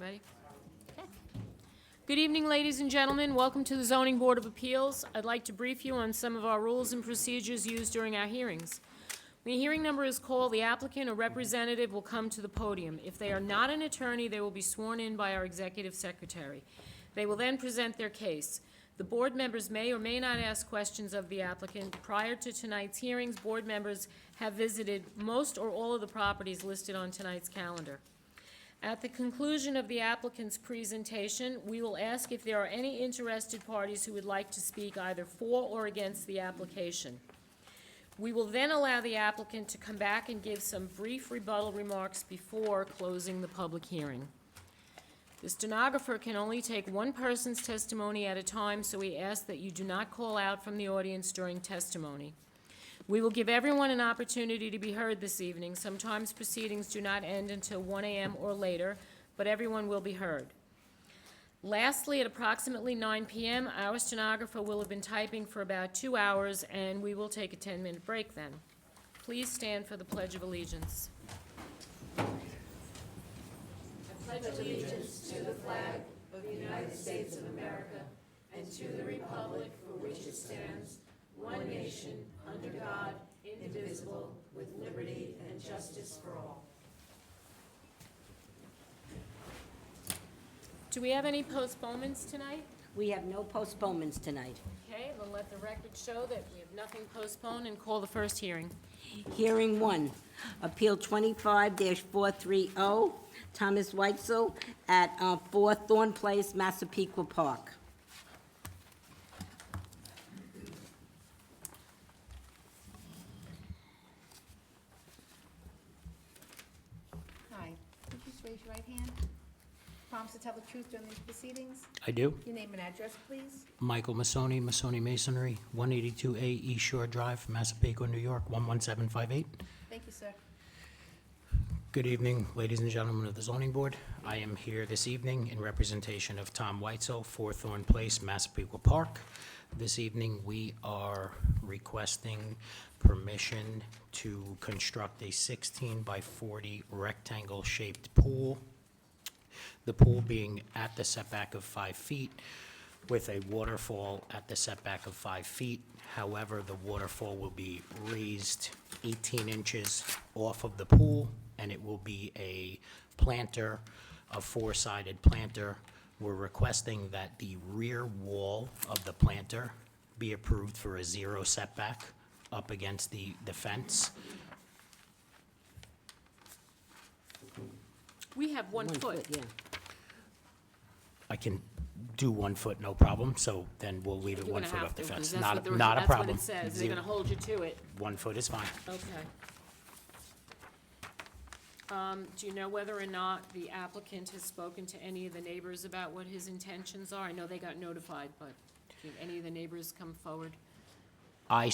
Ready? Okay. Good evening, ladies and gentlemen. Welcome to the Zoning Board of Appeals. I'd like to brief you on some of our rules and procedures used during our hearings. When a hearing number is called, the applicant or representative will come to the podium. If they are not an attorney, they will be sworn in by our executive secretary. They will then present their case. The board members may or may not ask questions of the applicant. Prior to tonight's hearings, board members have visited most or all of the properties listed on tonight's calendar. At the conclusion of the applicant's presentation, we will ask if there are any interested parties who would like to speak either for or against the application. We will then allow the applicant to come back and give some brief rebuttal remarks before closing the public hearing. The stenographer can only take one person's testimony at a time, so we ask that you do not call out from the audience during testimony. We will give everyone an opportunity to be heard this evening. Sometimes proceedings do not end until 1 a.m. or later, but everyone will be heard. Lastly, at approximately 9 p.m., our stenographer will have been typing for about 2 hours, and we will take a 10-minute break then. Please stand for the Pledge of Allegiance. I pledge allegiance to the flag of the United States of America and to the republic for which it stands, one nation, under God, indivisible, with liberty and justice for all. Do we have any postponements tonight? We have no postponements tonight. Okay, then let the record show that we have nothing postponed and call the first hearing. Hearing 1, Appeal 25-430, Thomas Weitzel at 4 Thorn Place, Massapequa Park. Hi, would you just raise your right hand? Promise to tell the truth during these proceedings? I do. Your name and address, please. Michael Masoni, Masoni Masonry, 182A East Shore Drive, Massapequa, New York, 11758. Thank you, sir. Good evening, ladies and gentlemen of the Zoning Board. I am here this evening in representation of Tom Weitzel, 4 Thorn Place, Massapequa Park. This evening, we are requesting permission to construct a 16 by 40 rectangle-shaped pool. The pool being at the setback of 5 feet with a waterfall at the setback of 5 feet. However, the waterfall will be raised 18 inches off of the pool, and it will be a planter, a 4-sided planter. We're requesting that the rear wall of the planter be approved for a 0 setback up against the fence. We have 1 foot. Yeah. I can do 1 foot, no problem, so then we'll leave it You're 1 gonna foot have up the to, 'cause fence. that's Not what the- a that's problem. what it says. They're gonna hold you to it. 1 foot is fine. Okay. Do you know whether or not the applicant has spoken to any of the neighbors about what his intentions are? I know they got notified, but did any of the neighbors come forward? I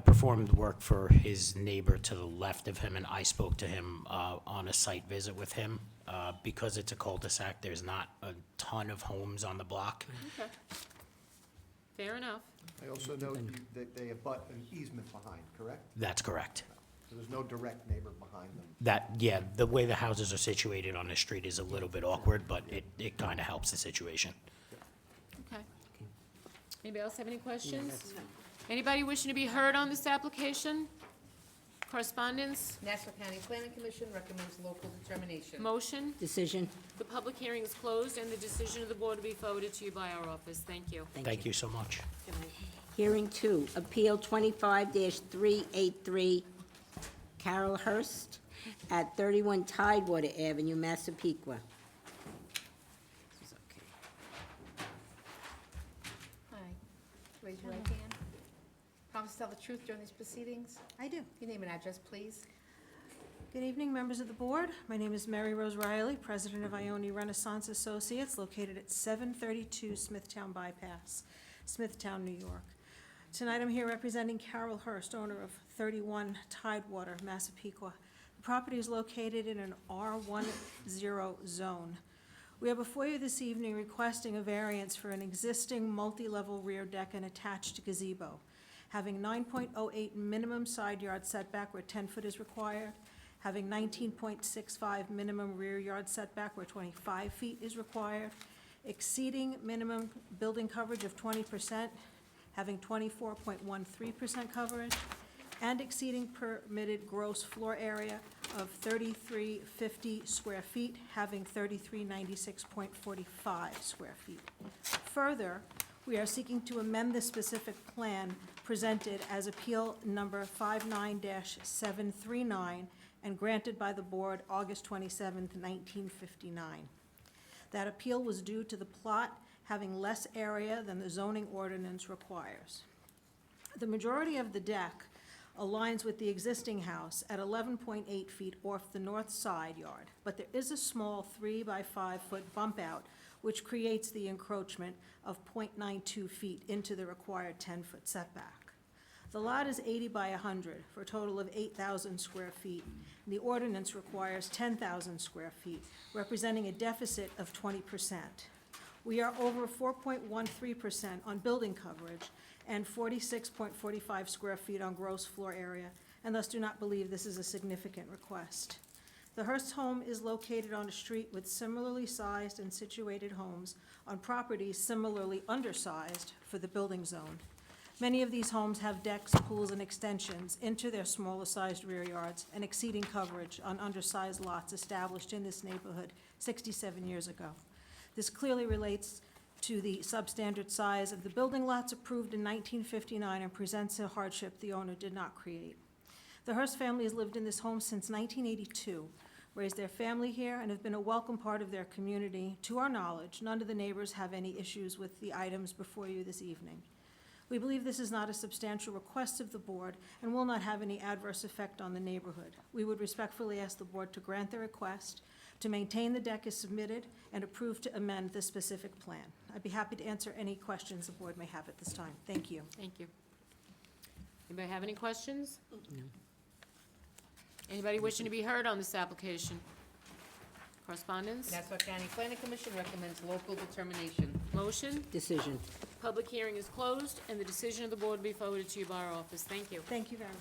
performed work for his neighbor to the left of him, and I spoke to him on a site visit with him. Because it's a cul-de-sac, there's not a ton of homes on the block. Okay. Fair enough. I also know that they abut an easement behind, correct? That's correct. So there's no direct neighbor behind them. Yeah, the way the houses are situated on the street is a little bit awkward, but it kind of helps the situation. Okay. Anybody else have any questions? Anybody wishing to be heard on this application? Correspondence? Nassau County Planning Commission recommends local determination. Motion? Decision. The public hearing is closed, and the decision of the board will be forwarded to you by our office. Thank you. Thank you so much. Good night. Hearing 2, Appeal 25-383, Carol Hurst at 31 Tidewater Avenue, Massapequa. Hi, raise your right hand. Promise to tell the truth during these proceedings? I do. Your name and address, please. Good evening, members of the board. My name is Mary Rose Riley, president of Ione Renaissance Associates, located at 732 Smithtown Bypass, Smithtown, New York. Tonight I'm here representing Carol Hurst, owner of 31 Tidewater, Massapequa. The property is located in an R10 zone. We are before you this evening requesting a variance for an existing multi-level rear deck and attached gazebo, having 9.08 minimum side yard setback where 10 foot is required, having 19.65 minimum rear yard setback where 25 feet is required, exceeding minimum building coverage of 20%, having 24.13% coverage, and exceeding permitted gross floor area of 3,350 square feet, having 3,396.45 square feet. Further, we are seeking to amend the specific plan presented as Appeal Number 59-739 and granted by the Board August 27, 1959. That appeal was due to the plot having less area than the zoning ordinance requires. The majority of the deck aligns with the existing house at 11.8 feet off the north side yard, but there is a small 3-by-5-foot bump out which creates the encroachment of 0.92 feet into the required 10-foot setback. The lot is 80 by 100 for a total of 8,000 square feet. The ordinance requires 10,000 square feet, representing a deficit of 20%. We are over 4.13% on building coverage and 46.45 square feet on gross floor area, and thus do not believe this is a significant request. The Hearst home is located on a street with similarly sized and situated homes on properties similarly undersized for the building zone. Many of these homes have decks, pools, and extensions into their smaller-sized rear yards and exceeding coverage on undersized lots established in this neighborhood 67 years ago. This clearly relates to the substandard size of the building lots approved in 1959 and presents a hardship the owner did not create. The Hearst family has lived in this home since 1982, raised their family here, and have been a welcome part of their community. To our knowledge, none of the neighbors have any issues with the items before you this evening. We believe this is not a substantial request of the board and will not have any adverse effect on the neighborhood. We would respectfully ask the board to grant the request, to maintain the deck as submitted, and approve to amend the specific plan. I'd be happy to answer any questions the board may have at this time. Thank you. Thank you. Anybody have any questions? No. Anybody wishing to be heard on this application? Correspondence? Nassau County Planning Commission recommends local determination. Motion? Decision. Public hearing is closed, and the decision of the board will be forwarded to you by our office. Thank you. Thank you very much.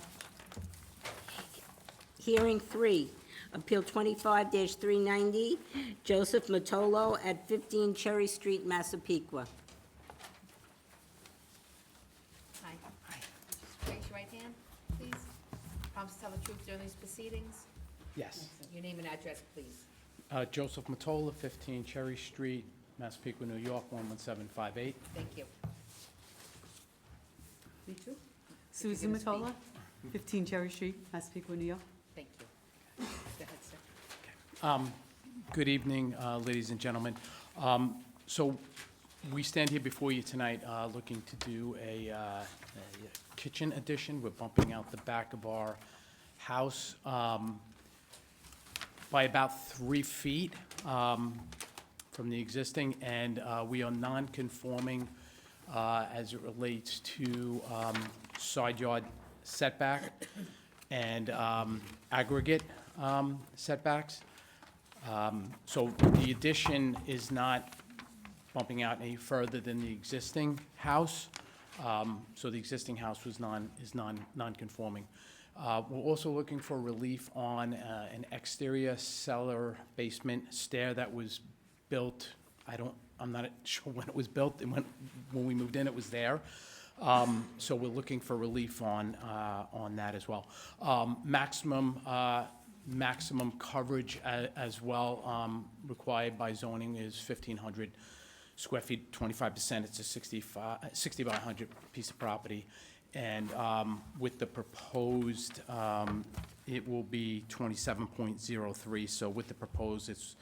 Hearing 3, Appeal 25-390, Joseph Matolo at 15 Cherry Street, Massapequa. Hi. Just raise your right hand, please. Promise to tell the truth during these proceedings. Yes. Your name and address, please. Joseph Matola, 15 Cherry Street, Massapequa, New York, 11758. Thank you. Me too. Susan Susan Matola, 15 Cherry Street, Massapequa, New York. Thank you. Go ahead, sir. Good evening, ladies and gentlemen. So we stand here before you tonight looking to do a kitchen addition. We're bumping out the back of our house by about 3 feet from the existing, and we are non-conforming as it relates to side yard setback and aggregate setbacks. So the addition is not bumping out any further than the existing house. So the existing house is non-conforming. We're also looking for relief on an exterior cellar basement stair that was built, I'm not sure when it was built, and when we moved in, it was there. So we're looking for relief on that as well. Maximum coverage as well required by zoning is 1,500 square feet, 25%. It's a 60 by 100 piece of property. And with the proposed, it will be 27.03. So with the proposed, it's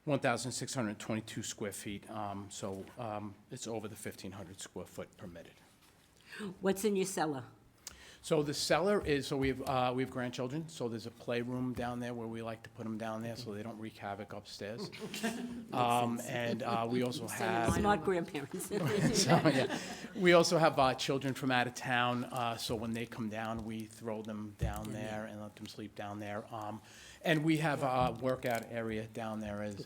1,622 square feet. So it's over the 1,500 square foot permitted. What's in your cellar? So the cellar is, so we have grandchildren, so there's a playroom down there where we like to put them down there so they don't wreak havoc upstairs. And we also have, Smart grandparents. so, yeah, we also have children from out of town, so when they come down, we throw them down there and let them sleep down there. And we have a workout area down there as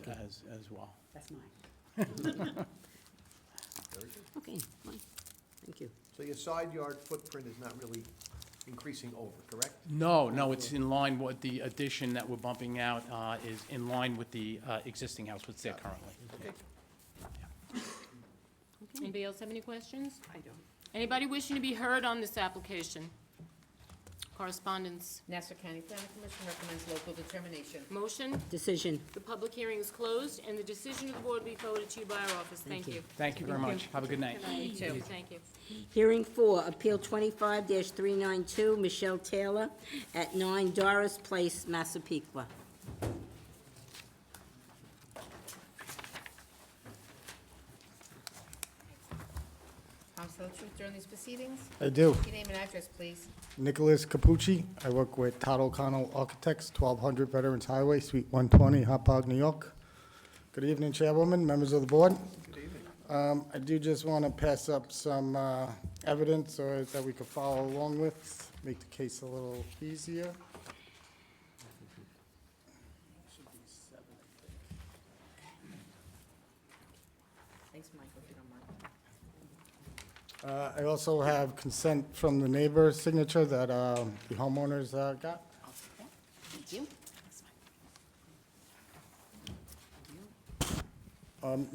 well. That's mine. Okay, fine. Thank you. So your side yard footprint is not really increasing over, correct? No, no, it's in line with the addition that we're bumping out, is in line with the existing house, what's there currently. Anybody else have any questions? I don't. Anybody wishing to be heard on this application? Correspondence. Nassau County Planning Commission recommends local determination. Motion? Decision. The public hearing is closed, and the decision of the board will be forwarded to you by our office. Thank you. Thank you very much. Have a good night. Good night. You too. Thank you. Hearing 4, Appeal 25-392, Michelle Taylor at 9 Doris Place, Massapequa. Promise to tell the truth during these proceedings? I do. Your name and address, please. Nicholas Capucci. I work with Todd O'Connell Architects, 1200 Veterans Highway, Suite 120, Hopog, New York. Good evening, Chairwoman, members of the board. Good evening. I do just want to pass up some evidence or that we could follow along with, make the case a little easier. Thanks, Michael, if you don't mind. I also have consent from the neighbor signature that the homeowners got. Thank you.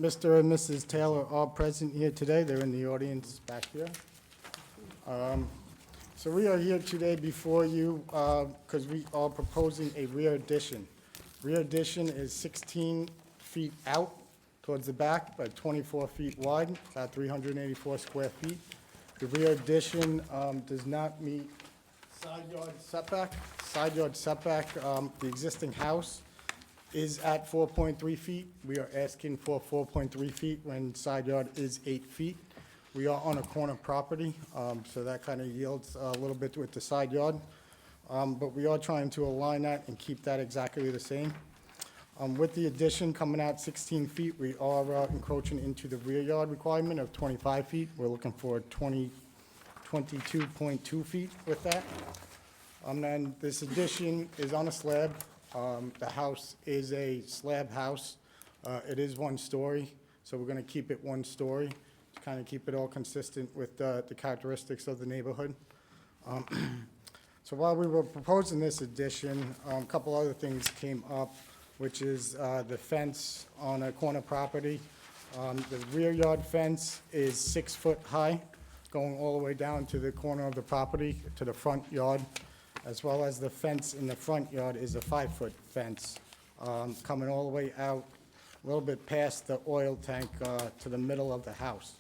Mr. and Mrs. Taylor are present here today. They're in the audience back here. So we are here today before you because we are proposing a rear addition. Rear addition is 16 feet out towards the back, by 24 feet wide, about 384 square feet. The rear addition does not meet side yard setback. Side yard setback, the existing house is at 4.3 feet. We are asking for 4.3 feet when side yard is 8 feet. We are on a corner property, so that kind of yields a little bit with the side yard. But we are trying to align that and keep that exactly the same. With the addition coming out 16 feet, we are encroaching into the rear yard requirement of 25 feet. We're looking for 22.2 feet with that. Then this addition is on a slab. The house is a slab house. It is 1 story, so we're going to keep it 1 story to kind of keep it all consistent with the characteristics of the neighborhood. So while we were proposing this addition, a couple other things came up, which is the fence on a corner property. The rear yard fence is 6 foot high, going all the way down to the corner of the property, to the front yard, as well as the fence in the front yard is a 5-foot fence, coming all the way out, a little bit past the oil tank to the middle of the house.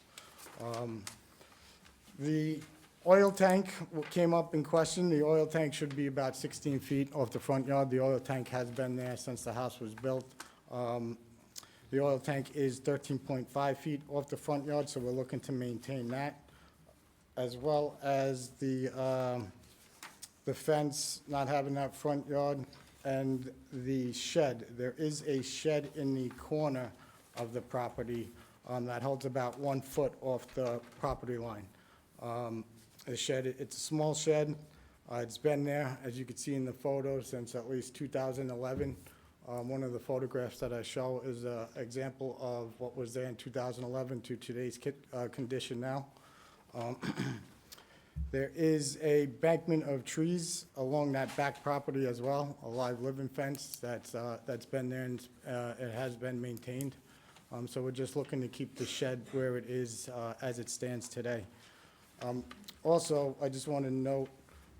The oil tank came up in question. The oil tank should be about 16 feet off the front yard. The oil tank has been there since the house was built. The oil tank is 13.5 feet off the front yard, so we're looking to maintain that, as well as the fence not having that front yard, and the shed. There is a shed in the corner of the property that holds about 1 foot off the property line. The shed, it's a small shed. It's been there, as you can see in the photo, since at least 2011. One of the photographs that I show is an example of what was there in 2011 to today's condition now. There is a bankment of trees along that back property as well, a live living fence that's been there and it has been maintained. So we're just looking to keep the shed where it is as it stands today. Also, I just want to note,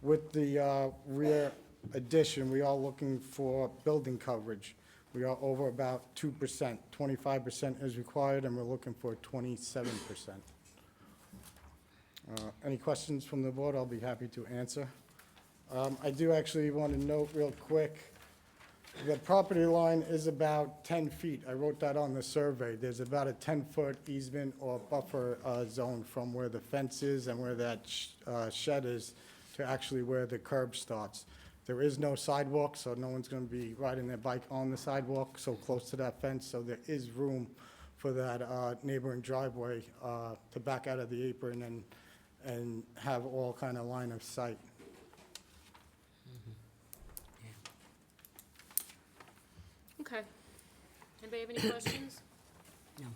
with the rear addition, we are looking for building coverage. We are over about 2%. 25% is required, and we're looking for 27%. Any questions from the board? I'll be happy to answer. I do actually want to note real quick, the property line is about 10 feet. I wrote that on the survey. There's about a 10-foot easement or buffer zone from where the fence is and where that shed is to actually where the curb starts. There is no sidewalk, so no one's going to be riding their bike on the sidewalk so close to that fence, so there is room for that neighboring driveway to back out of the apron and have all kind of line of sight. Okay. Anybody have any questions? No.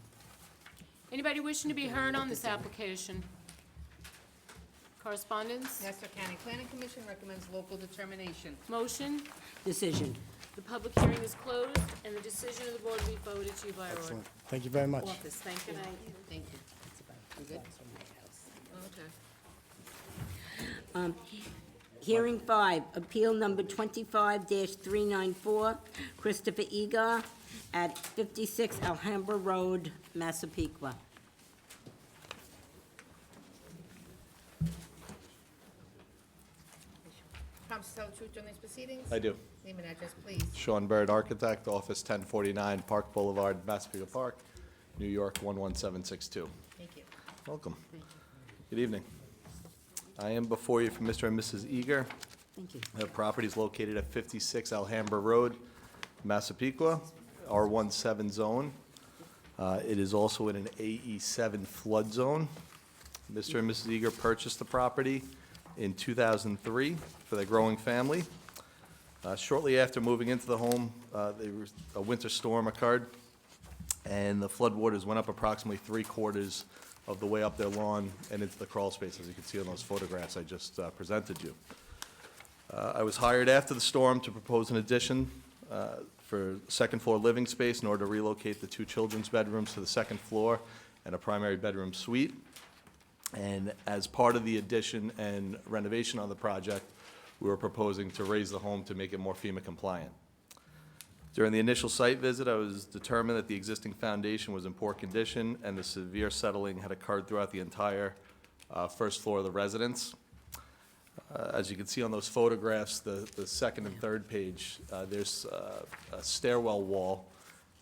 Anybody wishing to be heard on this application? Correspondence? Nassau County Planning Commission recommends local determination. Motion? Decision. The public hearing is closed, and the decision of the board will be forwarded to you by order. Excellent. Thank you very much. Office, thank you. Thank you. You good? Okay. Hearing 5, Appeal Number 25-394, Christopher Egar at 56 Alhambra Road, Massapequa. Promise to tell the truth during these proceedings? I do. Name and address, please. Sean Bird, Architect, Office 1049, Park Boulevard, Massapequa Park, New York 11762. Thank you. Welcome. Good evening. I am before you for Mr. and Mrs. Eager. Thank you. The property is located at 56 Alhambra Road, Massapequa, R17 zone. It is also in an AE7 flood zone. Mr. and Mrs. Eager purchased the property in 2003 for their growing family. Shortly after moving into the home, a winter storm occurred, and the floodwaters went up approximately 3/4 of the way up their lawn and into the crawl space, as you can see on those photographs I just presented you. I was hired after the storm to propose an addition for second-floor living space in order to relocate the 2 children's bedrooms to the second floor and a primary bedroom suite. And as part of the addition and renovation on the project, we were proposing to raise the home to make it more FEMA compliant. During the initial site visit, I was determined that the existing foundation was in poor condition and the severe settling had occurred throughout the entire first floor of the residence. As you can see on those photographs, the second and third page, there's a stairwell wall.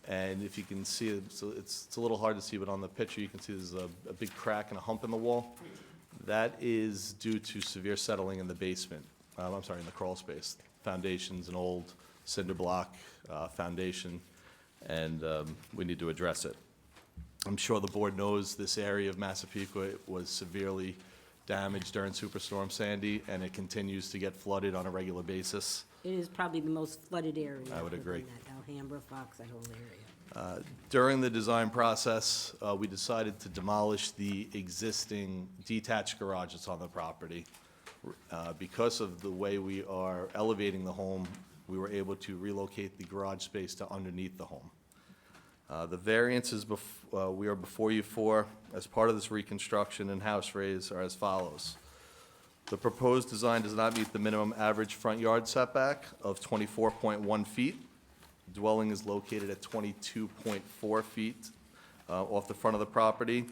And if you can see, it's a little hard to see, but on the picture, you can see there's a big crack and a hump in the wall. That is due to severe settling in the basement. I'm sorry, in the crawl space. Foundation's an old cinder block foundation, and we need to address it. I'm sure the board knows this area of Massapequa was severely damaged during Superstorm Sandy, and it continues to get flooded on a regular basis. It is probably the most flooded area. I would agree. within that Alhambra, Fox, that whole area. During the design process, we decided to demolish the existing detached garage that's on the property. Because of the way we are elevating the home, we were able to relocate the garage space to underneath the home. The variances we are before you for, as part of this reconstruction and house raise, are as follows. The proposed design does not meet the minimum average front yard setback of 24.1 feet. Dwelling is located at 22.4 feet off the front of the property,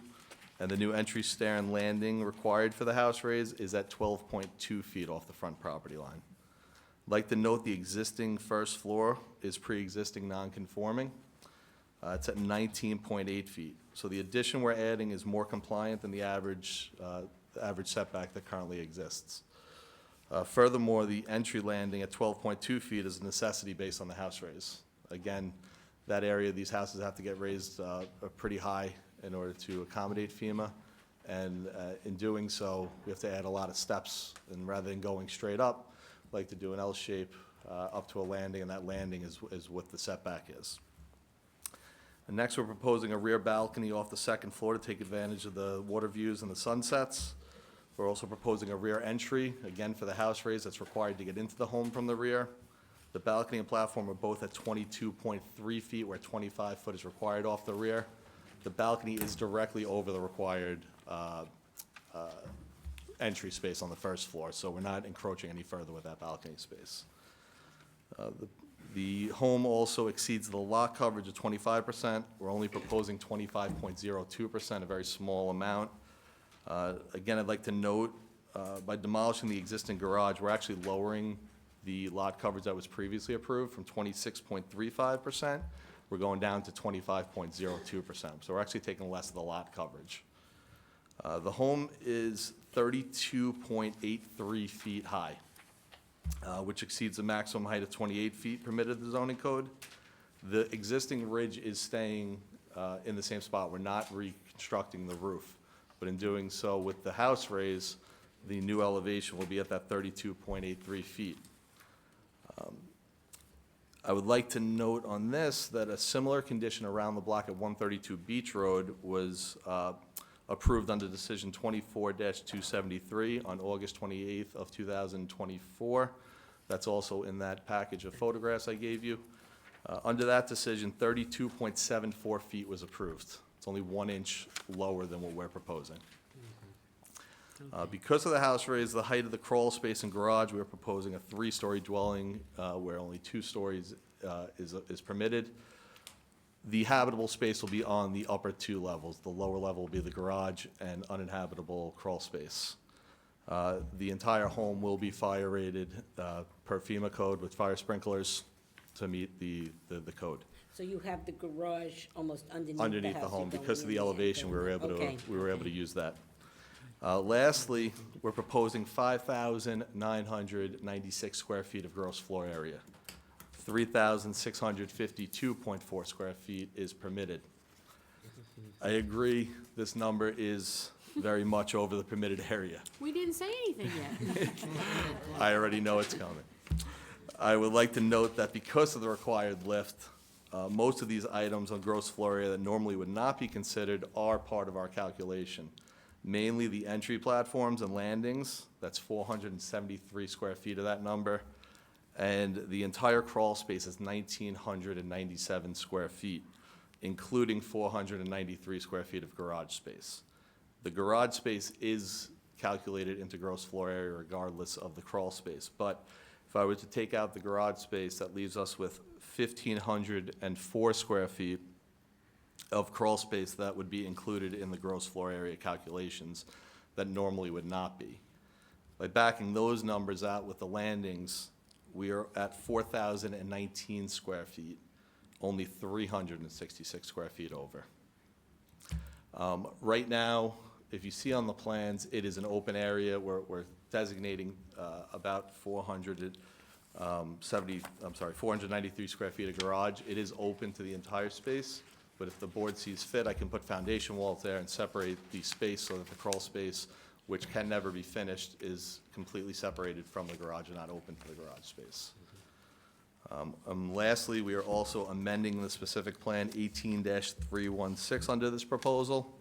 and the new entry stair and landing required for the house raise is at 12.2 feet off the front property line. I'd like to note the existing first floor is pre-existing non-conforming. It's at 19.8 feet. So the addition we're adding is more compliant than the average setback that currently exists. Furthermore, the entry landing at 12.2 feet is a necessity based on the house raise. Again, that area, these houses have to get raised pretty high in order to accommodate FEMA. And in doing so, we have to add a lot of steps. And rather than going straight up, we like to do an L shape up to a landing, and that landing is what the setback is. And next, we're proposing a rear balcony off the second floor to take advantage of the water views and the sunsets. We're also proposing a rear entry, again for the house raise that's required to get into the home from the rear. The balcony and platform are both at 22.3 feet, where 25 foot is required off the rear. The balcony is directly over the required entry space on the first floor, so we're not encroaching any further with that balcony space. The home also exceeds the lot coverage of 25%. We're only proposing 25.02%, a very small amount. Again, I'd like to note, by demolishing the existing garage, we're actually lowering the lot coverage that was previously approved from 26.35%. We're going down to 25.02%. So we're actually taking less of the lot coverage. The home is 32.83 feet high, which exceeds the maximum height of 28 feet permitted in the zoning code. The existing ridge is staying in the same spot. We're not reconstructing the roof. But in doing so with the house raise, the new elevation will be at that 32.83 feet. I would like to note on this that a similar condition around the block at 132 Beach Road was approved under decision 24-273 on August 28th of 2024. That's also in that package of photographs I gave you. Under that decision, 32.74 feet was approved. It's only 1 inch lower than what we're proposing. Because of the house raised the height of the crawl space and garage, we are proposing a 3-story dwelling where only 2 stories is permitted. The habitable space will be on the upper 2 levels. The lower level will be the garage and uninhabitable crawl space. The entire home will be fire rated per FEMA code with fire sprinklers to meet the code. So you have the garage almost underneath the house? Underneath the you're home, going because of in the there. elevation, Okay. we were able to use that. Lastly, we're proposing 5,996 square feet of gross floor area. 3,652.4 square feet is permitted. I agree, this number is very much over the permitted area. We didn't say anything yet. I already know it's coming. I would like to note that because of the required lift, most of these items on gross floor area that normally would not be considered are part of our calculation. Mainly the entry platforms and landings, that's 473 square feet of that number. And the entire crawl space is 1,997 square feet, including 493 square feet of garage space. The garage space is calculated into gross floor area regardless of the crawl space. But if I were to take out the garage space, that leaves us with 1,504 square feet of crawl space that would be included in the gross floor area calculations that normally would not be. By backing those numbers out with the landings, we are at 4,019 square feet, only 366 square feet over. Right now, if you see on the plans, it is an open area. We're designating about 493 square feet of garage. It is open to the entire space, but if the board sees fit, I can put foundation walls there and separate the space so that the crawl space, which can never be finished, is completely separated from the garage and not open to the garage space. Lastly, we are also amending the specific plan 18-316 under this proposal,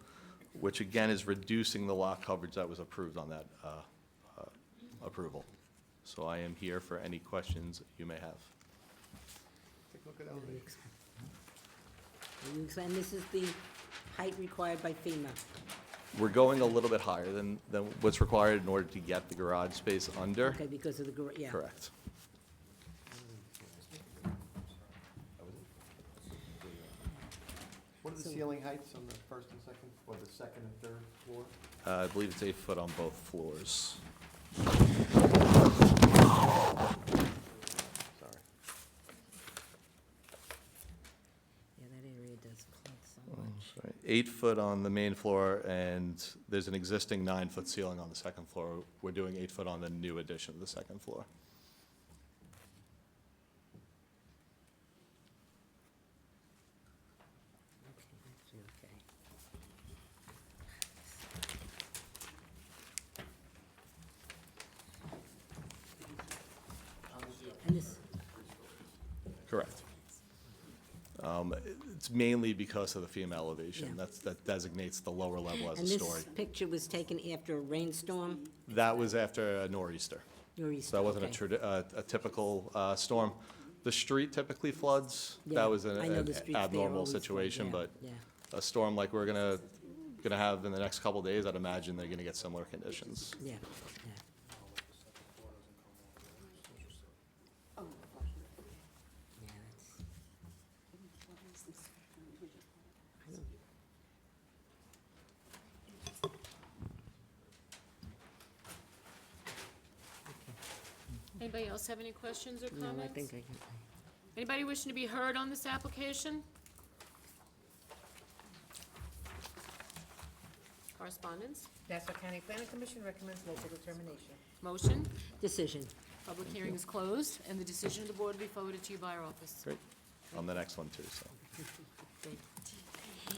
which again is reducing the lot coverage that was approved on that approval. So I am here for any questions you may have. And this is the height required by FEMA? We're going a little bit higher than what's required in order to get the garage space under. Okay, because of the garage, yeah. Correct. What are the ceiling heights on the first and second, or the second and third floor? I believe it's 8 foot on both floors. Sorry. Yeah, that area does flood so much. 8 foot on the main floor, and there's an existing 9-foot ceiling on the second floor. We're doing 8 foot on the new addition of the second floor. Okay. And this, Correct. It's mainly because of the FEMA elevation. Yeah. That designates the lower level as a and this story. picture was taken after a rainstorm? That was after a nor'easter. Nor'easter, So that wasn't okay. a typical storm. The street typically floods. Yeah, That was I know an the streets there abnormal always flood, situation, yeah, but yeah. a storm like we're gonna have in the next couple days, I'd imagine they're gonna get similar conditions. Yeah, yeah. Yeah, that's. I don't- Anybody else have any questions or No, comments? I think I can. Anybody wishing to be heard on this application? Correspondence? Nassau County Planning Commission recommends local determination. Motion? Decision. Public hearing is closed, and the decision of the board will be forwarded to you by our office. Great. On the next one too, so.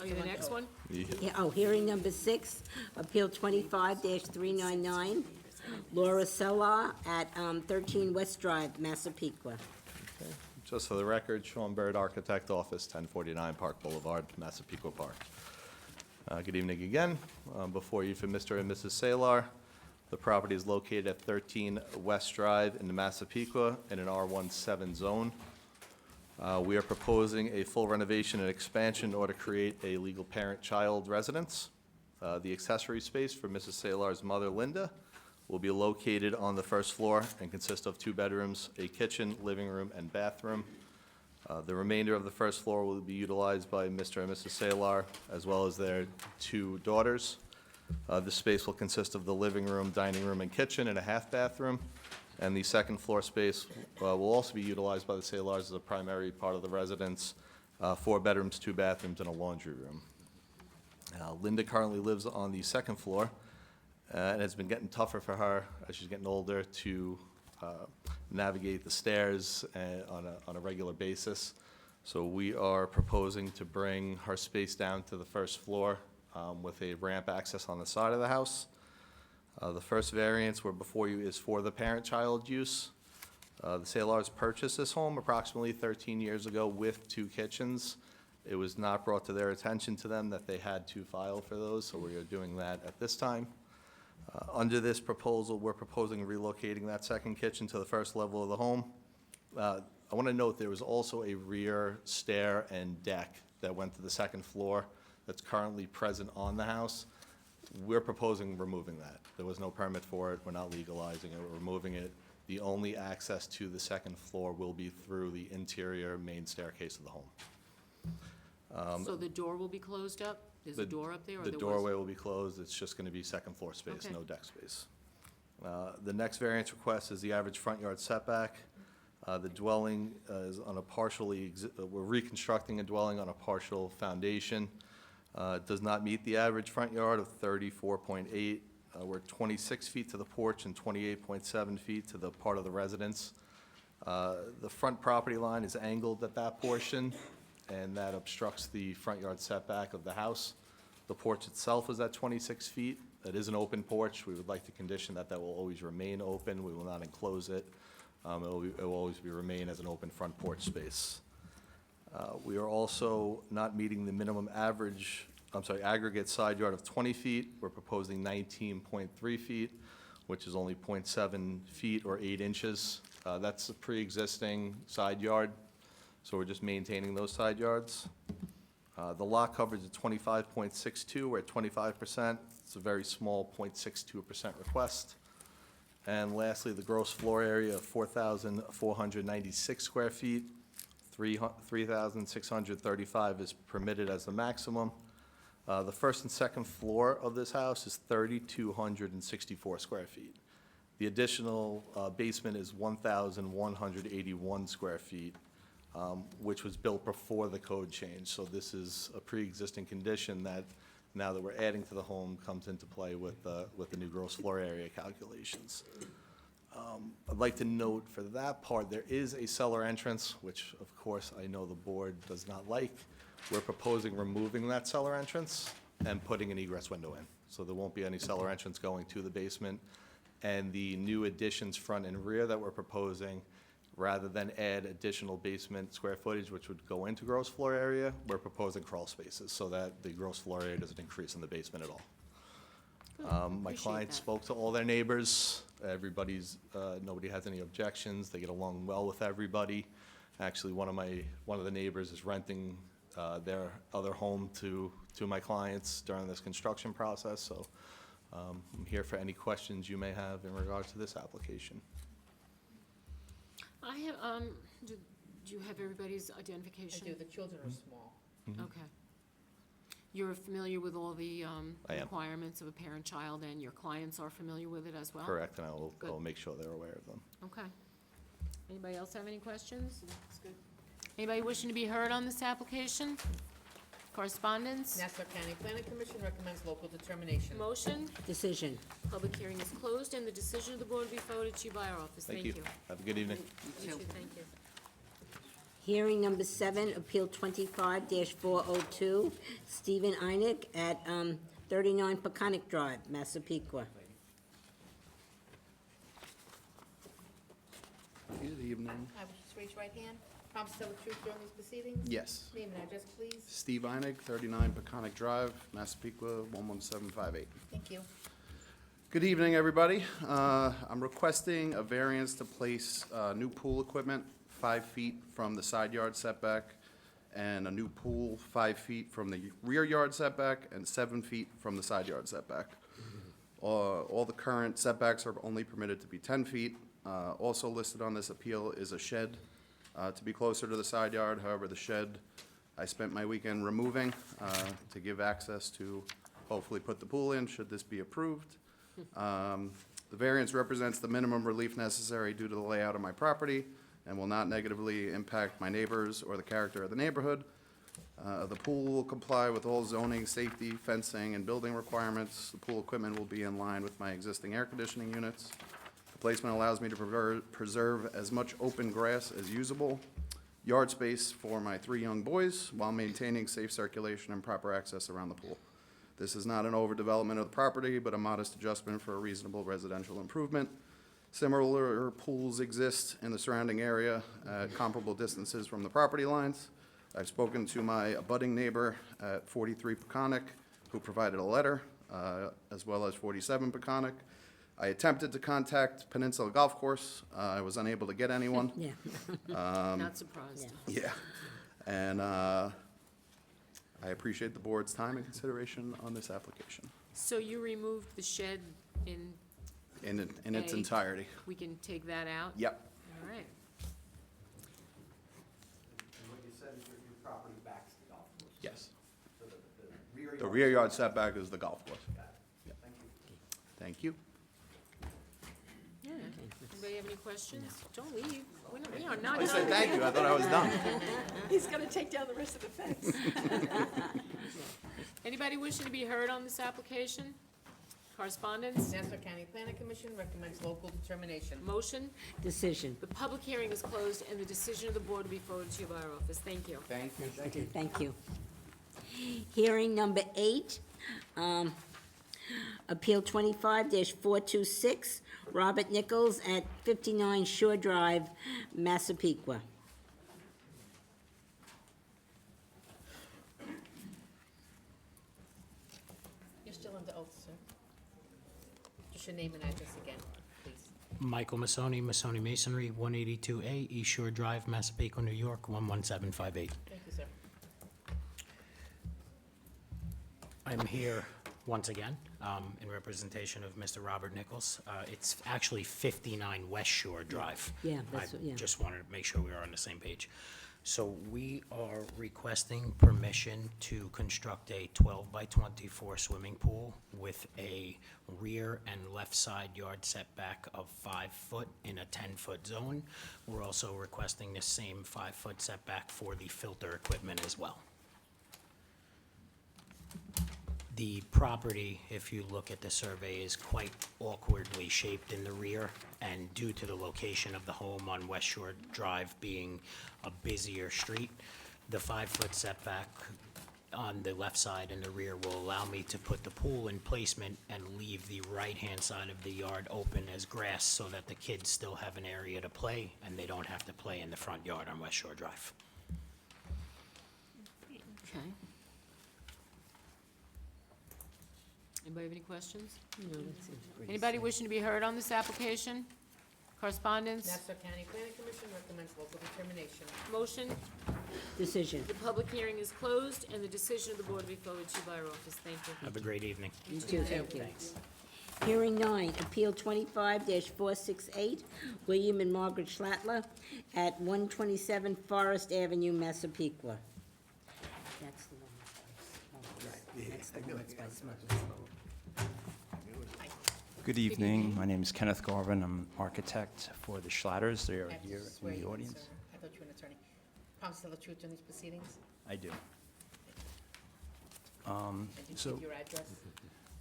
Oh, you the next one? Yeah, oh, hearing number 6, Appeal 25-399, Laura Sella at 13 West Drive, Massapequa. Just for the record, Sean Bird, Architect Office, 1049 Park Boulevard, Massapequa Park. Good evening again. Before you for Mr. and Mrs. Salar. The property is located at 13 West Drive in the Massapequa in an R17 zone. We are proposing a full renovation and expansion in order to create a legal parent-child residence. The accessory space for Mrs. Salar's mother, Linda, will be located on the first floor and consist of 2 bedrooms, a kitchen, living room, and bathroom. The remainder of the first floor will be utilized by Mr. and Mrs. Salar, as well as their 2 daughters. This space will consist of the living room, dining room, and kitchen, and a half bathroom. And the second floor space will also be utilized by the Salars as a primary part of the residence, 4 bedrooms, 2 bathrooms, and a laundry room. Linda currently lives on the second floor, and it's been getting tougher for her as she's getting older to navigate the stairs on a regular basis. So we are proposing to bring her space down to the first floor with a ramp access on the side of the house. The first variance we're before you is for the parent-child use. The Salars purchased this home approximately 13 years ago with 2 kitchens. It was not brought to their attention to them that they had to file for those, so we are doing that at this time. Under this proposal, we're proposing relocating that second kitchen to the first level of the home. I want to note there was also a rear stair and deck that went to the second floor that's currently present on the house. We're proposing removing that. There was no permit for it. We're not legalizing it. We're removing it. The only access to the second floor will be through the interior main staircase of the home. So the door will be closed up? There's a door up there, or The there was? doorway will be closed. It's just going to be second floor space, Okay. no deck space. The next variance request is the average front yard setback. The dwelling is on a we're reconstructing a dwelling on a partial foundation. It does not meet the average front yard of 34.8. We're 26 feet to the porch and 28.7 feet to the part of the residence. The front property line is angled at that portion, and that obstructs the front yard setback of the house. The porch itself is at 26 feet. It is an open porch. We would like to condition that will always remain open. We will not enclose it. It will always remain as an open front porch space. We are also not meeting the minimum aggregate side yard of 20 feet. We're proposing 19.3 feet, which is only 0.7 feet or 8 inches. That's a pre-existing side yard, so we're just maintaining those side yards. The lot coverage is 25.62, we're at 25%. It's a very small 0.62% request. And lastly, the gross floor area of 4,496 square feet, 3,635 is permitted as the maximum. The first and second floor of this house is 3,264 square feet. The additional basement is 1,181 square feet, which was built before the code change. So this is a pre-existing condition that, now that we're adding to the home, comes into play with the new gross floor area calculations. I'd like to note for that part, there is a cellar entrance, which of course I know the board does not like. We're proposing removing that cellar entrance and putting an egress window in. So there won't be any cellar entrance going to the basement. And the new additions front and rear that we're proposing, rather than add additional basement square footage, which would go into gross floor area, we're proposing crawl spaces so that the gross floor area doesn't increase in the basement at all. My Appreciate client that. spoke to all their neighbors. Nobody has any objections. They get along well with everybody. Actually, one of the neighbors is renting their other home to my clients during this construction process. So I'm here for any questions you may have in regards to this application. I have, do you have everybody's I identification? do, the children are small. Okay. You're familiar with all the I am. requirements of a parent-child, and your clients are familiar with it as well? Correct, and I will Good. make sure they're aware of them. Okay. Anybody else have any questions? That's good. Anybody wishing to be heard on this application? Correspondence? Nassau County Planning Commission recommends local determination. Motion? Decision. Public hearing is closed, and the decision of the board will be forwarded to you by our office. Thank you. Have a good evening. You too, thank you. Hearing number 7, Appeal 25-402, Stephen Einig at 39 Peconic Drive, Massapequa. Good evening. Would you just raise your right hand? Promise to tell the truth during these proceedings? Yes. Name and address, please. Steve Einig, 39 Peconic Drive, Massapequa, 11758. Thank you. Good evening, everybody. I'm requesting a variance to place new pool equipment 5 feet from the side yard setback, and a new pool 5 feet from the rear yard setback, and 7 feet from the side yard setback. All the current setbacks are only permitted to be 10 feet. Also listed on this appeal is a shed to be closer to the side yard. However, the shed, I spent my weekend removing to give access to hopefully put the pool in, should this be approved. The variance represents the minimum relief necessary due to the layout of my property and will not negatively impact my neighbors or the character of the neighborhood. The pool will comply with all zoning, safety, fencing, and building requirements. The pool equipment will be in line with my existing air conditioning units. The placement allows me to preserve as much open grass as usable, yard space for my 3 young boys, while maintaining safe circulation and proper access around the pool. This is not an overdevelopment of the property, but a modest adjustment for a reasonable residential improvement. Similar pools exist in the surrounding area at comparable distances from the property lines. I've spoken to my abutting neighbor at 43 Peconic, who provided a letter, as well as 47 Peconic. I attempted to contact Peninsula Golf Course. I was unable to get anyone. Yeah. Not surprised. Yeah. And I appreciate the board's time and consideration on this application So you removed the shed in, in its A. entirety. we can take that out? Yep. All right. And what you said is your property backs the golf course? Yes. So The rear yard setback is the golf course. Yep. Thank you. Yeah. Anybody have any questions? Don't leave. We are not I said done. thank you, I thought I was done. He's gonna take down the rest of the fence. Anybody wishing to be heard on this application? Correspondence? Nassau County Planning Commission recommends local determination. Motion? Decision. The public hearing is closed, and the decision of the board will be forwarded to you by our office. Thank you. Thank you. Okay, thank you. Hearing number 8, Appeal 25-426, Robert Nichols at 59 Shore Drive, Massapequa. You're still under oath, sir. Just your name and address again, please. Michael Masoni, Masoni Masonry, 182A East Shore Drive, Massapequa, New York, 11758. Thank you, sir. I'm here once again in representation of Mr. Robert Nichols. It's actually 59 West Shore Drive. Yeah, that's I what- yeah. just wanted to make sure we were on the same page. So we are requesting permission to construct a 12 by 24 swimming pool with a rear and left side yard setback of 5 foot in a 10-foot zone. We're also requesting the same 5-foot setback for the filter equipment as well. The property, if you look at the survey, is quite awkwardly shaped in the rear, and due to the location of the home on West Shore Drive being a busier street, the 5-foot setback on the left side and the rear will allow me to put the pool in placement and leave the right-hand side of the yard open as grass so that the kids still have an area to play and they don't have to play in the front yard on West Shore Drive. Okay. Anybody have any questions? No, that seems pretty Anybody safe. wishing to be heard on this application? Correspondence? Nassau County Planning Commission recommends local determination. Motion? Decision. The public hearing is closed, and the decision of the board will be forwarded to you by our office. Thank you. Have a great evening. You too, thank you. Thanks. Hearing 9, Appeal 25-468, William and Margaret Schlattler at 127 Forest Avenue, Massapequa. That's the one that's by Smuggler's. That's the one that's by Smuggler's. Good evening. My name is Kenneth Garvin. I'm an architect for the Schlatters. They are I have to here swear in you the in, audience. sir. I thought you were an attorney. Promise to tell the truth during these proceedings? I do. And you So give your address?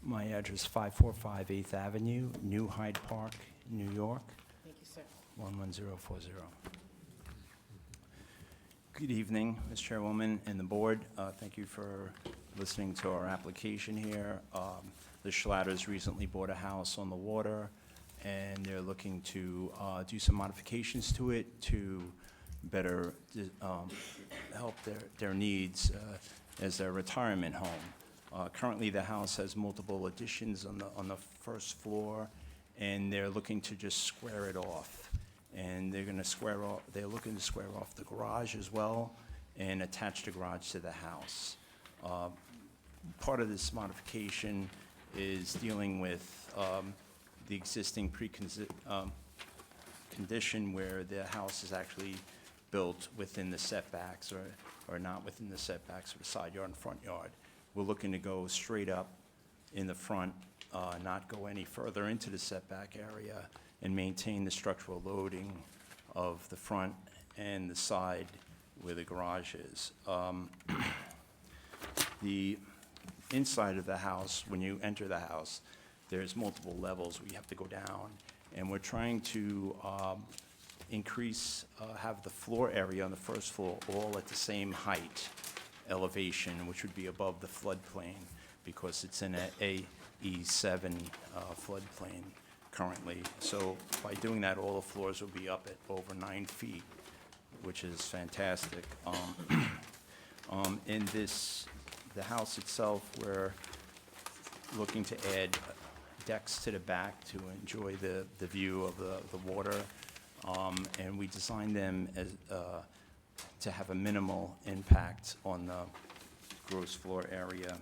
my address, 545 8th Avenue, New Hyde Park, New York, Thank you, sir. 11040. Good evening, Ms. Chairwoman and the board. Thank you for listening to our application here. The Schlatters recently bought a house on the water, and they're looking to do some modifications to it to better help their needs as their retirement home. Currently, the house has multiple additions on the first floor, and they're looking to just square it off. And they're looking to square off the garage as well and attach the garage to the house. Part of this modification is dealing with the existing condition where the house is actually built within the setbacks or not within the setbacks of the side yard and front yard. We're looking to go straight up in the front, not go any further into the setback area, and maintain the structural loading of the front and the side where the garage is. The inside of the house, when you enter the house, there's multiple levels where you have to go down, and we're trying to have the floor area on the first floor all at the same height elevation, which would be above the floodplain, because it's in a AE7 floodplain currently. So by doing that, all the floors will be up at over 9 feet, which is fantastic. In the house itself, we're looking to add decks to the back to enjoy the view of the water. And we designed them as, to have a minimal impact on the gross floor area.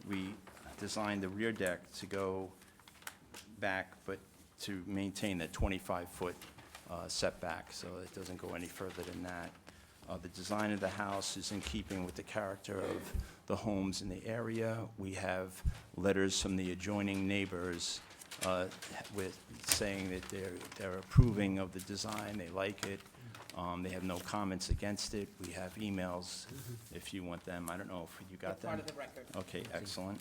We designed the rear deck to go back, but to maintain the 25-foot setback, so it doesn't go any further than that. The design of the house is in keeping with the character of the homes in the area. We have letters from the adjoining neighbors with saying that they're approving of the design, they like it. They have no comments against it. We have emails if you want them. I don't know if you got them. Part of the record. Okay, excellent.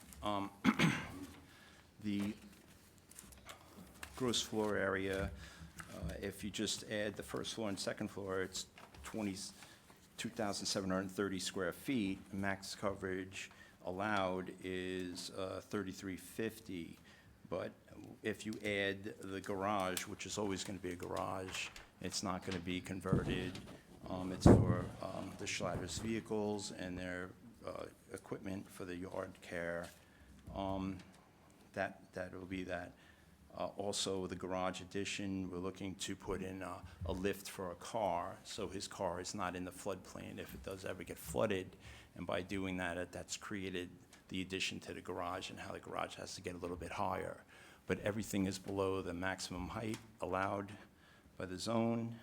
The gross floor area, if you just add the first floor and second floor, it's 2,730 square feet. Max coverage allowed is 3,350. But if you add the garage, which is always going to be a garage, it's not going to be converted. It's for the Schlatters' vehicles and their equipment for the yard care. That will be that. Also, the garage addition, we're looking to put in a lift for a car, so his car is not in the floodplain if it does ever get flooded. And by doing that, that's created the addition to the garage and how the garage has to get a little bit higher. But everything is below the maximum height allowed by the zone.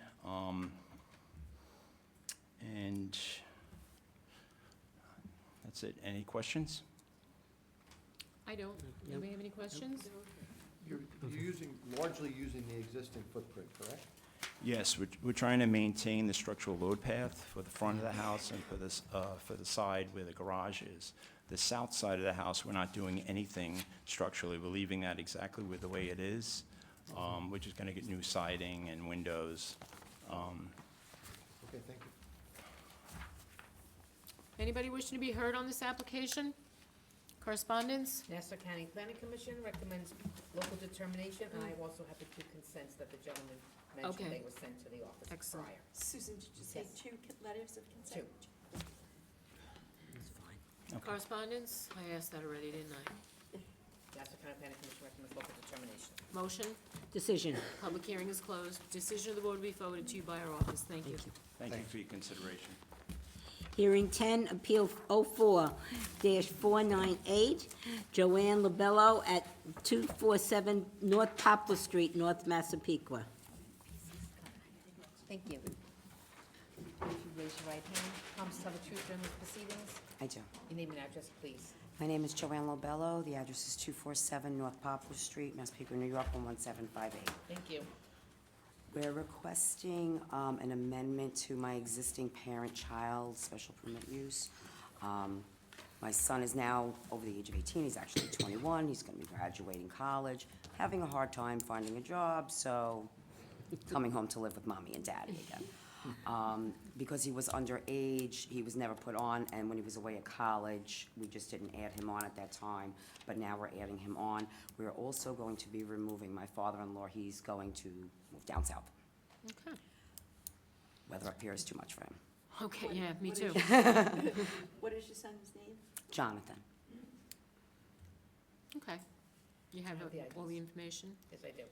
And that's it. Any questions? I don't. Anybody have any questions? You're largely using the existing footprint, correct? Yes, we're trying to maintain the structural load path for the front of the house and for the side where the garage is. The south side of the house, we're not doing anything structurally. We're leaving that exactly with the way it is. We're just gonna get new siding and windows. Okay, thank you. Anybody wishing to be heard on this application? Correspondence? Nassau County Planning Commission recommends local determination, and I also have the two consents that the gentleman mentioned. Okay. They were sent to the office Excellent. prior. Susan, did you say Yes. 2 letters of consent? That's fine. Correspondence? I asked that already, didn't I? Nassau County Planning Commission recommends local determination. Motion? Decision. Public hearing is closed. Decision of the board will be forwarded to you by our office. Thank you. Thank you for your consideration. Hearing 10, Appeal 04-498, Joanne Lobello at 247 North Poplar Street, North Massapequa. Thank you. If you raise your right hand, promise to tell the truth during these proceedings. I do. Your name and address, please. My name is Joanne Lobello. The address is 247 North Poplar Street, Massapequa, New York, 11758. Thank you. We're requesting an amendment to my existing parent-child special permit use. My son is now over the age of 18. He's actually 21. He's going to be graduating college, having a hard time finding a job, so coming home to live with mommy and daddy again. Because he was underage, he was never put on, and when he was away at college, we just didn't add him on at that time, but now we're adding him on. We're also going to be removing my father-in-law. He's going to move down south. Okay. Weather up here is too much for him. Okay, yeah, me too. What is your son's name? Jonathan. Okay. You have Have the all the address. information? Yes, I do.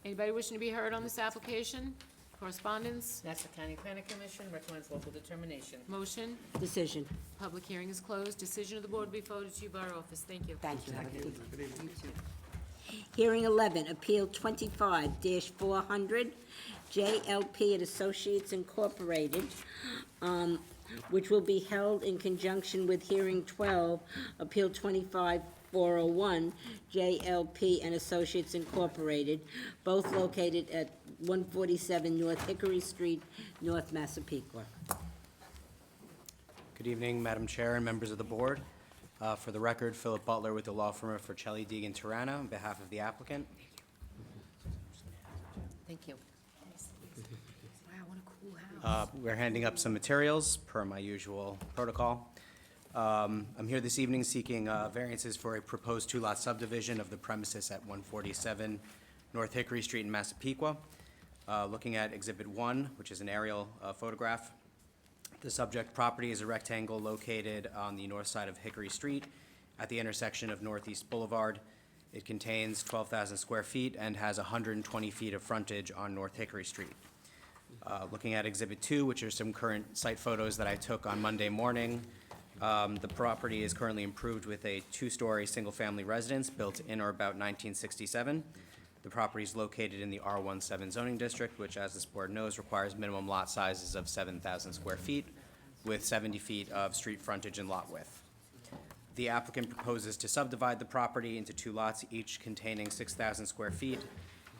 Anybody wishing to be heard on this application? Correspondence? Nassau County Planning Commission recommends local determination. Motion? Decision. Public hearing is closed. Decision of the board will be forwarded to you by our office. Thank you. Thank you. Have a good evening. Hearing 11, Appeal 25-400, JLP and Associates Incorporated, which will be held in conjunction with Hearing 12, Appeal 25-401, JLP and Associates Incorporated, both located at 147 North Hickory Street, North Massapequa. Good evening, Madam Chair and members of the board. For the record, Philip Butler with the law firm of Forcelli, Deegan, Tirana, on behalf of the applicant. Thank you. Wow, what a cool house. We're handing up some materials per my usual protocol. I'm here this evening seeking variances for a proposed two-lot subdivision of the premises at 147 North Hickory Street in Massapequa. Looking at Exhibit 1, which is an aerial photograph. The subject property is a rectangle located on the north side of Hickory Street at the intersection of Northeast Boulevard. It contains 12,000 square feet and has 120 feet of frontage on North Hickory Street. Looking at Exhibit 2, which are some current site photos that I took on Monday morning, the property is currently improved with a two-story single-family residence built in or about 1967. The property is located in the R17 zoning district, which, as this board knows, requires minimum lot sizes of 7,000 square feet with 70 feet of street frontage and lot width. The applicant proposes to subdivide the property into two lots, each containing 6,000 square feet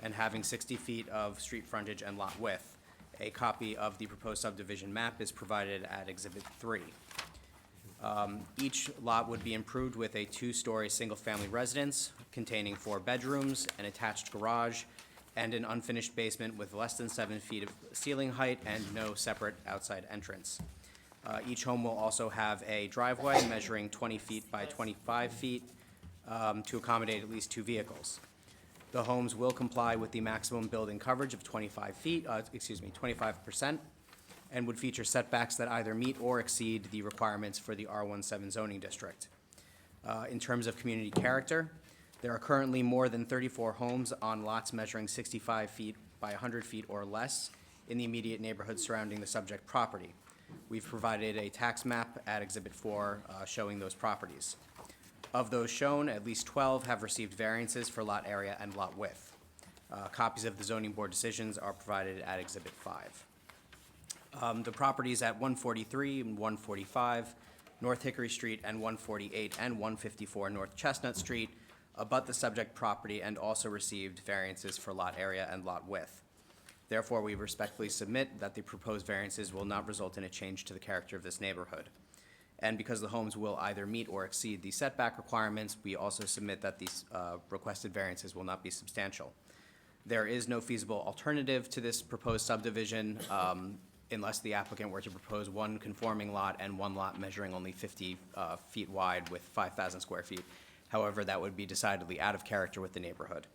and having 60 feet of street frontage and lot width. A copy of the proposed subdivision map is provided at Exhibit 3. Each lot would be improved with a two-story single-family residence containing 4 bedrooms, an attached garage, and an unfinished basement with less than 7 feet of ceiling height and no separate outside entrance. Each home will also have a driveway measuring 20 feet by 25 feet to accommodate at least 2 vehicles. The homes will comply with the maximum building coverage of 25%, and would feature setbacks that either meet or exceed the requirements for the R17 zoning district. In terms of community character, there are currently more than 34 homes on lots measuring 65 feet by 100 feet or less in the immediate neighborhood surrounding the subject property. We've provided a tax map at Exhibit 4 showing those properties. Of those shown, at least 12 have received variances for lot area and lot width. Copies of the zoning board decisions are provided at Exhibit 5. The properties at 143 and 145 North Hickory Street and 148 and 154 North Chestnut Street abut the subject property and also received variances for lot area and lot width. Therefore, we respectfully submit that the proposed variances will not result in a change to the character of this neighborhood. And because the homes will either meet or exceed the setback requirements, we also submit that these requested variances will not be substantial. There is no feasible alternative to this proposed subdivision unless the applicant were to propose one conforming lot and one lot measuring only 50 feet wide with 5,000 square feet. However, that would be decidedly out of character with the neighborhood.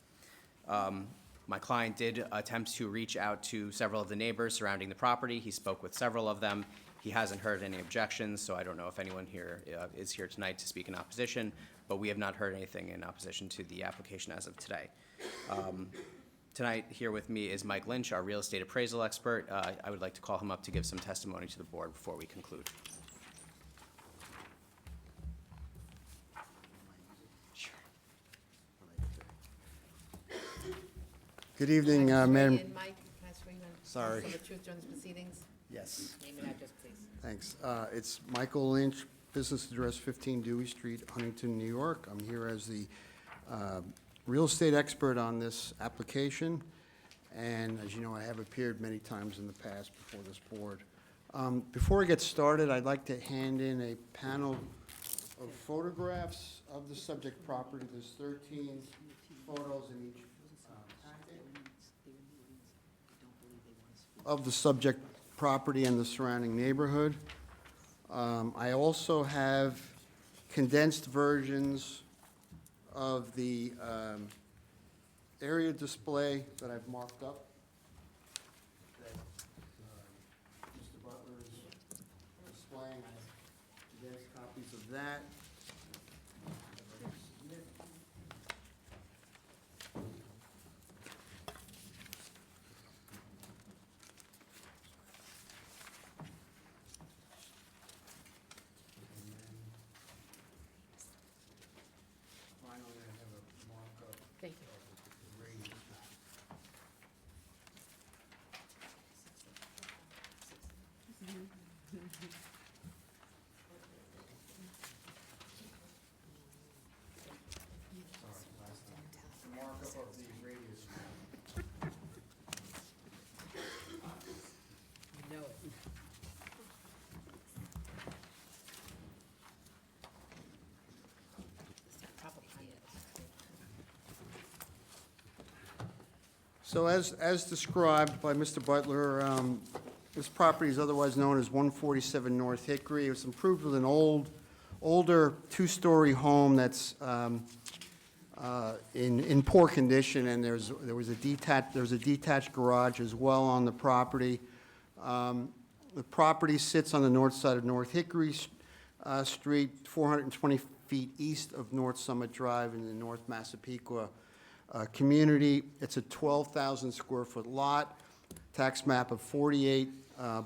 My client did attempt to reach out to several of the neighbors surrounding the property. He spoke with several of them. He hasn't heard any objections, so I don't know if anyone here is here tonight to speak in opposition, but we have not heard anything in opposition to the application as of today. Tonight, here with me is Mike Lynch, our real estate appraisal expert. I would like to call him up to give some testimony to the board before we conclude. Good evening, Madam. And Mike, can I swear you in? Sorry. Tell the truth during the proceedings? Yes. Name and address, please. Thanks. It's Michael Lynch, business address 15 Dewey Street, Huntington, New York. I'm here as the real estate expert on this application. And as you know, I have appeared many times in the past before this board. Before I get started, I'd like to hand in a panel of photographs of the subject property. There's 13 photos in each of the subject property and the surrounding neighborhood. I also have condensed versions of the area display that I've marked up. There's copies of that. Finally, I have a markup Thank you. of the radius. The markup of the radius. You know it. So as described by Mr. Butler, this property is otherwise known as 147 North Hickory. It was improved with an older two-story home that's in poor condition, and there was a detached garage as well on the property. The property sits on the north side of North Hickory Street, 420 feet east of North Summit Drive in the North Massapequa community. It's a 12,000 square foot lot, tax map of 48,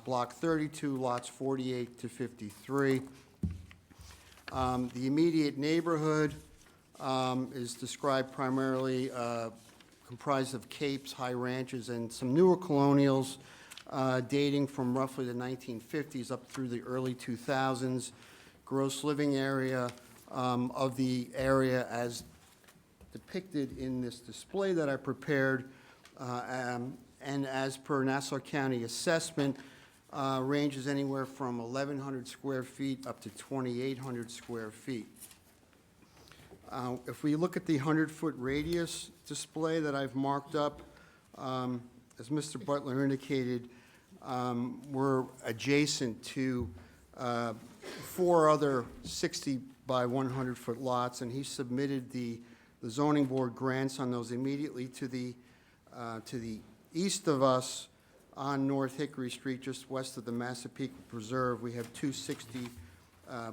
block 32, lots 48 to 53. The immediate neighborhood is described primarily comprised of capes, high ranches, and some newer colonials dating from roughly the 1950s up through the early 2000s. Gross living area of the area as depicted in this display that I prepared, and as per Nassau County assessment, ranges anywhere from 1,100 square feet up to 2,800 square feet. If we look at the 100-foot radius display that I've marked up, as Mr. Butler indicated, we're adjacent to 4 other 60 by 100-foot lots, and he submitted the zoning board grants on those immediately to the east of us on North Hickory Street, just west of the Massapequa Preserve. We have 2 60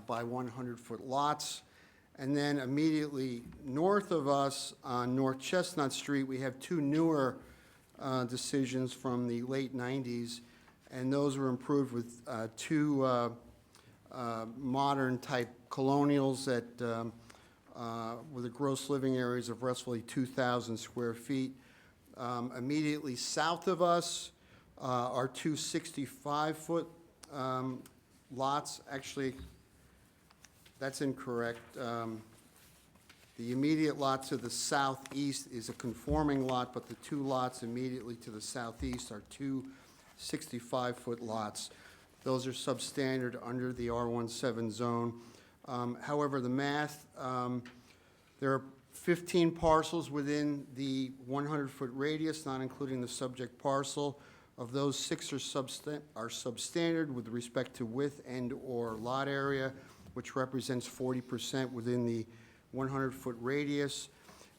by 100-foot lots. And then immediately north of us on North Chestnut Street, we have 2 newer decisions from the late 90s, and those were improved with 2 modern-type colonials that with the gross living areas of roughly 2,000 square feet. Immediately south of us are 2 65-foot lots. Actually, that's incorrect. The immediate lot to the southeast is a conforming lot, but the 2 lots immediately to the southeast are 2 65-foot lots. Those are substandard under the R17 zone. However, the math, there are 15 parcels within the 100-foot radius, not including the subject parcel. Of those, 6 are substandard with respect to width and/or lot area, which represents 40% within the 100-foot radius.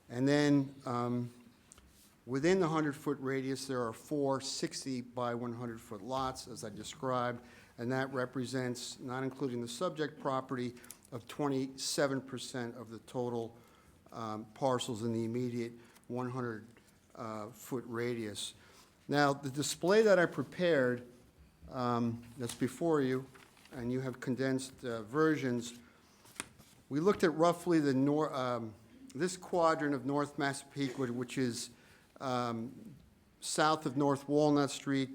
And then within the 100-foot radius, there are 4 60 by 100-foot lots, as I described, and that represents, not including the subject property, of 27% of the total parcels in the immediate 100-foot radius. Now, the display that I prepared, that's before you, and you have condensed versions, we looked at roughly this quadrant of North Massapequa, which is south of North Walnut Street,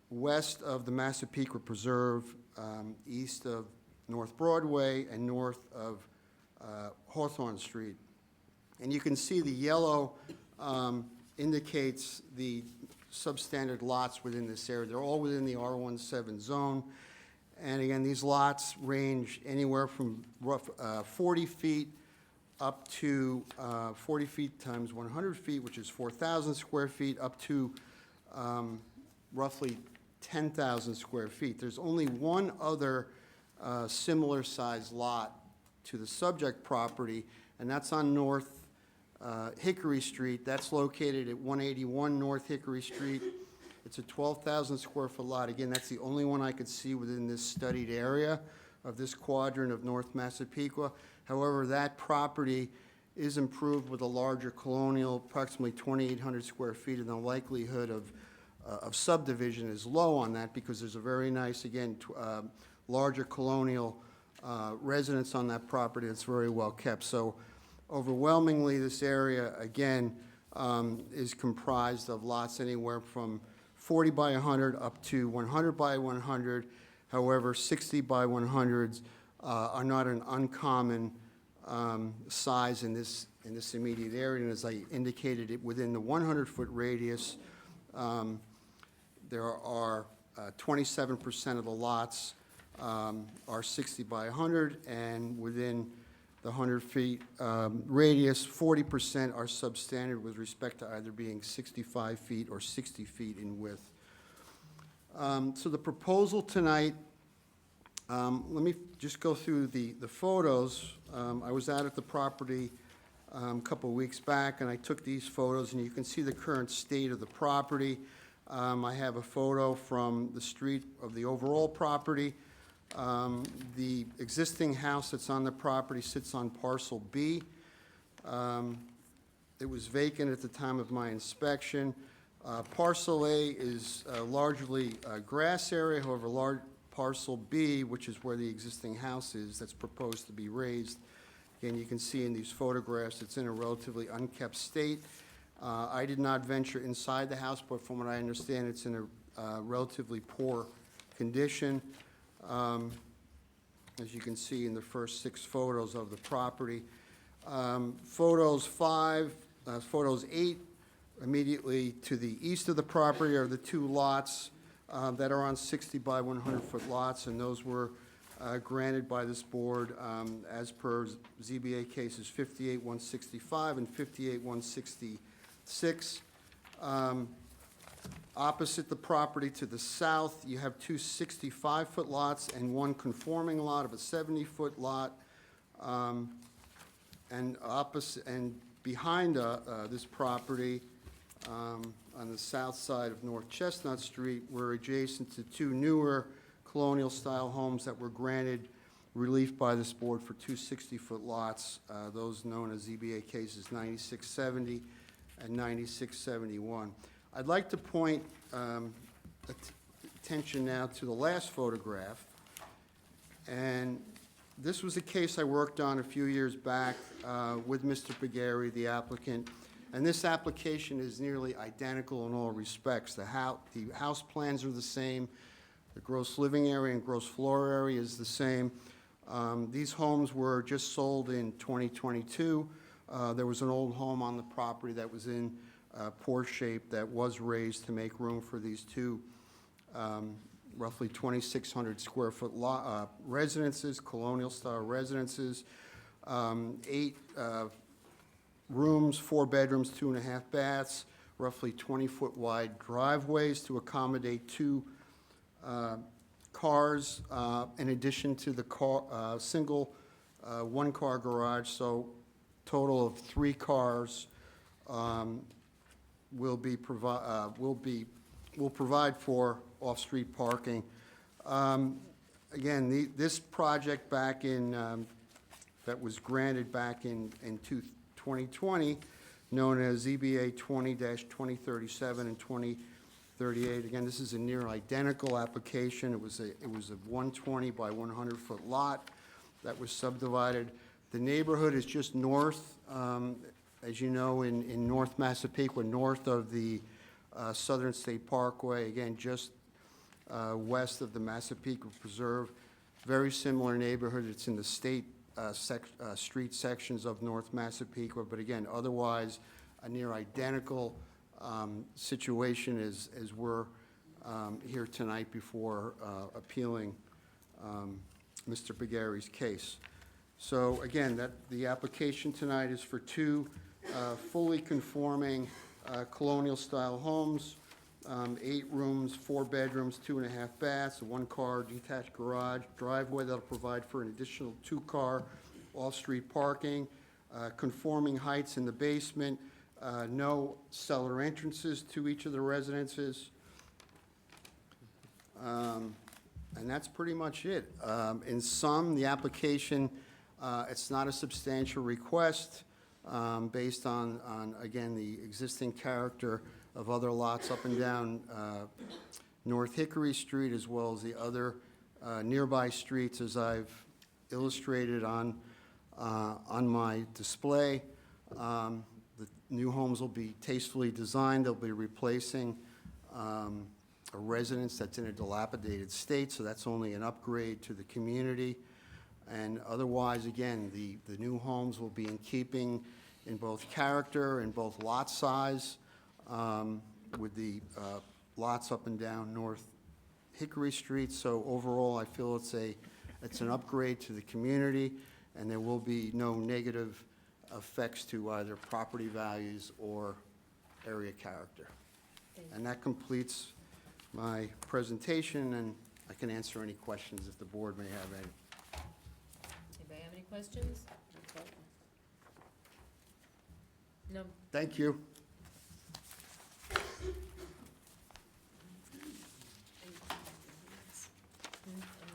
west of the Massapequa Preserve, east of North Broadway, and north of Hawthorne Street. And you can see the yellow indicates the substandard lots within this area. They're all within the R17 zone. And again, these lots range anywhere from 40 feet up to 40 feet times 100 feet, which is 4,000 square feet, up to roughly 10,000 square feet. There's only one other similar-sized lot to the subject property, and that's on North Hickory Street. That's located at 181 North Hickory Street. It's a 12,000 square foot lot. Again, that's the only one I could see within this studied area. of this quadrant of North Massapequa. However, that property is improved with a larger colonial, approximately 2,800 square feet, and the likelihood of subdivision is low on that because there's a very nice, again, larger colonial residence on that property that's very well kept. So overwhelmingly, this area, again, is comprised of lots anywhere from 40 by 100 up to 100 by 100. However, 60 by 100s are not an uncommon size in this immediate area. And as I indicated, within the 100-foot radius, there are 27% of the lots are 60 by 100, and within the 100 feet radius, 40% are substandard with respect to either being 65 feet or 60 feet in width. So the proposal tonight, let me just go through the photos. I was out at the property a couple of weeks back, and I took these photos, and you can see the current state of the property. I have a photo from the street of the overall property. The existing house that's on the property sits on parcel B. It was vacant at the time of my inspection. Parcel A is largely a grass area, however, parcel B, which is where the existing house is, that's proposed to be raised. Again, you can see in these photographs, it's in a relatively unkept state. I did not venture inside the house, but from what I understand, it's in a relatively poor condition. As you can see in the first 6 photos of the property. Photos 8, immediately to the east of the property are the 2 lots that are on 60 by 100-foot lots, and those were granted by this board as per ZBA cases 58-165 and 58-166. Opposite the property to the south, you have 2 65-foot lots and 1 conforming lot of a 70-foot lot. And behind this property, on the south side of North Chestnut Street, we're adjacent to 2 newer colonial-style homes that were granted relief by this board for 2 60-foot lots, those known as ZBA cases 9670 and 9671. I'd like to point attention now to the last photograph. And this was a case I worked on a few years back with Mr. Pagari, the applicant. And this application is nearly identical in all respects. The house plans are the same. The gross living area and gross floor area is the same. These homes were just sold in 2022. There was an old home on the property that was in poor shape that was raised to make room for these 2 roughly 2,600 square foot residences, colonial style residences, 8 rooms, 4 bedrooms, 2.5 baths, roughly 20-foot wide driveways to accommodate 2 cars, in addition to the single 1-car garage. So total of 3 cars will provide for off-street parking. Again, this project back in that was granted back in 2020, known as ZBA 20-2037 and 2038. Again, this is a near identical application. It was a 120 by 100-foot lot that was subdivided. The neighborhood is just north, as you know, in North Massapequa, north of the Southern State Parkway, again, just west of the Massapequa Preserve. Very similar neighborhood. It's in the state street sections of North Massapequa, but again, otherwise, a near identical situation as we're here tonight before appealing Mr. Pagari's case. So again, the application tonight is for 2 fully conforming colonial-style homes, 8 rooms, 4 bedrooms, 2.5 baths, a 1-car detached garage, driveway that'll provide for an additional 2-car off-street parking, conforming heights in the basement, no cellar entrances to each of the residences. And and that's pretty much it. In some, the application, it's not a substantial request, based on, again, the existing character of other lots up and down North Hickory Street, as well as the other nearby streets, as I've illustrated on my display. The new homes will be tastefully designed. They'll be replacing a residence that's in a dilapidated state, so that's only an upgrade to the community. And otherwise, again, the new homes will be in keeping in both character and both lot size with the lots up and down North Hickory Street. So overall, I feel it's an upgrade to the community, and there will be no negative effects to either property values or area character. And that completes my presentation, and I can answer any questions if the board may have any. Anybody have any questions? No. Thank you. I'm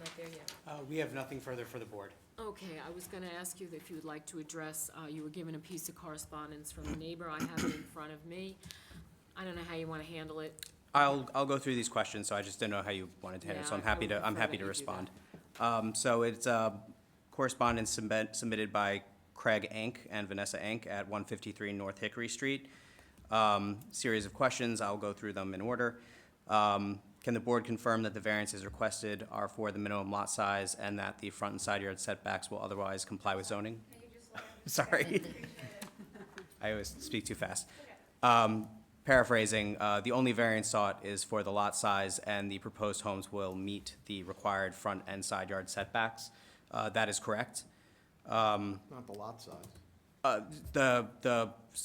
not there yet. We have nothing further for the board. Okay, I was gonna ask you if you would like to address, you were given a piece of correspondence from a neighbor. I have it in front of me. I don't know how you wanna handle it. I'll go through these questions, so I just didn't know how you wanted to handle it, so Yeah, I'm happy I would to, I'm prefer happy that to you do respond. So it's correspondence submitted by Craig Enck and Vanessa Enck at 153 North Hickory Street. Series of questions, I'll go through them in order. Can the board confirm that the variances requested are for the minimum lot size and that the front and side yard setbacks will otherwise comply with zoning? Sorry. I always speak too fast. Paraphrasing, the only variance sought is for the lot size, and the proposed homes will meet the required front and side yard setbacks. That is correct. Not the lot size.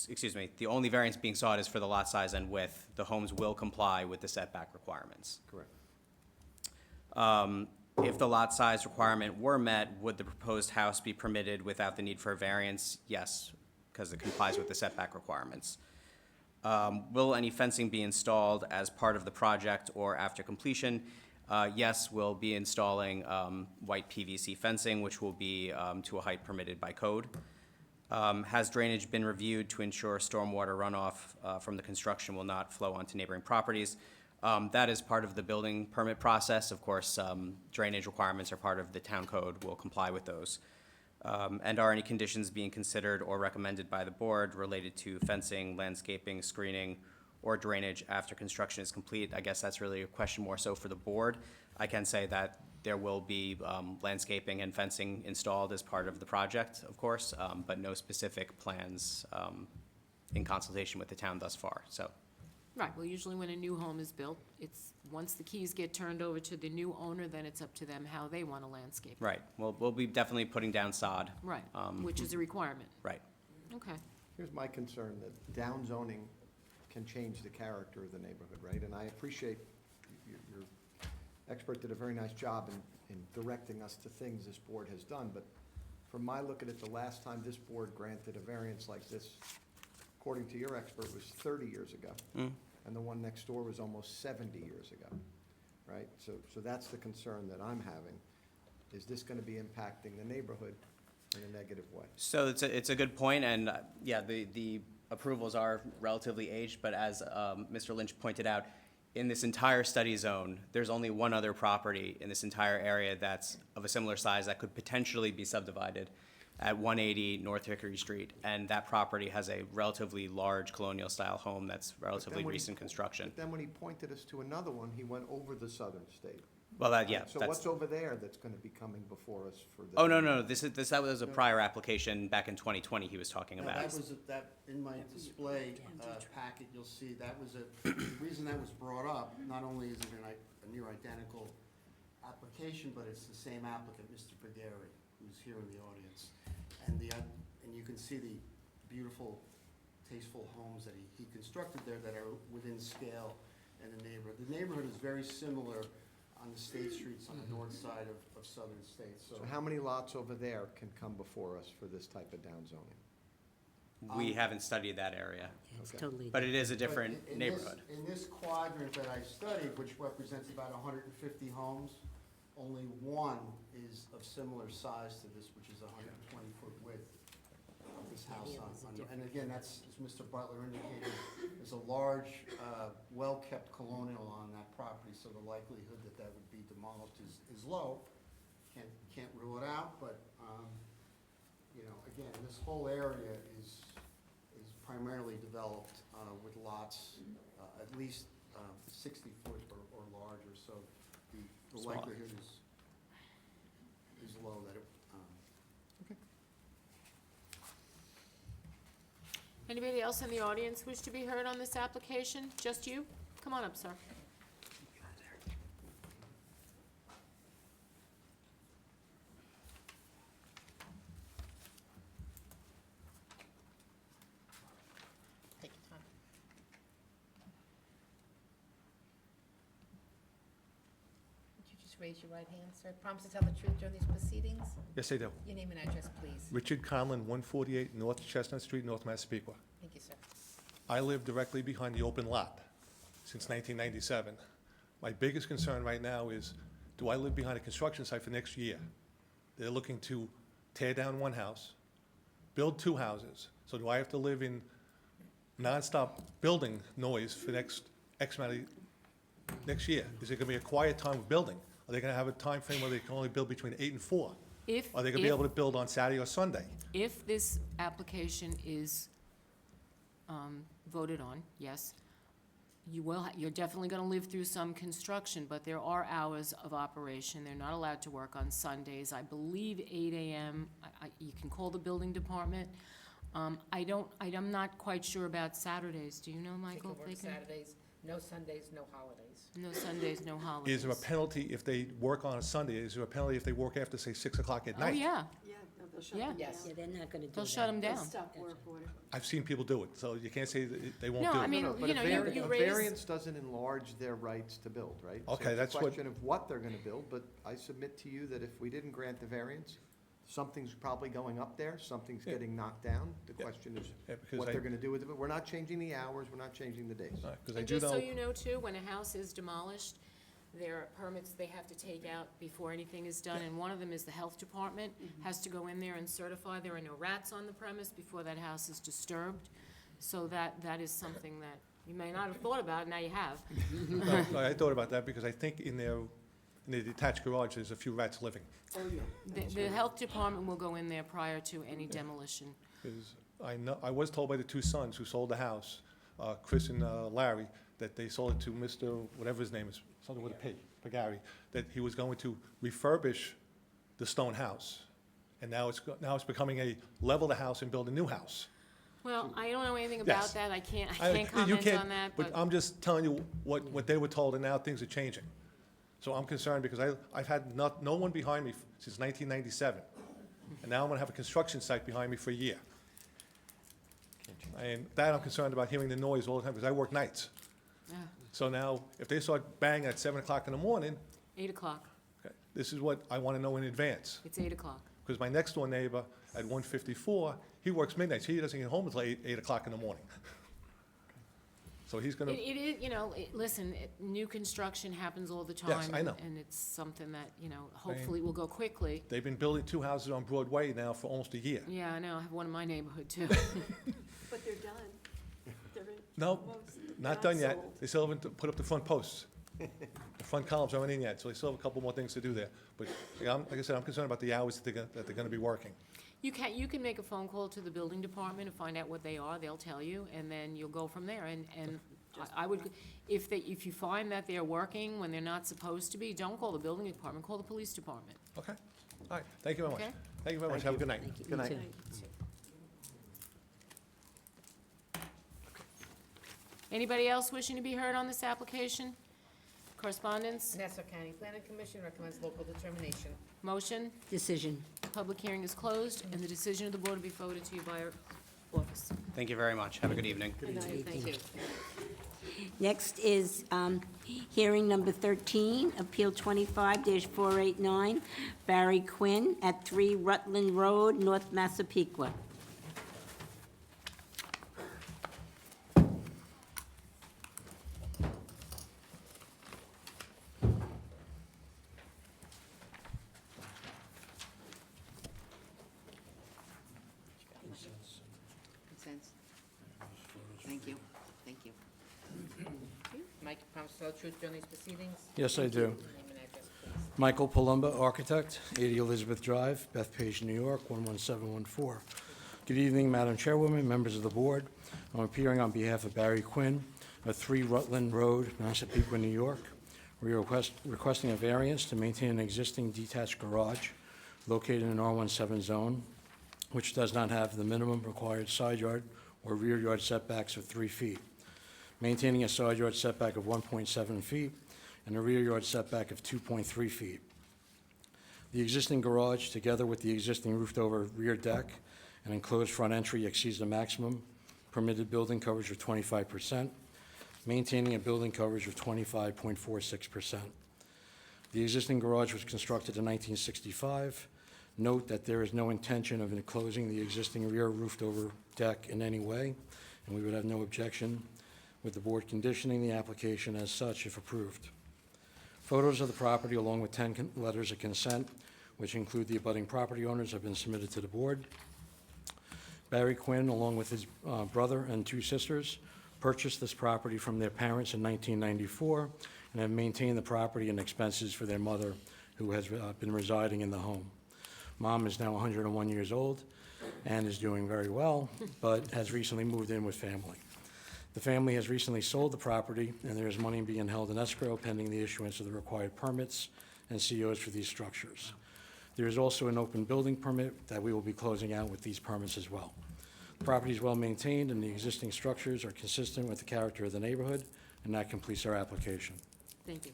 Excuse me, the only variance being sought is for the lot size and width. The homes will comply with the setback requirements. Correct. If the lot size requirement were met, would the proposed house be permitted without the need for a variance? Yes, because it complies with the setback requirements. Will any fencing be installed as part of the project or after completion? Yes, we'll be installing white PVC fencing, which will be to a height permitted by code. Has drainage been reviewed to ensure stormwater runoff from the construction will not flow onto neighboring properties? That is part of the building permit process. Of course, drainage requirements are part of the town code. We'll comply with those. And are any conditions being considered or recommended by the board related to fencing, landscaping, screening, or drainage after construction is complete? I guess that's really a question more so for the board. I can say that there will be landscaping and fencing installed as part of the project, of course, but no specific plans in consultation with the town thus far, so. Right, well, usually when a new home is built, it's, once the keys get turned over to the new owner, then it's up to them how they want to landscape. Right, well, we'll be definitely putting down sod. Right, which is a requirement. Right. Okay. Here's my concern, that down zoning can change the character of the neighborhood, right? And I appreciate your expert did a very nice job in directing us to things this board has done, but from my look at it, the last time this board granted a variance like this, according to your expert, was 30 years ago. And the one next door was almost 70 years ago, right? So that's the concern that I'm having. Is this gonna be impacting the neighborhood in a negative way? So it's a good point, and yeah, the approvals are relatively aged, but as Mr. Lynch pointed out, in this entire study zone, there's only one other property in this entire area that's of a similar size that could potentially be subdivided at 180 North Hickory Street, and that property has a relatively large colonial-style home that's relatively recent construction. But then when he pointed us to another one, he went over the southern state. Well, yeah, So what's over there that's gonna be coming before us for the? Oh, no, that was a prior application back in 2020 he was talking Now, about. that was, in my display packet, you'll see, that was the reason that was brought up, not only is it a near identical application, but it's the same applicant, Mr. Pagari, who's here in the audience. And you can see the beautiful, tasteful homes that he constructed there that are within scale in the neighborhood. The neighborhood is very similar on the state streets on the north side of southern states, So how many lots over there can come before us for this type of down zoning? We haven't studied that area, It's totally. but it is a different But in neighborhood. In this quadrant that I studied, which represents about 150 homes, only one is of similar size to this, which is 120-foot width of this house and again, that's, as Mr. Butler indicated, there's a large, well-kept colonial on that property, so the likelihood that that would be demolished is low. Can't rule it out, but, you know, again, this whole area is primarily developed with lots at least 60 foot or larger, so the likelihood is low that it. Anybody else in the audience wish to be heard on this application? Just you? Come on up, sir. Take your time. Would you just raise your right hand, sir? Promise to tell the truth during these proceedings? Yes, I do. Your name and address, please. Richard Conlon, 148 North Chestnut Street, North Massapequa. Thank you, sir. I live directly behind the open lot since 1997. My biggest concern right now is, do I live behind a construction site for next year? They're looking to tear down one house, build two houses. So do I have to live in nonstop building noise for next next year? Is it gonna be a quiet time of building? Are they gonna have a time frame where they can only build between 8 and 4? Are they gonna be able to build on Saturday or Sunday? If this application is voted on, yes, you're definitely gonna live through some construction, but there are hours of operation. They're not allowed to work on Sundays. I believe 8 AM. You can call the building department. I'm not quite sure about Saturdays. Do you know, Michael? They if can they work Saturdays, no Sundays, no holidays. No Sundays, no holidays. Is there a penalty if they work on a Sunday? Is there a penalty if they work after, say, 6 o'clock at Oh, night? yeah. Yeah, no, they'll shut Yeah. them down. Yes. Yeah, they're not gonna do that. They'll shut them They'll down. stop work order. I've seen people do it, so you can't say that they won't No, do it. I mean, No, no, but you know, you a raise. variance doesn't enlarge their rights to build, right? So Okay, that's It's a what- question of what they're gonna build, but I submit to you that if we didn't grant the variance, something's probably going up there, something's Yeah. getting knocked down. The Yeah. question is Yeah, because what I- they're gonna do with it, but we're not changing the hours, we're not changing the days. Because I And do just so know, you know too, when a house is demolished, there are permits they have to take out before anything is done, and one of them is the health department has to go in there and certify there are no rats on the premise before that house is disturbed. So that is something that you may not have thought about, now you have. no, I thought about that because I think in the detached garage, there's a few rats living. Oh, yeah. The health department will go in there prior to any demolition. Because I was told by the two sons who sold the house, Chris and Larry, that they sold it to Mr., whatever his name is, something with a P, Pagari, that he was going to refurbish the stone house. And now it's becoming a level the house and build a new house. Well, I don't know anything Yes. about that, I can't You comment can't- on that, But I'm just telling you what they were told, and now things are changing. So I'm concerned because I've had no one behind me since 1997. And now I'm gonna have a construction site behind me for a year. And that I'm concerned about hearing the noise all the time, because I work nights. Yeah, So now, if they start banging at 7 o'clock in the morning, 8 o'clock, okay, this is what I wanna know in advance. it's 8 o'clock. Because my next door neighbor at 154, he works midnights, he doesn't get home until 8 o'clock in the morning. So he's gonna, It is, you know, listen, new construction happens all the time. Yes, I know. And it's something that, you know, hopefully will go quickly. they've been building 2 houses on Broadway now for almost a year. Yeah, I know, I have one in my neighborhood too. But they're done. They're in. No, Most not done yet. sold. They still haven't put up the front posts. The front columns aren't in yet, so they still have a couple more things to do there. But, yeah, like I said, I'm concerned about the hours that they're gonna be working. You can make a phone call to the building department and find out what they are, they'll tell you, and then you'll go from there. And I would, if you find that they're working when they're not supposed to be, don't call the building department, call the police department. Okay? All right, thank you very much. Okay. Thank you very much, have a good night. Good night. Anybody else wishing to be heard on this application? Correspondence? Nassau County Planning Commission recommends local determination. Motion? Decision. Public hearing is closed, and the decision of the board will be forwarded to you by our office. Thank you very much. Have a good evening. Thank you. Next is hearing number 13, Appeal 25-489, Barry Quinn at 3 Rutland Road, North Massapequa. Mike, you promise to tell the truth during these proceedings? Yes, I do. Name and address, please. Michael Palumba, architect, 80 Elizabeth Drive, Bethpage, New York, 11714. Good evening, Madam Chairwoman, members of the board. I'm appearing on behalf of Barry Quinn of 3 Rutland Road, Massapequa, New York. We are requesting a variance to maintain an existing detached garage located in an R17 zone, which does not have the minimum required side yard or rear yard setbacks of 3 feet, maintaining a side yard setback of 1.7 feet and a rear yard setback of 2.3 feet. The existing garage, together with the existing roofed-over rear deck and enclosed front entry, exceeds the maximum permitted building coverage of 25%, maintaining a building coverage of 25.46%. The existing garage was constructed in 1965. Note that there is no intention of enclosing the existing rear roofed-over deck in any way, and we would have no objection with the board conditioning the application as such if approved. Photos of the property, along with 10 letters of consent, which include the abutting property owners, have been submitted to the board. Barry Quinn, along with his brother and 2 sisters, purchased this property from their parents in 1994 and have maintained the property and expenses for their mother, who has been residing in the home. Mom is now 101 years old and is doing very well, but has recently moved in with family. The family has recently sold the property, and there is money being held in escrow pending the issuance of the required permits and COs for these structures. There is also an open building permit that we will be closing out with these permits as well. The property is well maintained, and the existing structures are consistent with the character of the neighborhood, and that completes our application. Thank you.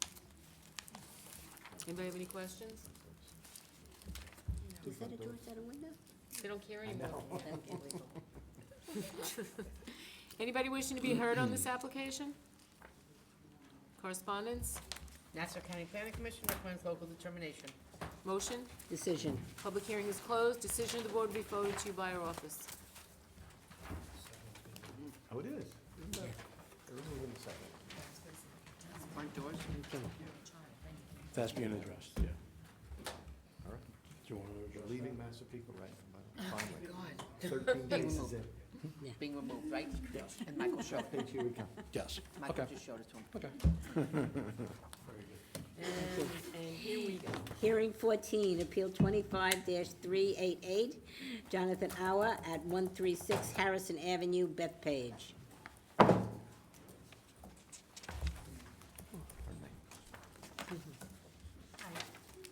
Anybody have any questions? Is that a door, is that a window? They don't care anymore. Anybody wishing to be heard on this application? Correspondence? Nassau County Planning Commission recommends local determination. Motion? Decision. Public hearing is closed. Decision of the board will be forwarded to you by our office. Oh, it is? There isn't even a second. Front doors? That's being addressed, yeah. All right. Do you want to You're address leaving Massapequa, right? Finally. God. 13 Being days is removed. it. Being removed, right? Yes. And Michael showed it. Thank you, we come. Yes. Michael Okay. just showed it to him. Okay. And here we go. Hearing 14, Appeal 25-388, Jonathan Hour at 136 Harrison Avenue, Bethpage.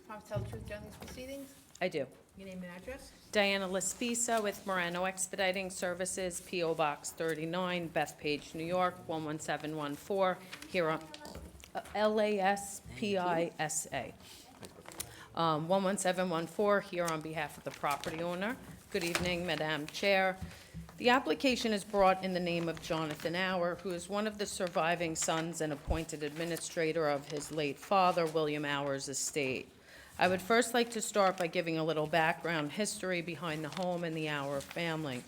Promise to tell the truth during these proceedings? I do. Your name and address? Diana Laspisa with Morano Expediting Services, P.O. Box 39, Bethpage, New York, 11714, here on, Laspisa. 11714, here on behalf of the property owner. Good evening, Madam Chair. The application is brought in the name of Jonathan Hour, who is one of the surviving sons and appointed administrator of his late father, William Hour's estate. I would first like to start by giving a little background history behind the home and the Hour family.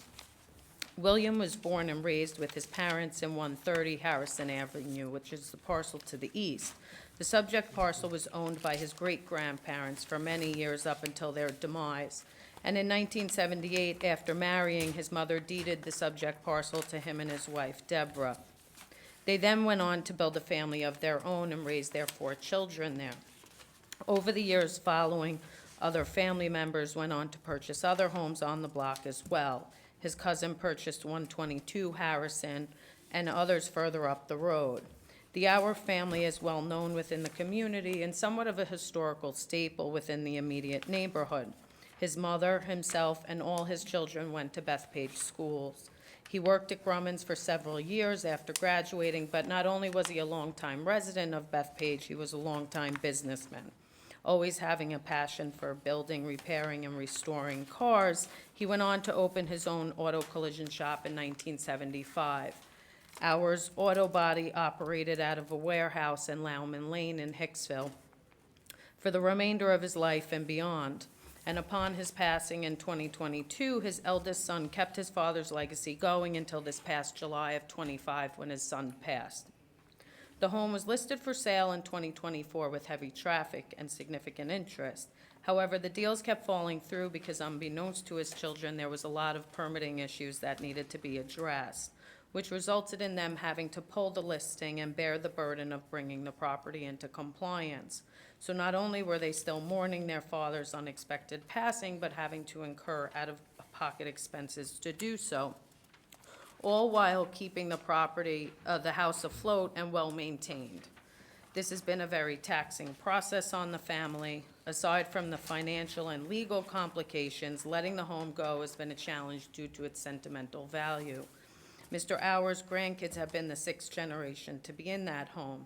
William was born and raised with his parents in 130 Harrison Avenue, which is the parcel to the east. The subject parcel was owned by his great-grandparents for many years up until their demise. And in 1978, after marrying, his mother deeded the subject parcel to him and his wife, Deborah. They then went on to build a family of their own and raise their 4 children there. Over the years following, other family members went on to purchase other homes on the block as well. His cousin purchased 122 Harrison and others further up the road. The Hour family is well known within the community and somewhat of a historical staple within the immediate neighborhood. His mother, himself, and all his children went to Bethpage schools. He worked at Grumman's for several years after graduating, but not only was he a longtime resident of Bethpage, he was a longtime businessman. Always having a passion for building, repairing, and restoring cars, he went on to open his own auto collision shop in 1975. Hour's Auto Body operated out of a warehouse in Lauman Lane in Hicksville for the remainder of his life and beyond. And upon his passing in 2022, his eldest son kept his father's legacy going until this past July of 25, when his son passed. The home was listed for sale in 2024 with heavy traffic and significant interest. However, the deals kept falling through because, unbeknownst to his children, there was a lot of permitting issues that needed to be addressed. which resulted in them having to pull the listing and bear the burden of bringing the property into compliance. So not only were they still mourning their father's unexpected passing, but having to incur out-of-pocket expenses to do so, all while keeping the property, the house afloat and well-maintained. This has been a very taxing process on the family. Aside from the financial and legal complications, letting the home go has been a challenge due to its sentimental value. Mr. Hour's grandkids have been the sixth generation to be in that home,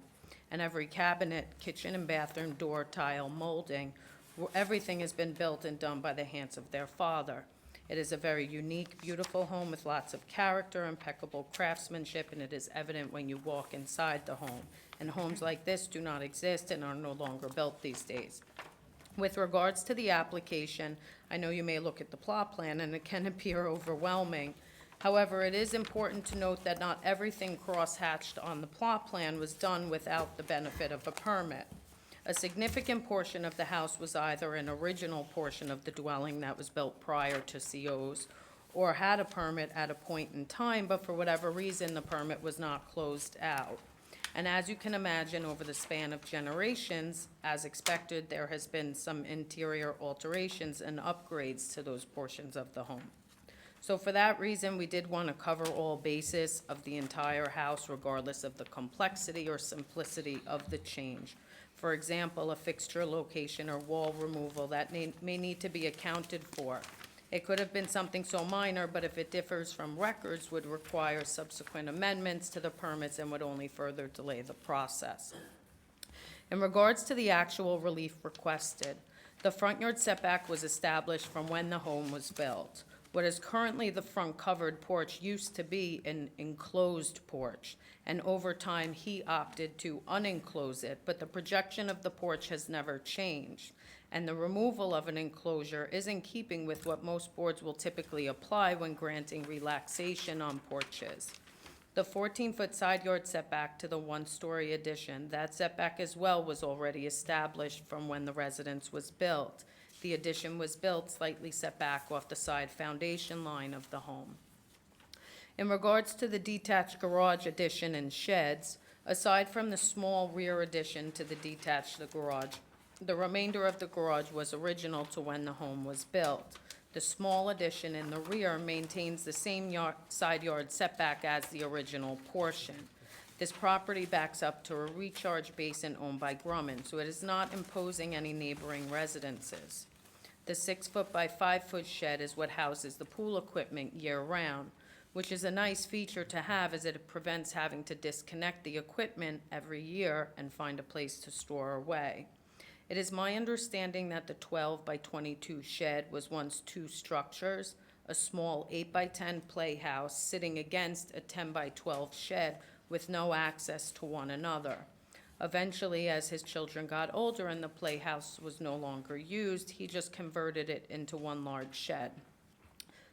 and every cabinet, kitchen and bathroom door, tile, molding, everything has been built and done by the hands of their father. It is a very unique, beautiful home with lots of character, impeccable craftsmanship, and it is evident when you walk inside the home. And homes like this do not exist and are no longer built these days. With regards to the application, I know you may look at the plot plan and it can appear overwhelming. However, it is important to note that not everything cross-hatched on the plot plan was done without the benefit of a permit. A significant portion of the house was either an original portion of the dwelling that was built prior to COs or had a permit at a point in time, but for whatever reason, the permit was not closed out. And as you can imagine, over the span of generations, as expected, there has been some interior alterations and upgrades to those portions of the home. So for that reason, we did want to cover all bases of the entire house, regardless of the complexity or simplicity of the change. For example, a fixture location or wall removal that may need to be accounted for. It could have been something so minor, but if it differs from records, would require subsequent amendments to the permits and would only further delay the process. In regards to the actual relief requested, the front yard setback was established from when the home was built. What is currently the front covered porch used to be an enclosed porch, and over time, he opted to unenclose it, but the projection of the porch has never changed. And the removal of an enclosure is in keeping with what most boards will typically apply when granting relaxation on porches. The 14-foot side yard setback to the one-story addition, that setback as well was already established from when the residence was built. The addition was built slightly set back off the side foundation line of the home. In regards to the detached garage addition and sheds, aside from the small rear addition to the detached garage, the remainder of the garage was original to when the home was built. The small addition in the rear maintains the same side yard setback as the original portion. This property backs up to a recharge basin owned by Grumman, so it is not imposing any neighboring residences. The 6-foot by 5-foot shed is what houses the pool equipment year-round, which is a nice feature to have as it prevents having to disconnect the equipment every year and find a place to store away. It is my understanding that the 12 by 22 shed was once two structures, a small 8 by 10 playhouse sitting against a 10 by 12 shed with no access to one another. Eventually, as his children got older and the playhouse was no longer used, he just converted it into one large shed.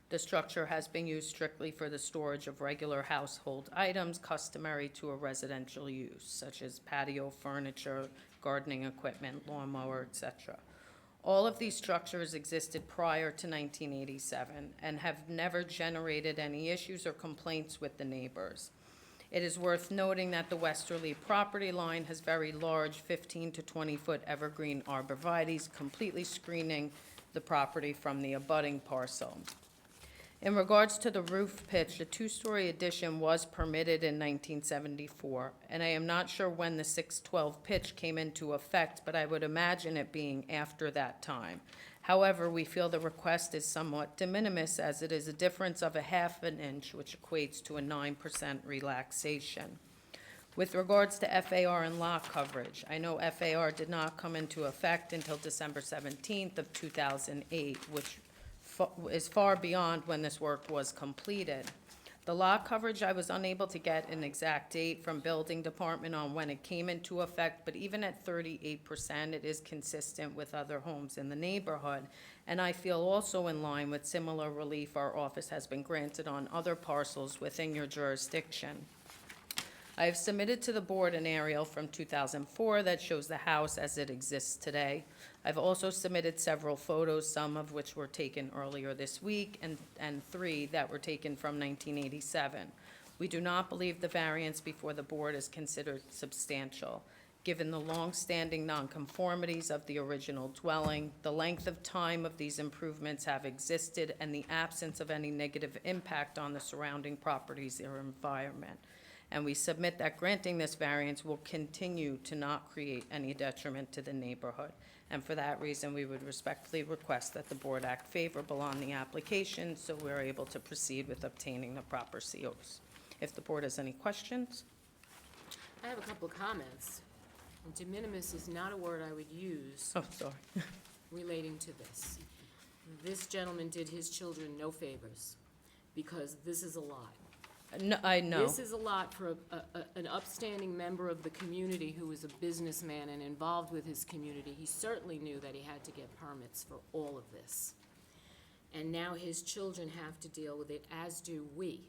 The structure has been used strictly for the storage of regular household items customary to a residential use, such as patio furniture, gardening equipment, lawnmower, etc. All of these structures existed prior to 1987 and have never generated any issues or complaints with the neighbors. It is worth noting that the westerly property line has very large 15 to 20-foot evergreen arborvitaes, completely screening the property from the abutting parcel. In regards to the roof pitch, the two-story addition was permitted in 1974, and I am not sure when the 612 pitch came into effect, but I would imagine it being after that time. However, we feel the request is somewhat de minimis, as it is a difference of 1/2 inch, which equates to a 9% relaxation. With regards to FAR and lot coverage, I know FAR did not come into effect until December 17th of 2008, which is far beyond when this work was completed. The lot coverage, I was unable to get an exact date from building department on when it came into effect, but even at 38%, it is consistent with other homes in the neighborhood. And I feel also in line with similar relief our office has been granted on other parcels within your jurisdiction. I have submitted to the board an aerial from 2004 that shows the house as it exists today. I've also submitted several photos, some of which were taken earlier this week, and 3 that were taken from 1987. We do not believe the variance before the board is considered substantial, given the long-standing nonconformities of the original dwelling, the length of time of these improvements have existed, and the absence of any negative impact on the surrounding properties or environment. And we submit that granting this variance will continue to not create any detriment to the neighborhood. And for that reason, we would respectfully request that the board act favorable on the application, so we're able to proceed with obtaining the proper COs. If the board has any questions? I have a couple of comments. De minimis is not a word I would use Oh, sorry. relating to this. This gentleman did his children no favors, because this is a lot. No, I know. This is a lot for an upstanding member of the community who is a businessman and involved with his community. He certainly knew that he had to get permits for all of this. And now his children have to deal with it, as do we.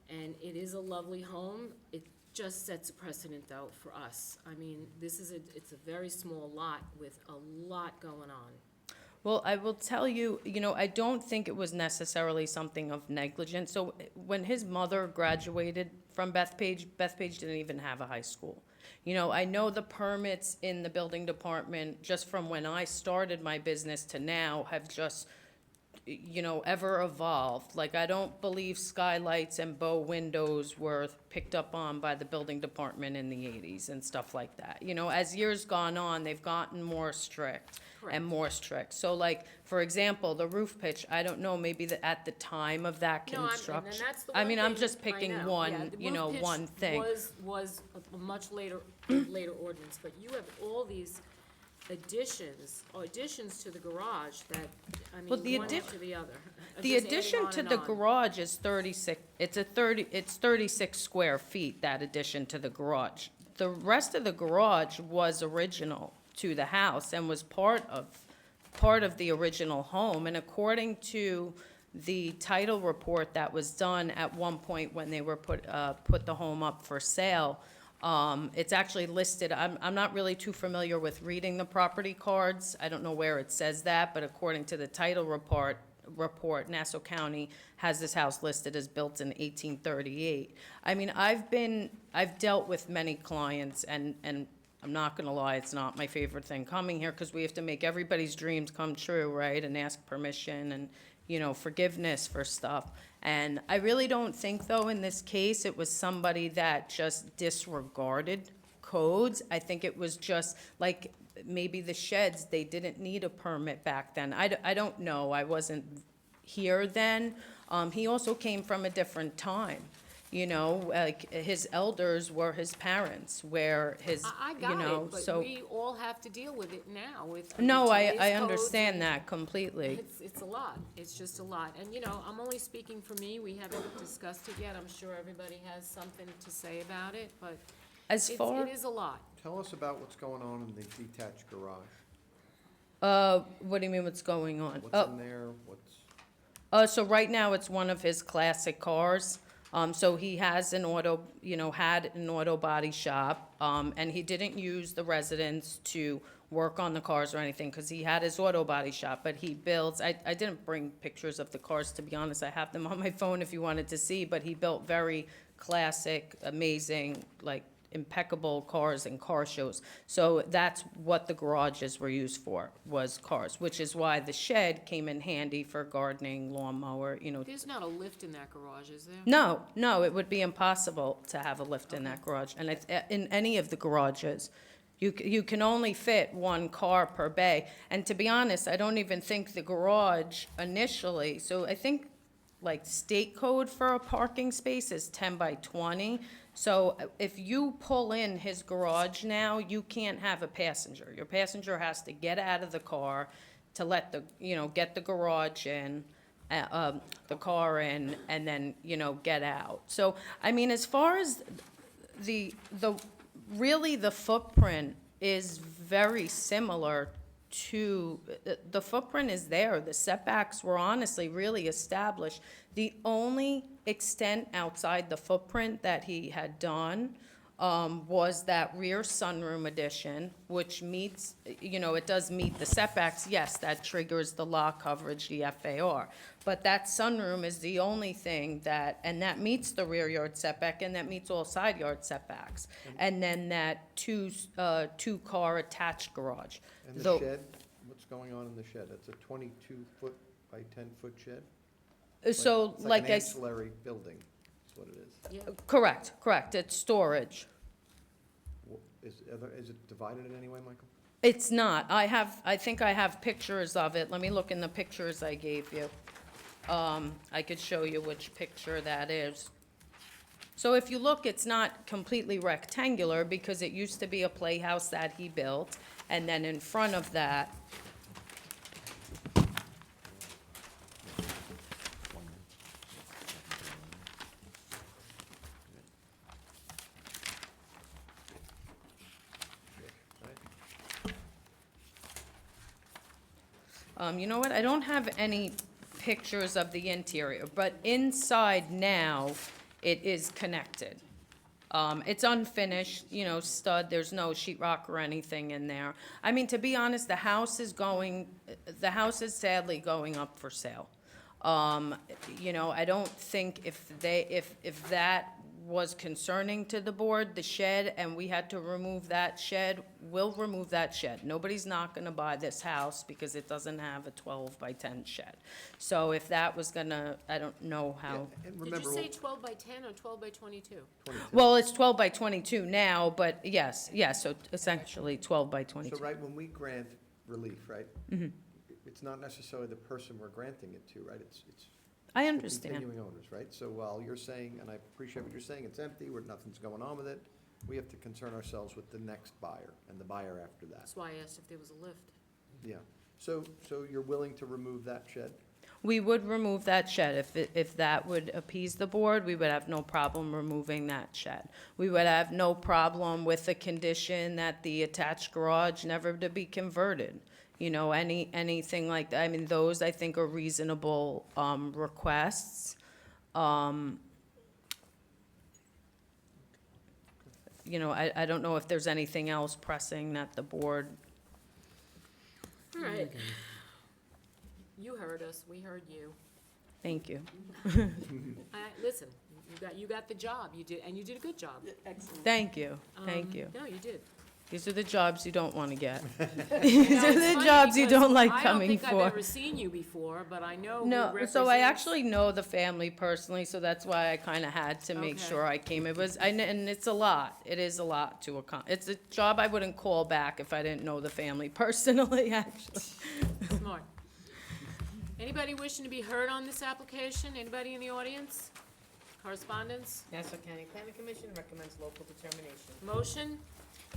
And it is a lovely home. It just sets a precedent, though, for us. I mean, it's a very small lot with a lot going on. Well, I will tell you, I don't think it was necessarily something of negligence. So when his mother graduated from Bethpage didn't even have a high school. I know the permits in the building department, just from when I started my business to now, have just, ever evolved. Like, I don't believe skylights and bow windows were picked up on by the building department in the 80s and stuff like that. As years gone on, they've gotten more strict and more strict. So like, for example, the roof pitch, I don't know, maybe at the time of that No, and construction. that's the I one mean, I'm thing- just I picking know, one, yeah, the roof pitch one thing. was a much later ordinance, but you have all these additions to the garage that, I Well, the mean, one addi- after the other. The Just adding addition on to and the on. garage is 36, it's 36 square feet, that addition to the garage. The rest of the garage was original to the house and was part of the original home. And according to the title report that was done at one point when they were put the home up for sale, it's actually listed, I'm not really too familiar with reading the property cards. I don't know where it says that, but according to the title report, Nassau County has this house listed as built in 1838. I mean, I've dealt with many clients, and I'm not gonna lie, it's not my favorite thing coming here, because we have to make everybody's dreams come true, right? And ask permission and, forgiveness for stuff. And I really don't think, though, in this case, it was somebody that just disregarded codes. I think it was just, like, maybe the sheds, they didn't need a permit back then. I don't know, I wasn't here then. He also came from a different time, like, his elders were his parents, where his, I got it, but so. we all have to deal with it now with. No, I today's codes understand and that completely. It's a lot. It's just a lot. And, I'm only speaking for me. We haven't discussed it yet. I'm sure everybody has something to say about it, but As far. it is a lot. Tell us about what's going on in the detached garage. What do you mean, what's going on? What's in there, what's, So right now, it's one of his classic cars. So he has had an auto body shop, and he didn't use the residence to work on the cars or anything, because he had his auto body shop, but he builds, I didn't bring pictures of the cars, to be honest. I have them on my phone if you wanted to see, but he built very classic, amazing, like, impeccable cars and car shows. So that's what the garages were used for, was cars, which is why the shed came in handy for gardening, lawnmower, There's not a lift in that garage, is there? No, it would be impossible to have a lift in that garage, and in any of the garages. You can only fit one car per bay, and to be honest, I don't even think the garage initially, so I think, like, state code for a parking space is 10 by 20. So if you pull in his garage now, you can't have a passenger. Your passenger has to get out of the car to let get the garage in, the car in, and then, get out. So, I mean, as far as really the footprint is very similar to, the footprint is there. The setbacks were honestly really established. The only extent outside the footprint that he had done was that rear sunroom addition, which meets, it does meet the setbacks. Yes, that triggers the lot coverage, the FAR. But that sunroom is the only thing and that meets the rear yard setback, and that meets all side yard setbacks. And then that two-car attached garage. And the Though- shed, what's going on in the shed? It's a 22-foot by 10-foot shed? So, It's like an I s- ancillary building, is what it is. Correct, it's storage. Is it divided in any way, Michael? It's not. I think I have pictures of it. Let me look in the pictures I gave you. I could show you which picture that is. So if you look, it's not completely rectangular because it used to be a playhouse that he built. And then in front of that, you know what, I don't have any pictures of the interior, but inside now, it is connected. It's unfinished, stud, there's no sheetrock or anything in there. I mean, to be honest, the house is sadly going up for sale. I don't think if that was concerning to the board, the shed, and we had to remove that shed, we'll remove that shed. Nobody's not gonna buy this house because it doesn't have a 12 by 10 shed. So if that was gonna, I don't know how. And Did remember, you say 12 by 10 or 12 by 22? Well, it's 12 by 22 now, but yes, so essentially 12 by 22. so right, when we grant relief, right? Mhm. It's not necessarily the person we're granting it to, right? It's I the understand. continuing owners, right? So while you're saying, and I appreciate what you're saying, it's empty, where nothing's going on with it, we have to concern ourselves with the next buyer and the buyer after that. That's why I asked if there was a lift. Yeah. So you're willing to remove that shed? We would remove that shed. If that would appease the board, we would have no problem removing that shed. We would have no problem with the condition that the attached garage never to be converted. Anything like that. I mean, those, I think, are reasonable requests. I don't know if there's anything else pressing that the board. All right. You heard us, we heard you. Thank you. Listen, you got the job, you did, and you did a good job. Excellent. Thank you. Thank you. No, you did. These are the jobs you don't want to get. You These know, are it's the funny jobs you because don't like I coming don't think for. I've ever seen you before, but I know who No, represents. so I actually know the family personally, so that's why I kind of had to make Okay. sure I came. And it's a lot. It is a lot to accomplish. It's a job I wouldn't call back if I didn't know the family personally, actually. Smart. Anybody wishing to be heard on this application? Anybody in the audience? Correspondence? Nassau County Planning Commission recommends local determination. Motion?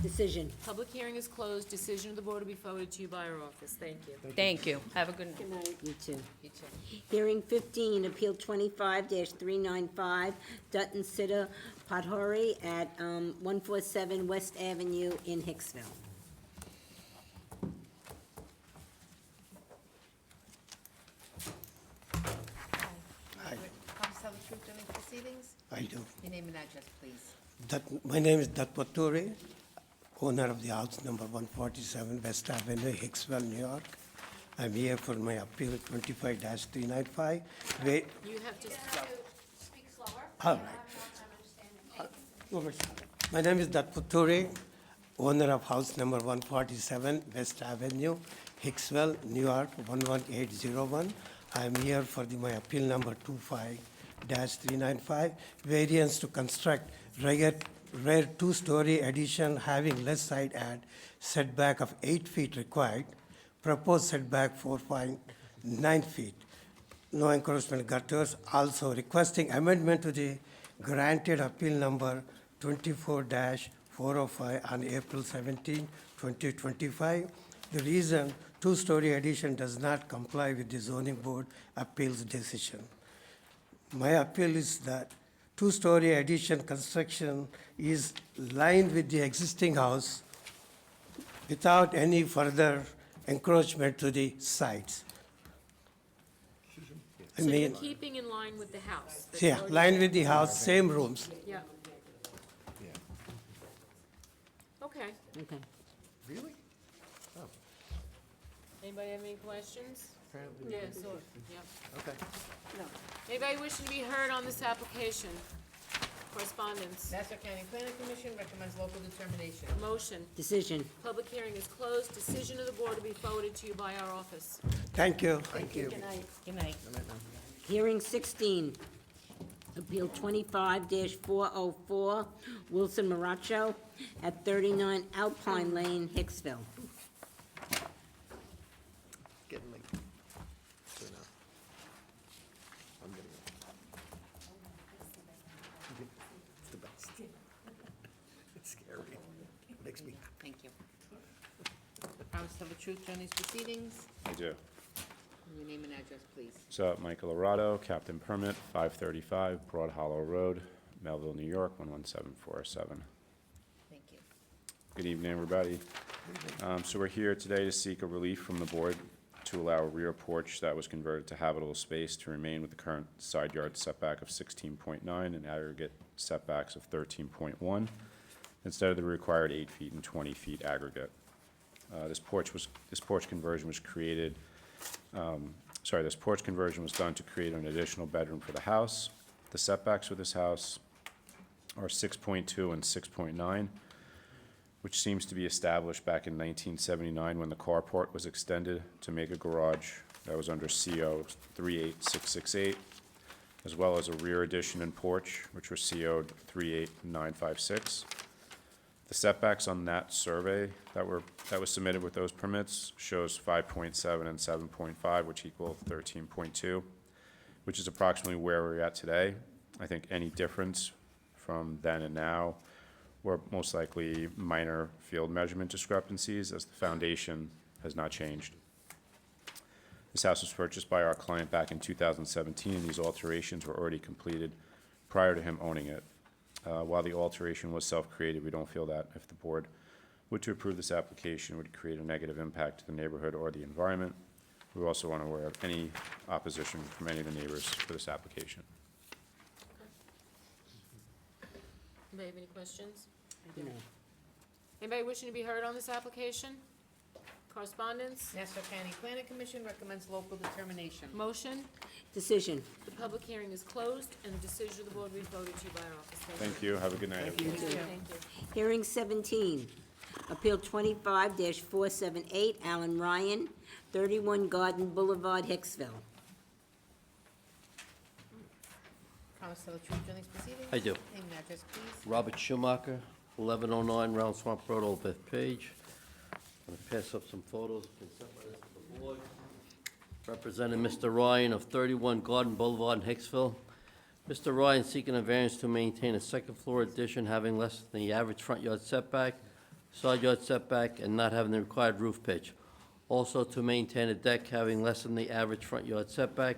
Decision. Public hearing is closed. Decision of the board will be forwarded to you by our office. Thank you. Thank you. Have a good night. Good night. You too. You too. Hearing 15, Appeal 25-395, Dutton Sitter Pothori at 147 West Avenue in Hicksville. Promise to tell the truth during these proceedings? I do. Your name and address, please. My name is Dat Patore, owner of the house number 147 West Avenue, Hicksville, New York. I'm here for my appeal 25-395. You have to, All right. My name is Dat Patore, owner of house number 147 West Avenue, Hicksville, New York 11801. I'm here for my appeal number 25-395, variance to construct rear two-story addition having left side add setback of 8 feet required, proposed setback 4.9 feet. No encroachment gutters. Also requesting amendment to the granted appeal number 24-405 on April 17, 2025. The reason two-story addition does not comply with the zoning board appeals decision. My appeal is that two-story addition construction is lined with the existing house without any further encroachment to the sides. I so you're mean, keeping in line with the house. that's yeah, already lined there. with the house, same rooms. Yeah. Okay. Okay. Really? Oh, Anybody have any questions? apparently. Yeah, so, yep. Okay. No. Anybody wishing to be heard on this application? Correspondence? Nassau County Planning Commission recommends local determination. Motion. Decision. Public hearing is closed. Decision of the board to be forwarded to you by our office. Thank you. Thank you. Good night. Good night. Hearing 16, Appeal 25-404, Wilson Maracho at 39 Alpine Lane, Hicksville. Getting late. So now, I'm getting it. It's the best. It's scary. It makes me happy. Thank you. Promise to tell the truth during these proceedings. I do. Your name and address, please. So, Michael Arado, Captain Permit, 535 Broad Hollow Road, Melville, New York, 11747. Thank you. Good evening, everybody. So we're here today to seek a relief from the board to allow a rear porch that was converted to habitable space to remain with the current side yard setback of 16.9 and aggregate setbacks of 13.1, instead of the required 8 feet and 20 feet aggregate. This porch conversion was done to create an additional bedroom for the house. The setbacks for this house are 6.2 and 6.9, which seems to be established back in 1979 when the carport was extended to make a garage that was under CO 38668, as well as a rear addition and porch, which were CO'd 38956. The setbacks on that survey that was submitted with those permits shows 5.7 and 7.5, which equal 13.2, which is approximately where we're at today. I think any difference from then and now were most likely minor field measurement discrepancies, as the foundation has not changed. This house was purchased by our client back in 2017, and these alterations were already completed prior to him owning it. While the alteration was self-created, we don't feel that if the board were to approve this application, it would create a negative impact to the neighborhood or the environment. We also aren't aware of any opposition from any of the neighbors for this application. Anybody have any questions? No. Anybody wishing to be heard on this application? Correspondence? Nassau County Planning Commission recommends local determination. Motion. Decision. The public hearing is closed, and the decision of the board will be voted to you by our office. Thank you. Have a good night, everyone. Thank you. Hearing 17, Appeal 25-478, Alan Ryan, 31 Garden Boulevard, Hicksville. Promise to tell the truth during these proceedings. I do. Name and address, please. Robert Schumacher, 1109 Round Swamp Road, Old Bethpage. I'm going to pass up some photos. Can send by this to the board. Representing Mr. Ryan of 31 Garden Boulevard in Hicksville. Mr. Ryan seeking a variance to maintain a second-floor addition having less than the average front yard setback, side yard setback, and not having the required roof pitch. Also to maintain a deck having less than the average front yard setback,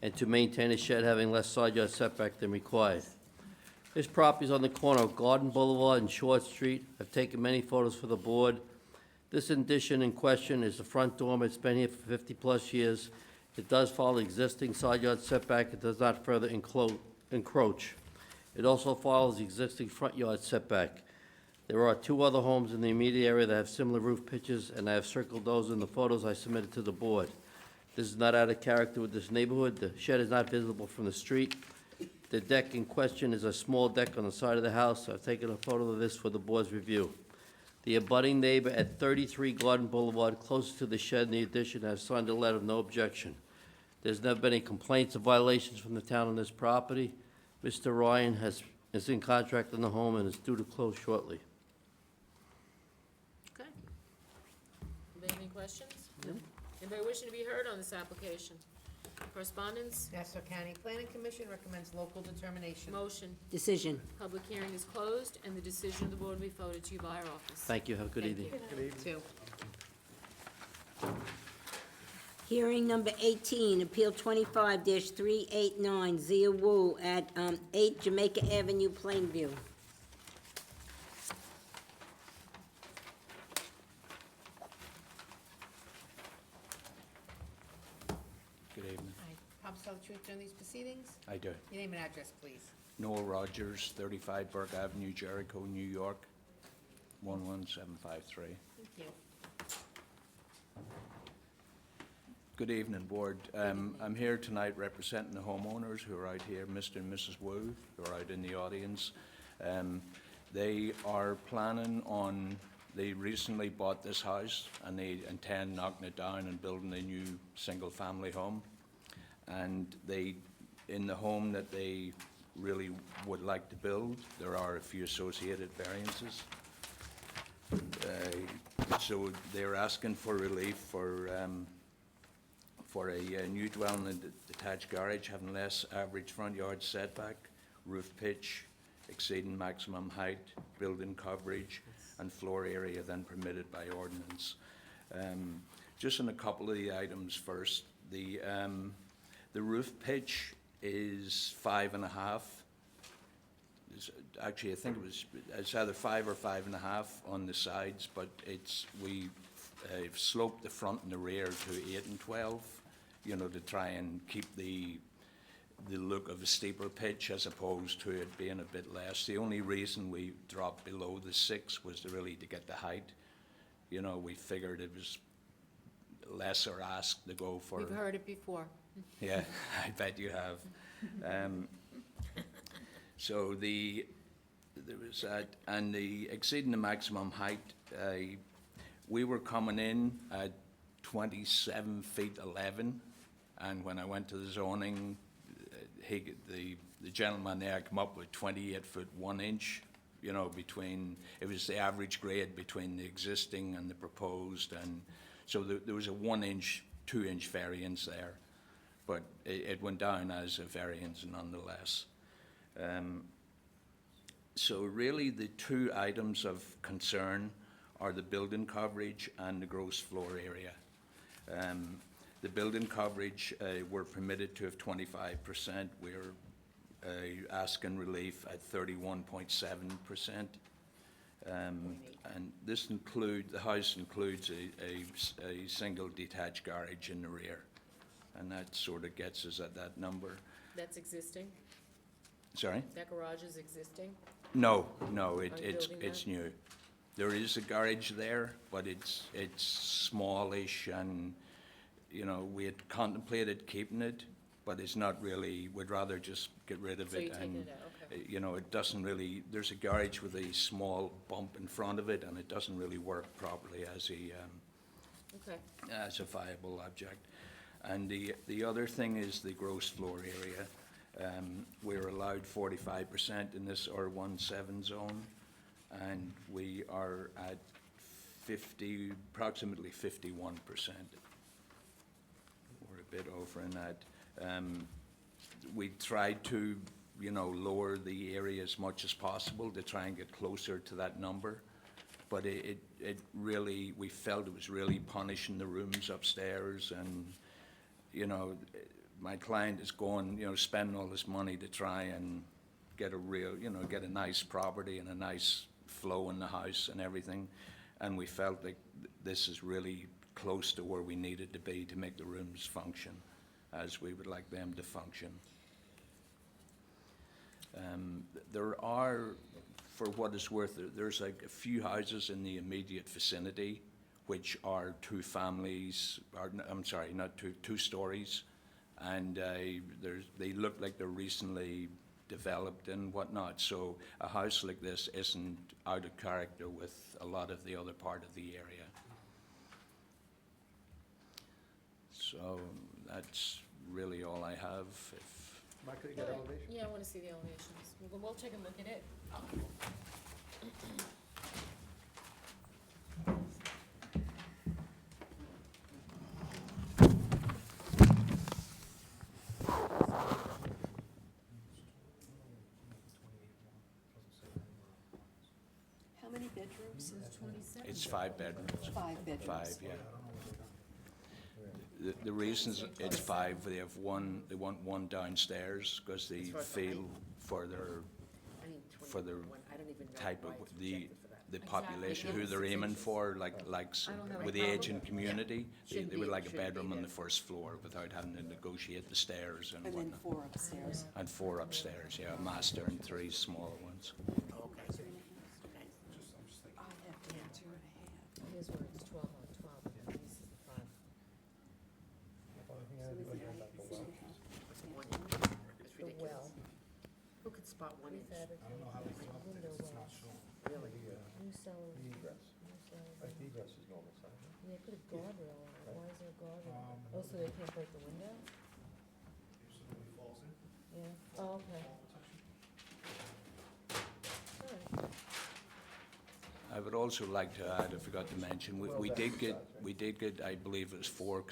and to maintain a shed having less side yard setback than required. This property is on the corner of Garden Boulevard and Short Street. I've taken many photos for the board. This addition in question is the front dormer. It's been here for 50-plus years. It does follow existing side yard setback. It does not further encroach. It also follows the existing front yard setback. There are 2 other homes in the immediate area that have similar roof pitches, and I have circled those in the photos I submitted to the board. This is not out of character with this neighborhood. The shed is not visible from the street. The deck in question is a small deck on the side of the house. I've taken a photo of this for the board's review. The abutting neighbor at 33 Garden Boulevard, closest to the shed in the addition, has signed a letter of no objection. There's never been any complaints or violations from the town on this property. Mr. Ryan is in contract on the home and is due to close shortly. Okay. Anybody have any questions? No. Anybody wishing to be heard on this application? Correspondence? Nassau County Planning Commission recommends local determination. Motion. Decision. Public hearing is closed, and the decision of the board will be forwarded to you by our office. Thank you. Have a good evening. Good evening. Hearing number 18, Appeal 25-389, Zia Wu at 8 Jamaica Avenue, Plainview. Good evening. Hi. Promise to tell the truth during these proceedings. I do. Your name and address, please. Noel Rogers, 35 Burke Avenue, Jericho, New York. 11753. Thank you. Good evening, Board. I'm here tonight representing the homeowners who are out here, Mr. and Mrs. Wu, who are out in the audience. They are planning on, they recently bought this house and they intend knocking it down and building a new single-family home. And they, in the home that they really would like to build, there are a few associated variances. So they're asking for relief for a new dwelling and detached garage having less average front yard setback, roof pitch exceeding maximum height, building coverage, and floor area than permitted by ordinance. Just on a couple of the items first, the roof pitch is 5.5. Actually, I think it's either 5 or 5.5 on the sides, but we've sloped the front and the rear to 8 and 12, you know, to try and keep the look of a steeper pitch as opposed to it being a bit less. The only reason we dropped below the 6 was to get the height. You know, we figured it was lesser ask to go for. We've heard it before. Yeah, I bet you have. So there was that, and the exceeding the maximum height, we were coming in at 27 feet 11, and when I went to the zoning, the gentleman there came up with 28 foot 1 inch, you know, it was the average grade between the existing and the proposed, and so there was a 1 inch, 2 inch variance there, but it went down as a variance nonetheless. So really the two items of concern are the building coverage and the gross floor area. The building coverage, we're permitted to have 25%. We're asking relief at 31.7%. And the house includes a single detached garage in the rear. And that sort of gets us at that number. That's existing? Sorry? That garage is existing? No, Are you it's building that? new. There is a garage there, but it's smallish, and, you know, we had contemplated keeping it, but it's not really, we'd rather just get rid of So it. you're taking And it out, okay. you know, it doesn't really, there's a garage with a small bump in front of it, and it doesn't really work properly as a viable object. And the other thing is the gross floor area. We're allowed 45% in this R17 zone, and we are at approximately 51%. We're a bit over in that. We tried to, you know, lower the area as much as possible to try and get closer to that number, but it really, we felt it was really punishing the rooms upstairs, and, you know, my client is going, you know, spending all this money to try and get a nice property and a nice flow in the house and everything. And we felt like this is really close to where we needed to be to make the rooms function as we would like them to function. There are, for what it's worth, there's like a few houses in the immediate vicinity which are two families, or I'm sorry, not two stories, and they look like they're recently developed and whatnot. So a house like this isn't out of character with a lot of the other part of the area. So that's really all I have. Mike, could you get elevation? Yeah, I want to see the elevations. We'll take a look at it. How many bedrooms? It's 5 bedrooms. 5 bedrooms. 5, yeah. The reasons it's 5, they want one downstairs because they feel for their type of, the population, who they're aiming for, likes, with the aging community, they would like a bedroom on the first floor without having to negotiate the stairs and whatnot. And then 4 upstairs. And 4 upstairs, yeah, a master and 3 smaller ones. I have The well. Who could spot 1 inch? I don't know how it's up there, it's not shown. Really? New cellar. Egress. Egress is normal size. Yeah, put a guardrail on it. Why is there a guardrail? Oh, so they can't break the window? Yeah. Oh, okay. Alright. I would also like to add, I forgot to mention, we did get, I believe it was 4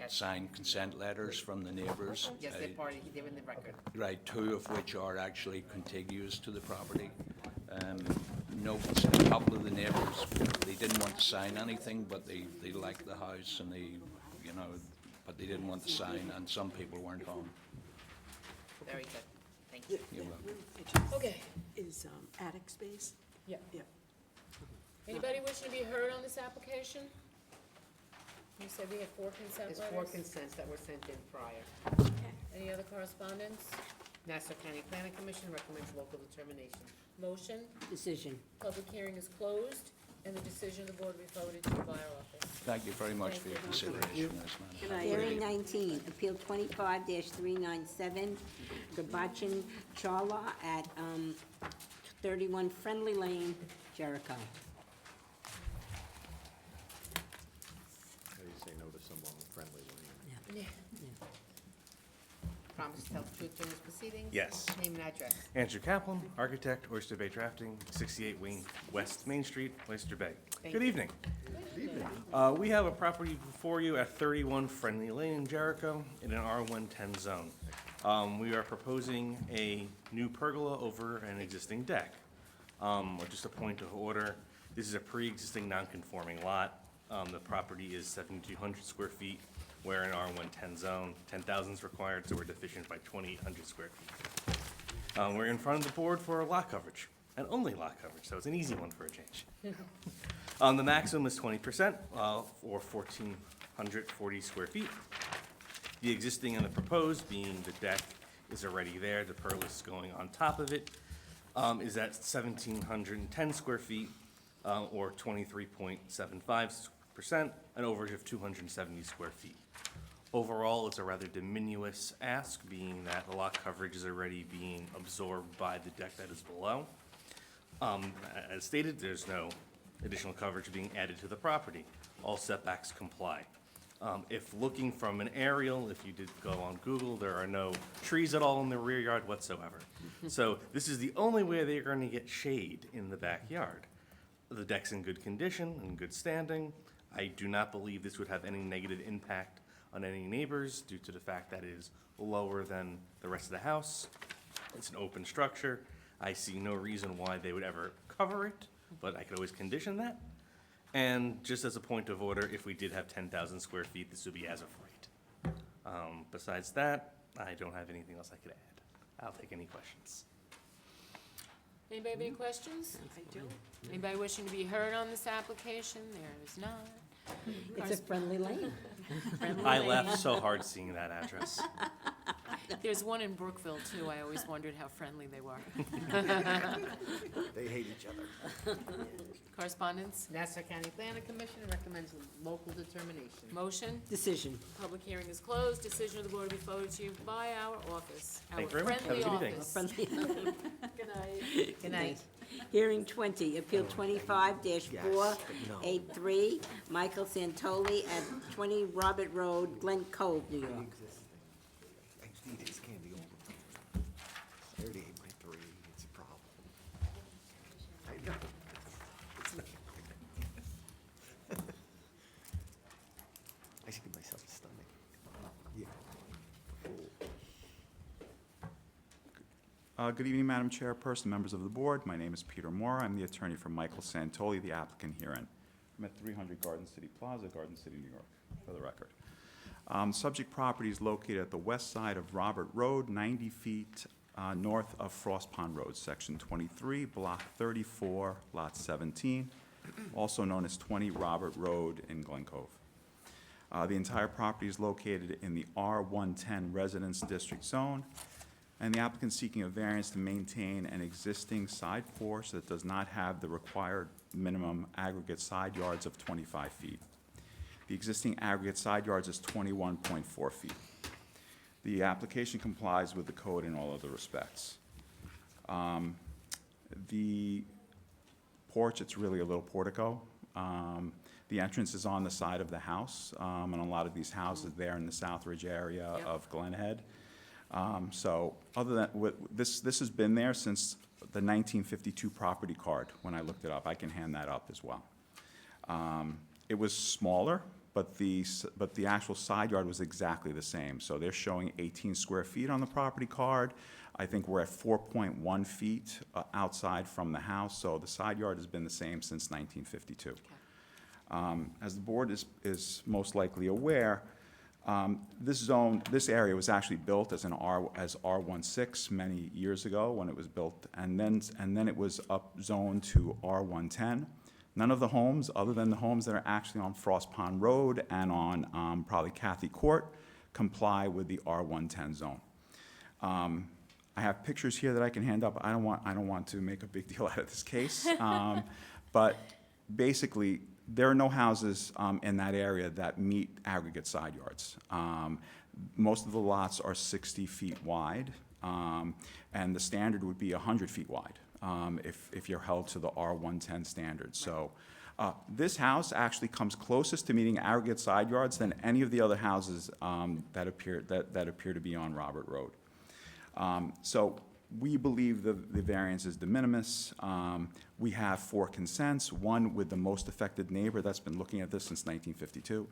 signed consent letters from the neighbors. Yes, they're in the record. Right, 2 of which are actually contiguous to the property. No, a couple of the neighbors, they didn't want to sign anything, but they liked the house and they, you know, but they didn't want to sign, and some people weren't home. Very good. Thank you. You're welcome. Okay. Is attic space? Yeah. Yeah. Anybody wishing to be heard on this application? You said we had 4 consent letters? There's 4 consents that were sent in prior. Any other correspondence? Nassau County Planning Commission recommends local determination. Motion? Decision. Public hearing is closed, and the decision of the board will be forwarded to you by our office. Thank you very much for your consideration, Ms. Mann. Good night. Hearing 19, Appeal 25-397, Gabachin Charla at 31 Friendly Lane, Jericho. How do you say no to someone with friendly lane? Yeah. Promise to tell the truth during this proceedings? Yes. Name and address. Andrew Kaplan, architect, Oyster Bay Drafting, 68 Wayne West Main Street, Oyster Bay. Thank Good you. evening. We have a property before you at 31 Friendly Lane in Jericho in an R110 zone. We are proposing a new pergola over an existing deck. Just a point of order, this is a pre-existing non-conforming lot. The property is 7,200 square feet. We're in R110 zone, 10,000 is required, so we're deficient by 2,800 square feet. We're in front of the board for lot coverage, and only lot coverage, so it's an easy one for a change. The maximum is 20%, or 1,440 square feet. The existing and the proposed, being the deck is already there, the pergola is going on top of it, is at 1,710 square feet, or 23.75%, an overage of 270 square feet. Overall, it's a rather diminuous ask, being that the lot coverage is already being absorbed by the deck that is below. As stated, there's no additional coverage being added to the property. All setbacks comply. If looking from an aerial, if you did go on Google, there are no trees at all in the rear yard whatsoever. So this is the only way they're going to get shade in the backyard. The deck's in good condition, in good standing. I do not believe this would have any negative impact on any neighbors due to the fact that it is lower than the rest of the house. It's an open structure. I see no reason why they would ever cover it, but I could always condition that. And just as a point of order, if we did have 10,000 square feet, this would be as of right. Besides that, I don't have anything else I could add. I'll take any questions. Anybody have any questions? I do. Anybody wishing to be heard on this application? There is none. It's a friendly lane. I laughed so hard seeing that address. There's one in Brookville, too. I always wondered how friendly they were. They hate each other. Correspondence? Nassau County Planning Commission recommends local determination. Motion? Decision. Public hearing is closed. Decision of the board will be forwarded to you by our office. Thank you very much. Have a good evening. Friendly. Good night. Good night. Hearing 20, Appeal 25-483, Michael Santoli at 20 Robert Road, Glen Cove, New York. I need his candy all the time. 38.3, it's a problem. I know. It's not. I should give myself a stomach. Yeah. Good evening, Madam Chairperson, members of the board. My name is Peter Moore. I'm the attorney for Michael Santoli, the applicant herein. I'm at 300 Garden City Plaza, Garden City, New York, for the record. Subject property is located at the west side of Robert Road, 90 feet north of Frost Pond Road, Section 23, Block 34, Lot 17, also known as 20 Robert Road in Glen Cove. The entire property is located in the R110 Residence District Zone, and the applicant seeking a variance to maintain an existing side porch that does not have the required minimum aggregate side yards of 25 feet. The existing aggregate side yards is 21.4 feet. The application complies with the code in all other respects. The porch, it's really a little portico. The entrance is on the side of the house, and a lot of these houses there in the Southridge area of Glen Head. So other than, this has been there since the 1952 property card, when I looked it up. I can hand that up as well. It was smaller, but the actual side yard was exactly the same. So they're showing 18 square feet on the property card. I think we're at 4.1 feet outside from the house, so the side yard has been the same since 1952. As the board is most likely aware, this area was actually built as R16 many years ago when it was built, and then it was up-zoned to R110. None of the homes, other than the homes that are actually on Frost Pond Road and on probably Cathy Court, comply with the R110 zone. I have pictures here that I can hand up. I don't want to make a big deal out of this case, but basically, there are no houses in that area that meet aggregate side yards. Most of the lots are 60 feet wide, and the standard would be 100 feet wide if you're held to the R110 standard. So this house actually comes closest to meeting aggregate side yards than any of the other houses that appear to be on Robert Road. So we believe the variance is de minimis. We have 4 consents, one with the most affected neighbor that's been looking at this since 1952,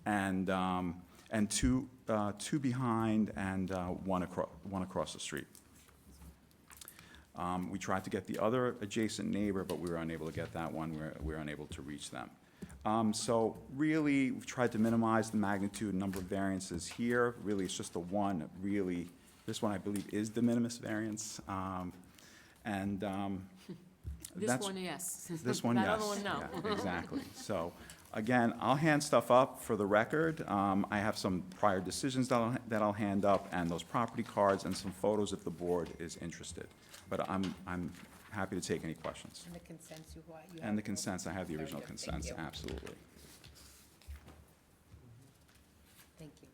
and two behind and one across the street. We tried to get the other adjacent neighbor, but we were unable to get that one. We were unable to reach them. So really, we've tried to minimize the magnitude and number of variances here. Really, it's just the one, really. This one, I believe, is de minimis variance. This one, yes. This one, yes. That other one, no. Yeah, exactly. So, again, I'll hand stuff up for the record. I have some prior decisions that I'll hand up, and those property cards and some photos if the board is interested. But I'm happy to take any questions. And the consents you have? And the consents, I have the Very original good. Thank consents, you. absolutely. Thank you.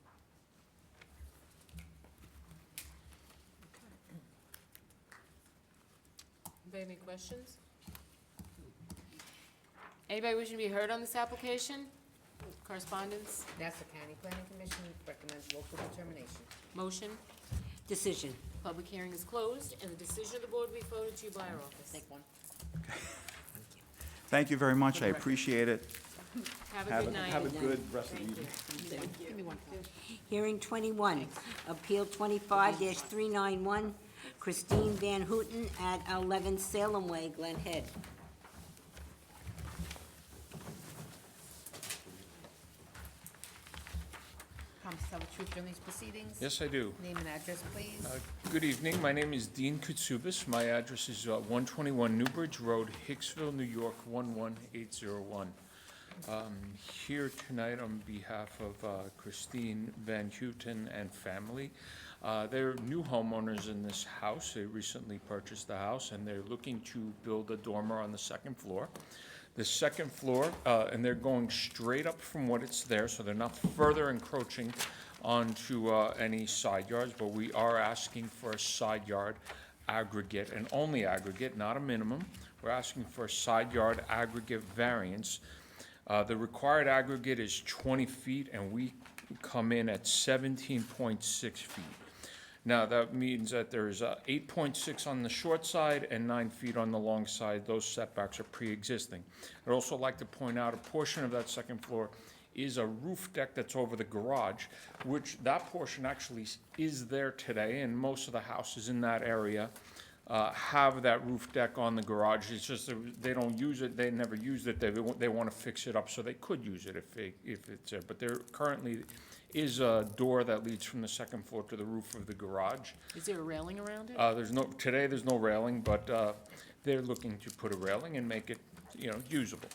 Anybody have any questions? Anybody wishing to be heard on this application? Correspondence? Nassau County Planning Commission recommends local determination. Motion? Decision. Public hearing is closed, and the decision of the board will be forwarded to you by our office. Take one. Thank you very much, I appreciate it. Have a good night. Have a good rest of the evening. Give me one. Hearing 21, Appeal 25-391, Christine Van Houten at 11 Salem Way, Glen Head. Promise to tell the truth during these proceedings? Yes, I do. Name and address, please. Good evening. My name is Dean Kutsubis. My address is 121 Newbridge Road, Hicksville, New York, 11801. Here tonight on behalf of Christine Van Houten and family. They're new homeowners in this house. They recently purchased the house, and they're looking to build a dormer on the second floor. The second floor, and they're going straight up from what it's there, so they're not further encroaching onto any side yards, but we are asking for a side yard aggregate, and only aggregate, not a minimum. We're asking for a side yard aggregate variance. The required aggregate is 20 feet, and we come in at 17.6 feet. Now, that means that there's 8.6 on the short side and 9 feet on the long side. Those setbacks are pre-existing. I'd also like to point out a portion of that second floor is a roof deck that's over the garage, which that portion actually is there today, and most of the houses in that area have that roof deck on the garage. It's just that they don't use it, they never used it, they want to fix it up so they could use it if it's there. But there currently is a door that leads from the second floor to the roof of the garage. Is there a railing around it? Today there's no railing, but they're looking to put a railing and make it, usable.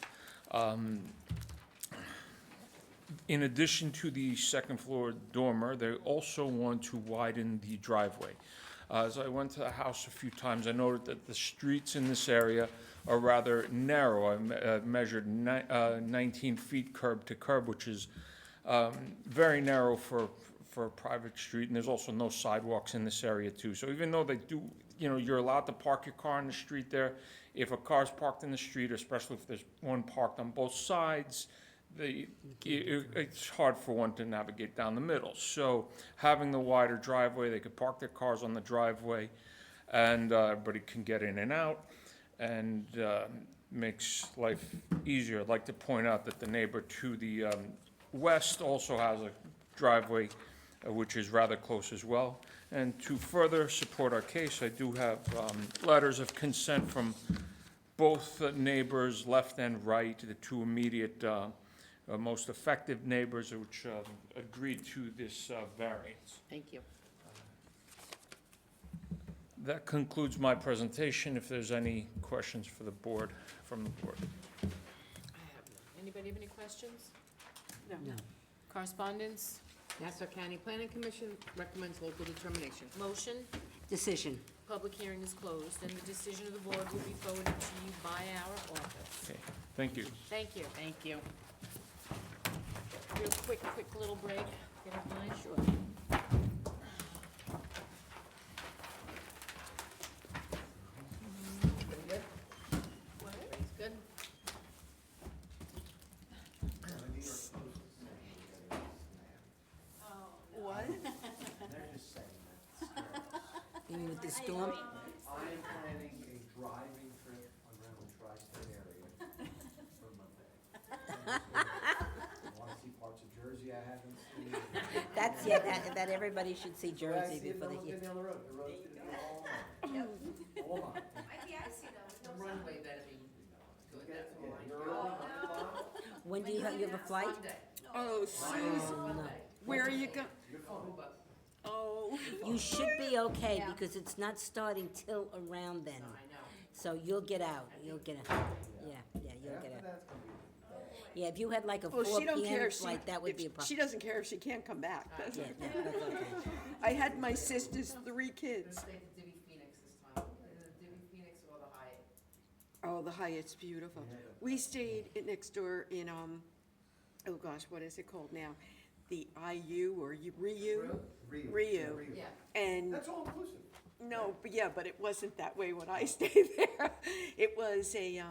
In addition to the second floor dormer, they also want to widen the driveway. As I went to the house a few times, I noted that the streets in this area are rather narrow. I measured 19 feet curb to curb, which is very narrow for for a private street, and there's also no sidewalks in this area too. So even though they do, you're allowed to park your car in the street there, if a car's parked in the street, especially if there's one parked on both sides, it's hard for one to navigate down the middle. So having the wider driveway, they could park their cars on the driveway, and everybody can get in and out, and makes life easier. I'd like to point out that the neighbor to the west also has a driveway, which is rather close as well. And to further support our case, I do have letters of consent from both neighbors, left and right, the two immediate most effective neighbors, which agreed to this variance. Thank you. That concludes my presentation. If there's any questions for the board, from the board. I have none. Anybody have any questions? No. Correspondence? Nassau County Planning Commission recommends local determination. Motion? Decision. Public hearing is closed, and the decision of the board will be forwarded to you by our office. Okay, thank you. Thank you. Thank you. Real quick little break. Get up line? Sure. Good? What? Even with the storm? I'm planning a driving trip around the tri-state area for Monday. Want to see parts of Jersey I haven't seen. That's, yeah, that everybody should see Jersey before they Get get. down the road, the road's gonna be all mine. The runway better be good, that's all I You're know. early. When do you have a flight? Oh, Susan, where are you going? Oh. You should be okay, because it's not starting till around then. So you'll get out, you'll get out. Yeah, you'll get out. Yeah, if you had like a Well, 4 she don't care PM if she, flight, that would be a if problem. she doesn't care if she can't come back, does Yeah, it? that's okay. I had my sister's 3 kids. Stay at the Divi Phoenix this time, the Divi Phoenix or the Hyatt. Oh, the Hyatt's beautiful. We stayed next door in, oh gosh, what is it called now? The IU or Ryu? Ryu. Yeah. And, That's all inclusive. no, but yeah, but it wasn't that way when I stayed there. It was a,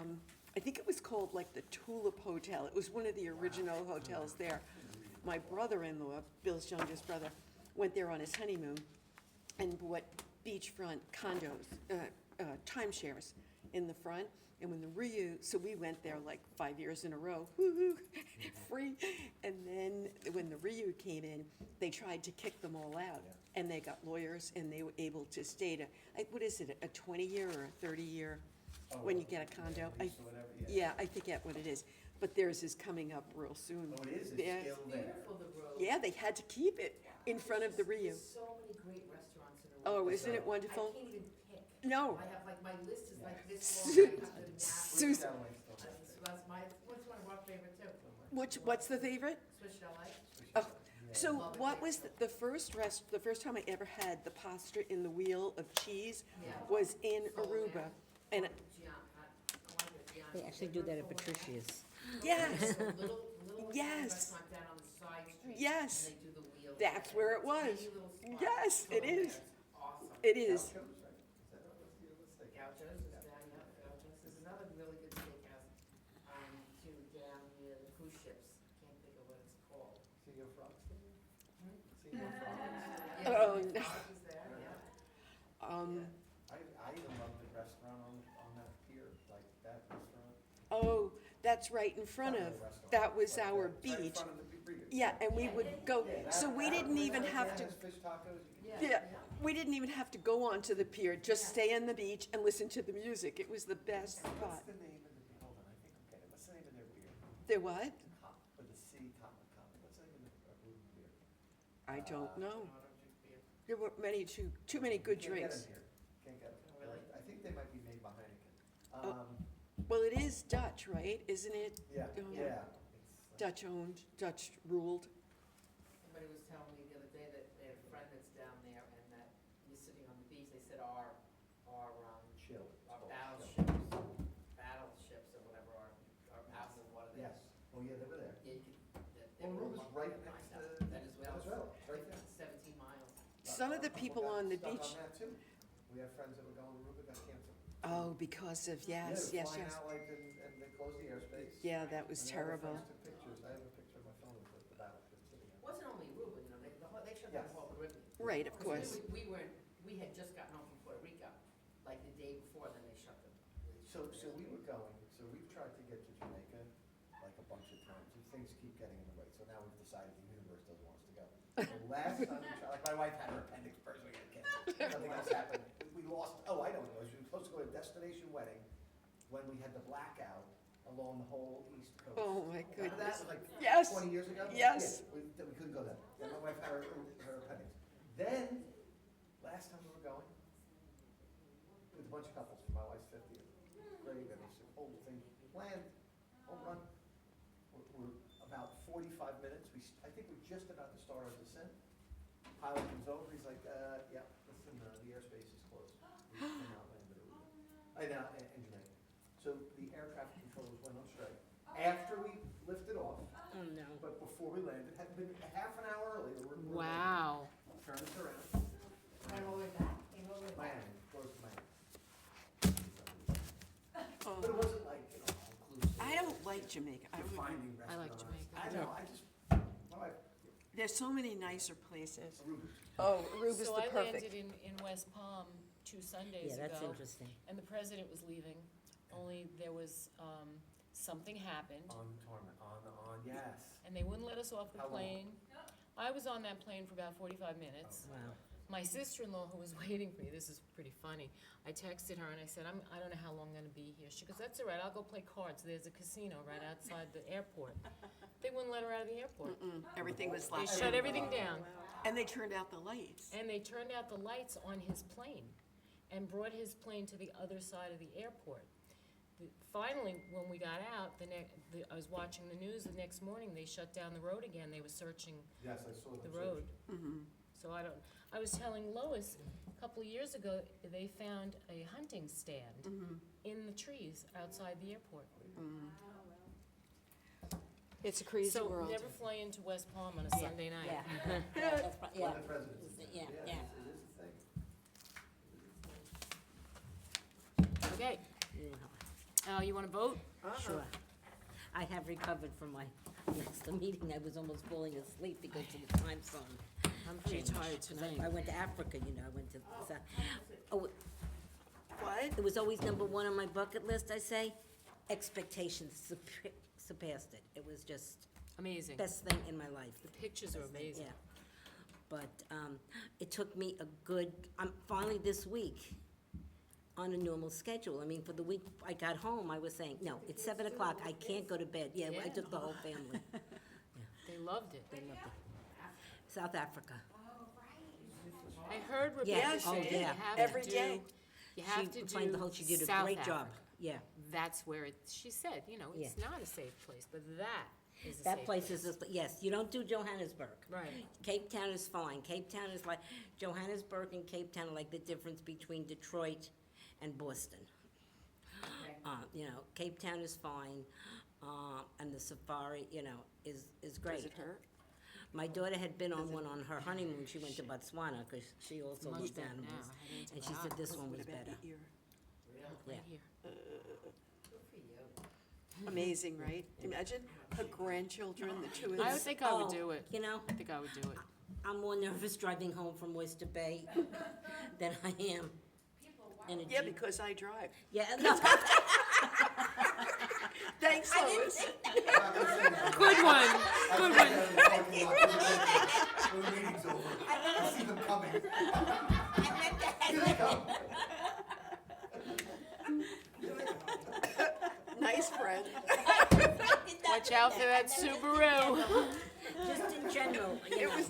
I think it was called like the Tulip Hotel. It was one of the original hotels there. My brother-in-law, Bill's youngest brother, went there on his honeymoon and bought beachfront condos, timeshares in the front. And when the Ryu, so we went there like 5 years in a row, woo-hoo, free. And then when the Ryu came in, they tried to kick them all out. And they got lawyers and they were able to stay to, what is it, a 20-year or a 30-year, when you get a condo? Yeah, I forget what it is. But theirs is coming up real soon. Oh, it is, it's Yeah. still there. Beautiful, the road. Yeah, they had to keep it in front of the Rio. So many great restaurants in a row. Oh, isn't it wonderful? I can't even pick. No. I have like, my list is like this Su- long, I have to nap. Susan, So that's my, what's one of our favorite too? what's the favorite? Swiss chalet? Oh, so what was the first time I ever had the pasta in the wheel of cheese was in Aruba. And, They actually do that at Patricia's. yes, Little yes, restaurant down on the side street. yes, And they do the wheel. that's where it was. Tiny little spot. Yes, it So is, it's awesome. it is. Gauchos is down, yeah, Gauchos. There's another really good steakhouse, too, down near the cruise ships. Can't think of what it's called. See your frogs there? Hmm? See your frogs? Yeah, Oh, the no. Frogs is there, yeah. I even love the restaurant on that pier, like that restaurant. Oh, that's right in front of, that was our Right in beach. front of the Rio. Yeah, and we would go, so we didn't even have to, Has fish tacos, you can. yeah, we didn't even have to go onto the pier, just stay on the beach and listen to the music. It was the best spot. What's the name of the, hold on, I think I'm getting, what's the name of their beer? There what? With the C, comma, what's the name of the root beer? I don't know. There were too many good Can't get drinks. 'em here. Can't get 'em. I think they might be made by Heineken. Oh. Well, it is Dutch, right? Isn't it? Yeah, yeah. Dutch owned, Dutch ruled. Somebody was telling me the other day that they have a friend that's down there and that he's sitting on the beach, they said our Chill. battleships or whatever are out in the water there. Yes, oh yeah, they were there. Yeah, you could, Well, Aruba's right next to Venezuela. Venezuela, it's right there. some of the people on the Stuck beach, on that too. We have friends that were going to Aruba got canceled. oh, because of, yes, Yeah, yes, they're yes. flying out like, and they closed the airspace. Yeah, that was And the other terrible. friends took pictures. I have a picture on my phone of the battleship sitting It out. wasn't only Aruba, you know, they shut down the whole Caribbean. Right, of Because course. we had just gotten home from Puerto Rico, like the day before, then they shut them. So we were going, so we've tried to get to Jamaica like a bunch of times, and things keep getting in the way, so now we've decided the universe doesn't want us to go. The last time we tried, like my wife had her appendix burst, we had to cancel, nothing else happened. We lost, oh, I don't know, we were supposed to go to a destination wedding when we had the blackout along the whole east coast. Oh, my Remember that? goodness. It was like Yes. 20 years ago? Yes. Yeah, we couldn't go there. Then my wife had her appendix. Then, last time we were going, with a bunch of couples for my wife's 50th. Great, and it's a whole thing planned, whole run. We're about 45 minutes, I think we're just about to start our descent. Pilot comes over, he's like, yeah, listen, the airspace is closed. We cannot land at Aruba. In Jamaica. So the air traffic controllers went on strike. After we lifted off, Oh, no. but before we landed, had been a half an hour early, we're Wow. turned us around. Came all the way back, came all the way back. Miami, close to Miami. Oh. But it wasn't like, you know, inclusive. I don't like Jamaica. I would, Finding I like restaurants. Jamaica. I know, I just, my wife, there's so many nicer places. Aruba. Oh, Aruba's So the I perfect. landed in West Palm 2 Sundays Yeah, ago. that's interesting. And the president was leaving, only there was, something happened, Yes. and they wouldn't let us off the How long? plane. I was on that plane for about 45 minutes. Wow. My sister-in-law, who was waiting for me, this is pretty funny, I texted her and I said, I don't know how long I'm gonna be here. She goes, that's all right, I'll go play cards. There's a casino right outside the airport. They wouldn't let her out of the airport. Everything was They locked. shut everything down. And they turned out the lights. And they turned out the lights on his plane and brought his plane to the other side of the airport. Finally, when we got out, I was watching the news, the next morning, they shut down the road again. They were searching Yes, I saw the the road. So I was telling Lois, a couple of years ago, they found a hunting stand in the trees outside the airport. It's a crazy So world. never fly into West Palm on a Sunday night. Yeah. Yeah, that's pro- yeah. When the president's in Yeah, there. yeah. It is a thing. Okay, you wanna vote? Sure. I have recovered from my last meeting. I was almost falling asleep because of the time zone. I'm pretty change. tired 'Cause tonight. I went to Africa, you know, I went to, oh, What? it was always number one on my bucket list, I say. Expectations surpassed it. It was just Amazing. best thing in my life. The pictures are Best thing, amazing. Yeah. But it took me a good, I'm finally this week on a normal schedule. I mean, for the week I got home, I was saying, no, it's 7 o'clock, I can't go to bed. Yeah, I Yeah. took the whole family. They loved it. They loved it. South Africa. I heard Rebecca Yes, oh, say you yeah. have Every to day. do, you have She to find do the whole, she did a South great job. Africa. Yeah. That's where it, she said, you know, it's Yeah. not a safe place, but that is a safe That place is, yes, you don't do Johannesburg. Right. Cape Town is fine. Cape Town is like, Johannesburg and Cape Town are like the difference between Detroit and Boston. You know, Cape Town is fine, and the safari, you know, is great. Does it hurt? My daughter had been on one on her honeymoon. She went to Botswana because she also Much loves better animals. now. I didn't And she said this one was What about better. the ear? Yeah. Right here. Good for you. Amazing, right? Imagine her grandchildren, the two of I them. would think I would Oh, do it. You know, I think I would do it. I'm more nervous driving home from Oyster Bay than I am in a Yeah, Jeep. because I drive. Yeah, no. Thanks, Lois. Good one, good one. When the meeting's over, I see them coming. Here they come. Nice friend. Watch out for that Subaru. Just in general, you know.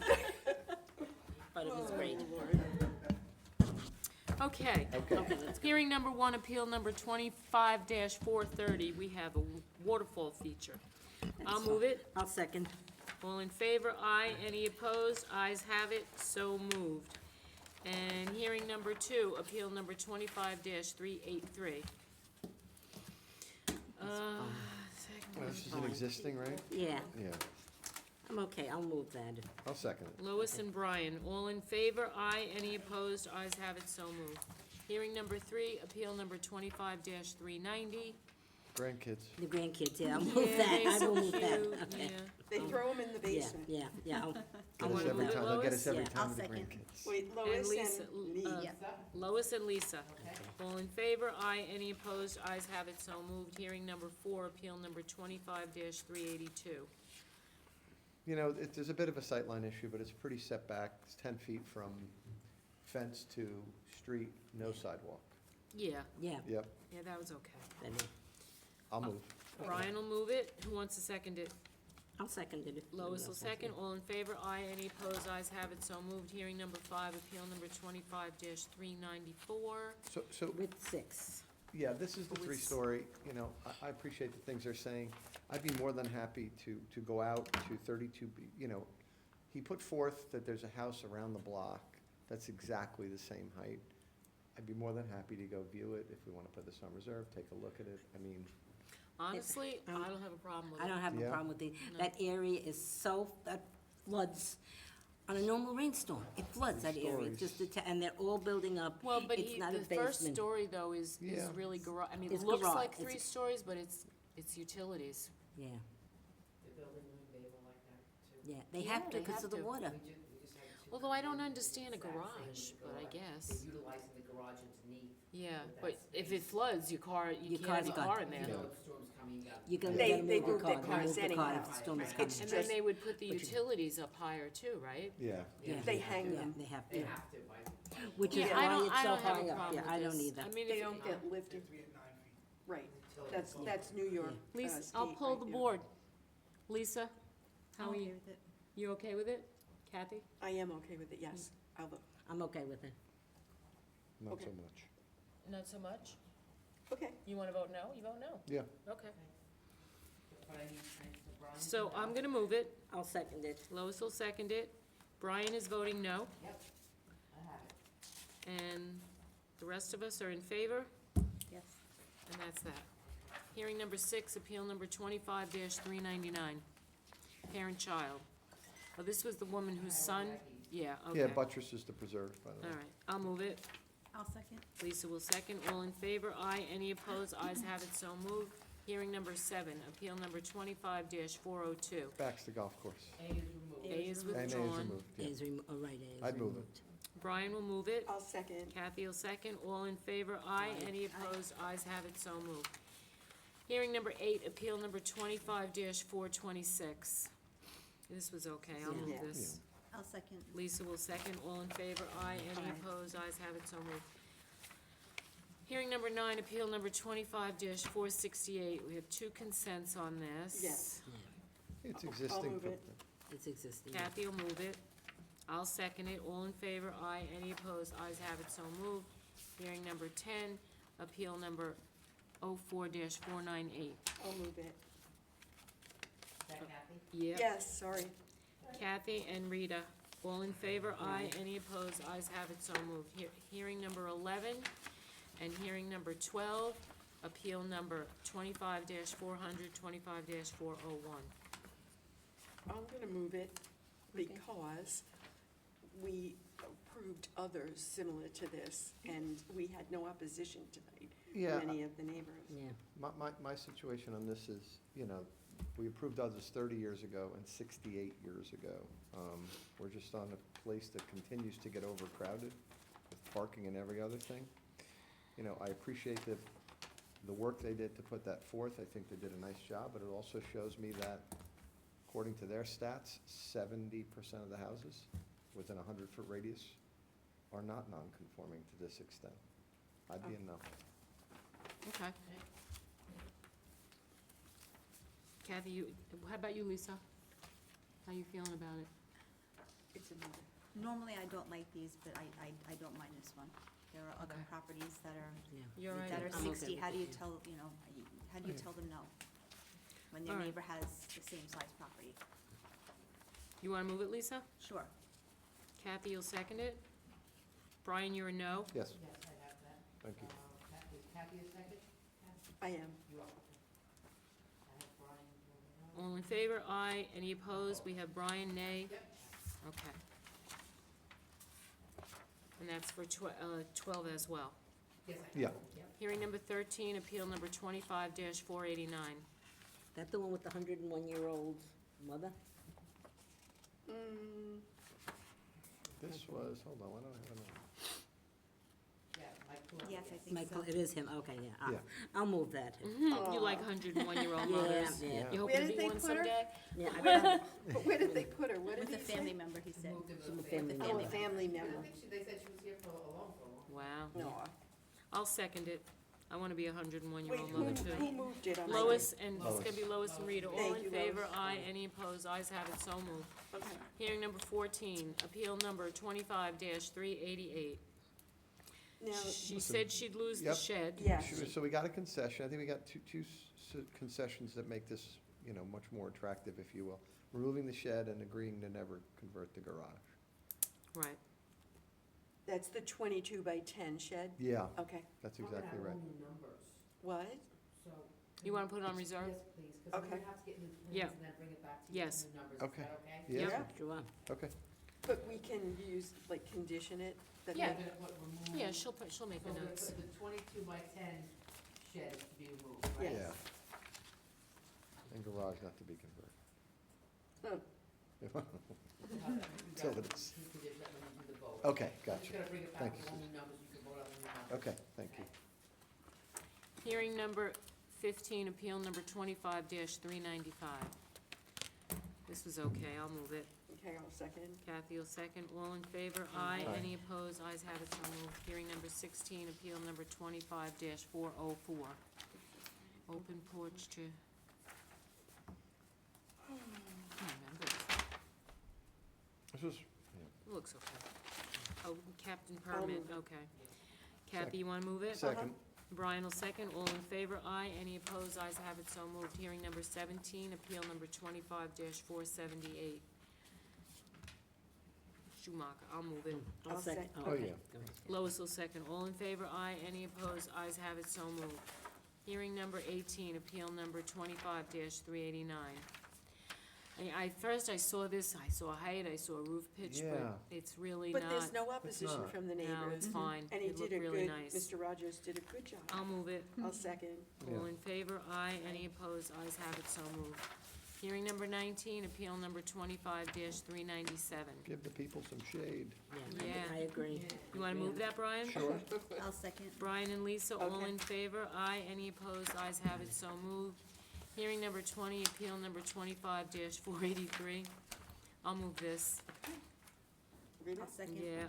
But it was great. Okay. Hearing number 1, appeal number 25-430, we have a waterfall feature. I'll move it. I'll second. All in favor, aye. Any opposed? Ayes have it, so moved. And hearing number 2, appeal number 25-383. This is an existing, right? Yeah. Yeah. I'm okay, I'll move that. I'll second it. Lois and Brian, all in favor, aye. Any opposed, ayes have it, so moved. Hearing number 3, appeal number 25-390. Grandkids. The grandkids, yeah, I'll Yeah, move that, they I so will move that, cute, okay. yeah. They throw them in the Yeah, basement. yeah, I'll Get wanna us every move it, time, they'll get us Lois? every Yeah. time with the grandkids. Wait, And Lois Lisa, and me. Lois and Lisa. All in favor, aye. Any opposed, ayes have it, so moved. Hearing number 4, appeal number 25-382. You know, there's a bit of a sightline issue, but it's pretty set back. It's 10 feet from fence to street, no sidewalk. Yeah, Yeah, Yep, yeah, that was okay. then I'll move. Brian will move it. Who wants to second it? I'll second it. Lois will second. All in favor, aye. Any opposed, ayes have it, so moved. Hearing number 5, appeal number 25-394. So, With 6. yeah, this is the With- three-story, you know, I appreciate the things they're saying. I'd be more than happy to go out to 32B, you know. He put forth that there's a house around the block that's exactly the same height. I'd be more than happy to go view it if we want to put this on reserve, take a look at it. I mean, Honestly, I don't have a problem with it. I don't have a Yeah. problem with it. No. That area is that floods on a normal rainstorm. It floods that area, it's just, and they're all building up. Well, but It's not a the first basement. story, though, is Yeah. really garage, I mean, it It's looks garage. like It's- 3 stories, but it's utilities. Yeah, The building room, they were like that too. yeah, they Yeah, have to they because have of the to. water. We just had two. Although I don't understand a Exact same garage, but I garage. guess. They're utilizing the garage underneath. Yeah, But but that's if it floods, you Your can't have your car's gone. car in You there. know, if storm's coming, you got. You can, They- you gotta they move the move car, their you cars move the car anyhow. if the storm is It's coming. just- And then they would put the utilities up higher too, right? yeah. Yeah. They hang Yeah, them. they have They to, have to, right? which is Yeah, why I don't it's so have a high up, problem yeah, with I don't this. either. I mean, They if, don't get lifted. Right, that's New York. Lisa, I'll state pull right the there. board. Lisa, how are you? You okay with it? Kathy? I am okay with it, yes. I'll vote. I'm okay with it. Not Okay. so much. Not so much? Okay. You wanna vote no? You vote no? Yeah. Okay. But I need, Brian. So I'm gonna move it. I'll second it. Lois will second it. Brian is voting no. Yep, I have it. And the rest of us are in favor, Yes. and that's that. Hearing number 6, appeal number 25-399, parent-child. Oh, this was the woman whose son, yeah, okay. Yeah, buttress is the preserve, by the way. All right, I'll move it. I'll second. Lisa will second. All in favor, aye. Any opposed, ayes have it, so moved. Hearing number 7, appeal number 25-402. Back's the golf course. A is removed. A is And A is withdrawn. removed, yeah. A is oh, right, A is I'd move it. removed. Brian will move it. I'll second. Kathy will second. All in favor, aye. Any opposed, ayes have it, so moved. Hearing number 8, appeal number 25-426. This was okay, I'll move Yeah. this. I'll second. Lisa will second. All in favor, aye. Any Aye. opposed, ayes have it, so moved. Hearing number 9, appeal number 25-468. We have 2 consents on this. Yes. It's I'll existing move it. footprint. It's existing. Kathy will move it. I'll second it. All in favor, aye. Any opposed, ayes have it, so moved. Hearing number 10, appeal number 04-498. I'll move it. Is that Kathy? Yep. Yes, sorry. Kathy and Rita, all in favor, aye. Any opposed, ayes have it, so moved. Hearing number 11 and hearing number 12, appeal number 25-400, 25-401. I'm gonna move it because we approved others similar to this, and we had no opposition tonight Yeah. from any of the neighbors. Yeah. My situation on this is, you know, we approved others 30 years ago and 68 years ago. We're just on a place that continues to get overcrowded with parking and every other thing. You know, I appreciate the work they did to put that forth. I think they did a nice job, but it also shows me that, according to their stats, 70% of the houses within a 100-foot radius are not non-conforming to this extent. I'd be a no. Okay. Kathy, how about you, Lisa? How you feeling about it? It's another. Normally, I don't like these, but I don't mind this one. There are other Okay. properties that are, You're right. that are I'm okay 60. with How do it, you yeah. tell, how do you tell them no? When their All right. neighbor has the same size property? You wanna move it, Lisa? Sure. Kathy, you'll second it? Brian, you're a no? Yes, Yes, I have that. thank you. Kathy, is Kathy a second? I am. You are. I have Brian voting no. All in favor? Aye. Any opposed? We have Brian, nay? Okay. And that's for 12 as well. Yes, Yeah. Hearing number 13, appeal number 25-489. That the one with the 101-year-old mother? This was, hold on, I don't have it. Yeah, Mike Columbia. Yes, I think Michael, so. it is him, okay, yeah. Yeah. I'll move that. You like 101-year-old Yeah, mothers? yeah. You hope Where to did be they one put her? someday? Yeah, But where did they put her? What did With he a say? family member, he said. Moved in She's with a family Oh, member. a family I member. think they said she was here for alone for a long. Wow. No. I'll second it. I want to be a 101-year-old Wait, mother, who too. moved it? I'm Lois, and it's gonna be Lois and Rita. All Thank in you, favor? Lois. Aye. Any opposed? Ayes have it, so moved. sorry. Okay. Hearing number 14, appeal number 25-388. Now, She said she'd lose the Yep. shed. yes. So we got a concession, I think we got two concessions that make this, you know, much more attractive, if you will. Removing the shed and agreeing to never convert the garage. Right. That's the 22 by 10 shed? Yeah, Okay. that's exactly right. numbers, What? so. You want to put it on reserve? Yes, please, because I'm Okay. gonna have to get new Yeah. plans and then bring it back to you Yes. with new numbers. Okay. Is that okay? Yeah. Yeah. Sure. Okay, But we can use, like, condition it? that Yeah. they- We're gonna put remove. Yeah, she'll make the So notes. the 22 by 10 shed is to be removed, right? Yes. yeah. And garage not to be converted. Oh. Till it is. You can do that when you do the vote. Okay, I'm gotcha. just gonna bring it Thank back you, to all Susan. new numbers, you can vote on the new numbers. Okay, thank you. Hearing number 15, appeal number 25-395. This was okay, I'll move it. Okay, I'll second. Kathy will second. All in favor? Aye. Aye. Any opposed? Ayes have it, so moved. Hearing number 16, appeal number 25-404. Open porch to... I can't remember. This was, It looks okay. Oh, Captain Permit, okay. Kathy, you want to move it? second, Brian will second. All in favor? Aye. Any opposed? Ayes have it, so moved. Hearing number 17, appeal number 25-478. Schumacher, I'll move it. I'll I'll second. sec- Oh, okay. yeah. Go ahead. Lois will second. All in favor? Aye. Any opposed? Ayes have it, so moved. Hearing number 18, appeal number 25-389. First I saw this, I saw height, I saw roof pitch, but Yeah. it's really not. But there's no opposition not. from the neighbors. No, it's fine. And he It did looked a really good, nice. Mr. Rogers did a good job. I'll move it. I'll second. All in favor? Aye. Any opposed? Ayes have it, so moved. Hearing number 19, appeal number 25-397. give the people some shade. Yeah, Yeah. I agree. You want to move that, Brian? Sure. I'll second. Brian and Lisa, all Okay. in favor? Aye. Any opposed? Ayes have it, so moved. Hearing number 20, appeal number 25-483. I'll move this. Read it? I'll second. Yeah.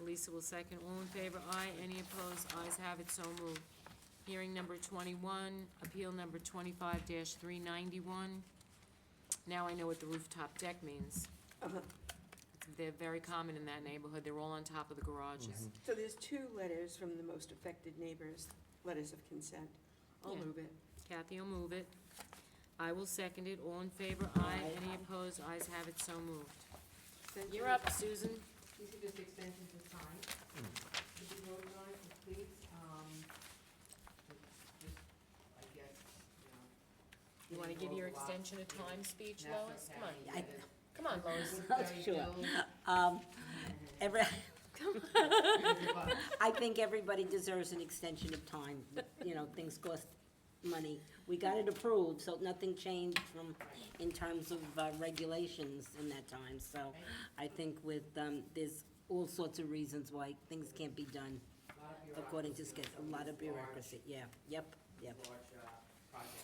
Lisa will second. All in favor? Aye. Any opposed? Ayes have it, so moved. Hearing number 21, appeal number 25-391. Now I know what the rooftop deck means. Uh-huh. They're very common in that neighborhood. They're all on top of the garages. So there's 2 letters from the most affected neighbors, letters of consent. I'll Yeah. move it. Kathy will move it. I will second it. All in favor? Aye. Any opposed? Ayes have it, so moved. Thank You're you. up, Susan. These are just extensions of time. To be voted on, complete, just, I guess, You want to give your extension of time speech, Nassau Lois? Come on. County, yeah, Come on, Lois. Sure. Every, I think everybody deserves an extension of time. You know, things cost money. We got it approved, so nothing changed from, in terms of regulations in that time. So I think with, there's all sorts of reasons why things can't be done according to schedule. A lot of bureaucracy, yeah, yep. large, projects.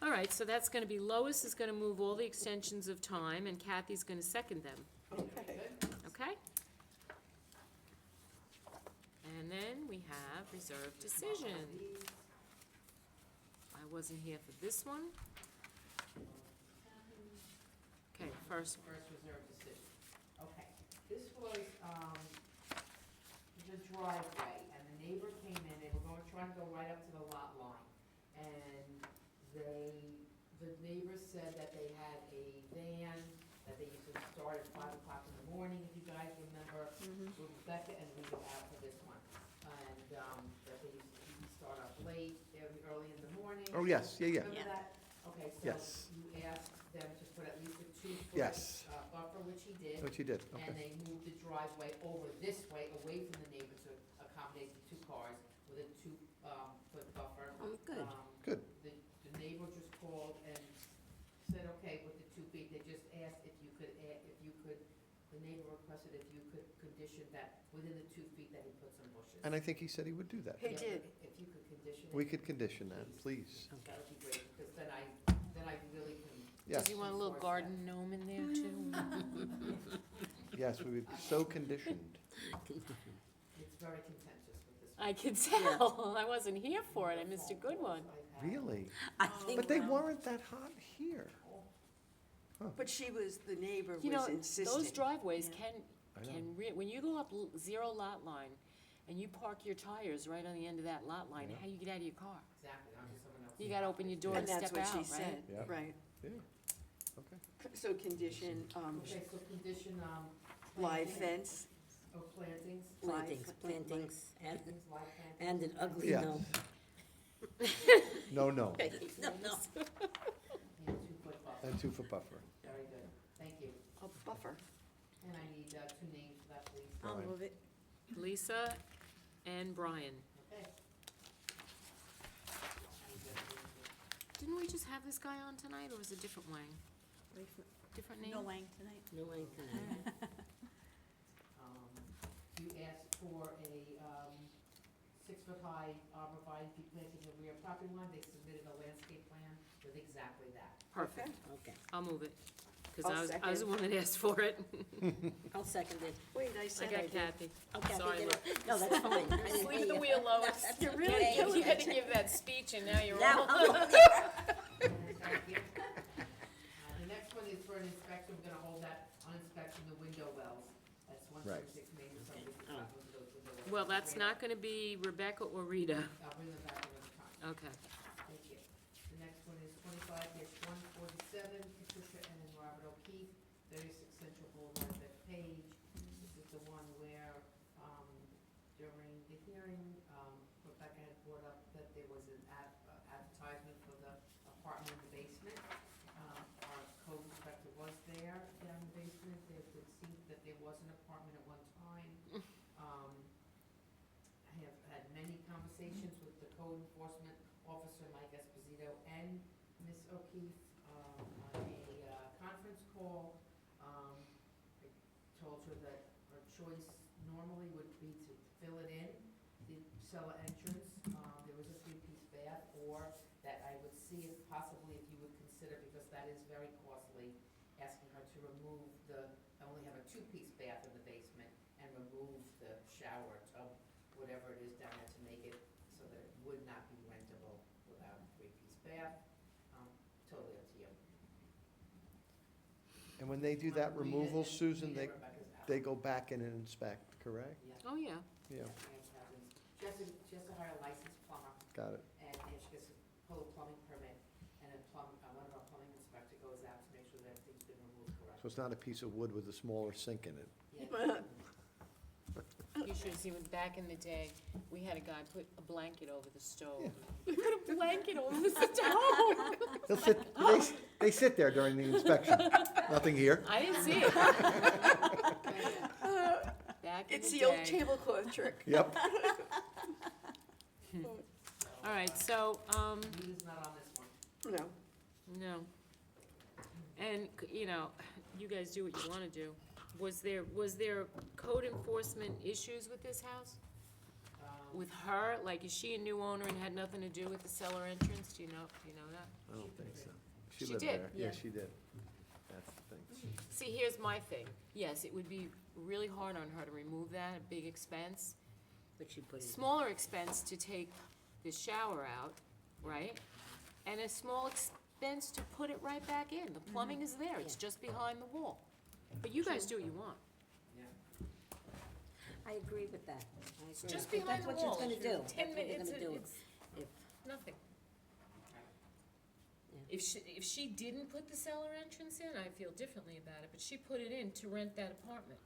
All right, so that's going to be Lois is going to move all the extensions of time, and Kathy's going to second them, Okay. okay? And then we have reserved decision. I wasn't here for this one. Okay, first one. First reserve decision. Okay, this was, the driveway, and the neighbor came in, they were trying to go right up to the lot line. And the neighbor said that they had a van that they used to start at 5 o'clock in the morning, if you guys remember, with Rebecca and leave it out for this one. And, that they used to start up late, early in the morning. Oh, yes, yeah, yeah. Remember that? Okay, so Yes. you asked them to put at least a 2-foot Yes. buffer, which he did. Which he did, And okay. they moved the driveway over this way, away from the neighbor to accommodate the 2 cars with a 2-foot buffer. Oh, good. Good. The neighbor just called and said, okay, with the 2 feet, they just asked if you could, the neighbor requested if you could condition that within the 2 feet that he put some bushes. And I think he said he would do that. He Yeah, did. If you could condition it. We could condition that, please. That would be great, because then I really can. Yes. Does he want a little garden gnome in there too? Yes, we would be so conditioned. It's very contentious with this. I could tell. I wasn't here for it. I missed a good one. Really? I think, But they weren't that hot here. But she was, the neighbor You know, was insisting. those driveways Yeah. I know. when you go up 0 lot line and you park your tires right on the end of that lot line, how you get out of your car? Exactly, onto someone else's. You gotta open your door and And that's step what out, she right? said, Yeah. right. Yeah, okay. So condition, Okay, so condition, live plantings fence, or plantings. plantings, Live- plantings, and, Plantings, live plantings. and an ugly Yeah. no. No, no, No, no. And 2-foot buffer. and 2-foot buffer. Very good, thank you. a buffer. And I need 2 names for that, please. I'll Fine. move it. Lisa and Brian. Okay. Didn't we just have this guy on tonight, or was it a different Wang? Different name? No Wang tonight. No one can. You asked for a 6-foot-high arborvitae to be planted in the rear property line. They submitted a landscape plan with exactly that. Perfect. Okay, I'll move it, because I'll I was the one that asked for it. I'll second it. Wait, I I said I got did. Kathy. Okay, Sorry, did Lois. it. No, that's fine. I didn't Just leave hear the you. wheel, Lois. You're really You doing had it. to give that speech, and now you're Now, all. Thank you. The next one is for an inspection. We're gonna hold that on inspection, the window wells. That's 126 Main Street. Well, that's not gonna be Rebecca or Rita. I'll bring them back another time. Okay. Thank you. The next one is 25-147, Patricia and Robert O'Keefe, 36 Central Boulevard, Bethpage. This is the one where, during the hearing, Rebecca had brought up that there was an advertisement for the apartment in the basement. Our code inspector was there down in the basement. There would seem that there was an apartment at one time. I have had many conversations with the code enforcement officer, Mike Esposito, and Ms. O'Keefe, on a conference call. I told her that her choice normally would be to fill it in, the cellar entrance. There was a 3-piece bath, or that I would see if possibly if you would consider, because that is very costly, asking her to remove I only have a 2-piece bath in the basement, and remove the shower tub, whatever it is down there, to make it so that it would not be rentable without a 3-piece bath. Totally up to you. And when they do that Rita removal, and- Susan, Rita they, and Rebecca's out. they go back in and inspect, correct? Yeah. Oh, yeah. Yeah, She has to hire a licensed plumber, got it. and she gets to pull a plumbing permit, and then one of our plumbing inspector goes out to make sure that everything's been removed So correctly. it's not a piece of wood with a smaller sink in it. Yeah. You should have seen when back in the day, we had a guy put a blanket over the stove. Put a blanket over the stove. They'll sit, they sit there during the inspection. Nothing here. I didn't see it. Back in It's the the old day. tablecloth trick. Yep. All right, so, Rita's not on this one. No. no. And, you know, you guys do what you wanna do. Was there code enforcement issues with this house? With her? Like, is she a new owner and had nothing to do with the cellar entrance? Do you know that? I don't think so. She lived did. there. Yeah, Yeah. she did. That's the thing. See, here's my thing. Yes, it would be really hard on her to remove that, a big expense. But she put it. Smaller expense to take the shower out, right? And a small expense to put it right back in. The plumbing is there, it's just behind the wall. But you guys do what you want. I agree with that. I agree. just If behind the That's what wall. she's gonna do. 10 That's what minutes, they're gonna do. it's If, nothing. Yeah. If she didn't put the cellar entrance in, I feel differently about it, but she put it in to rent that apartment.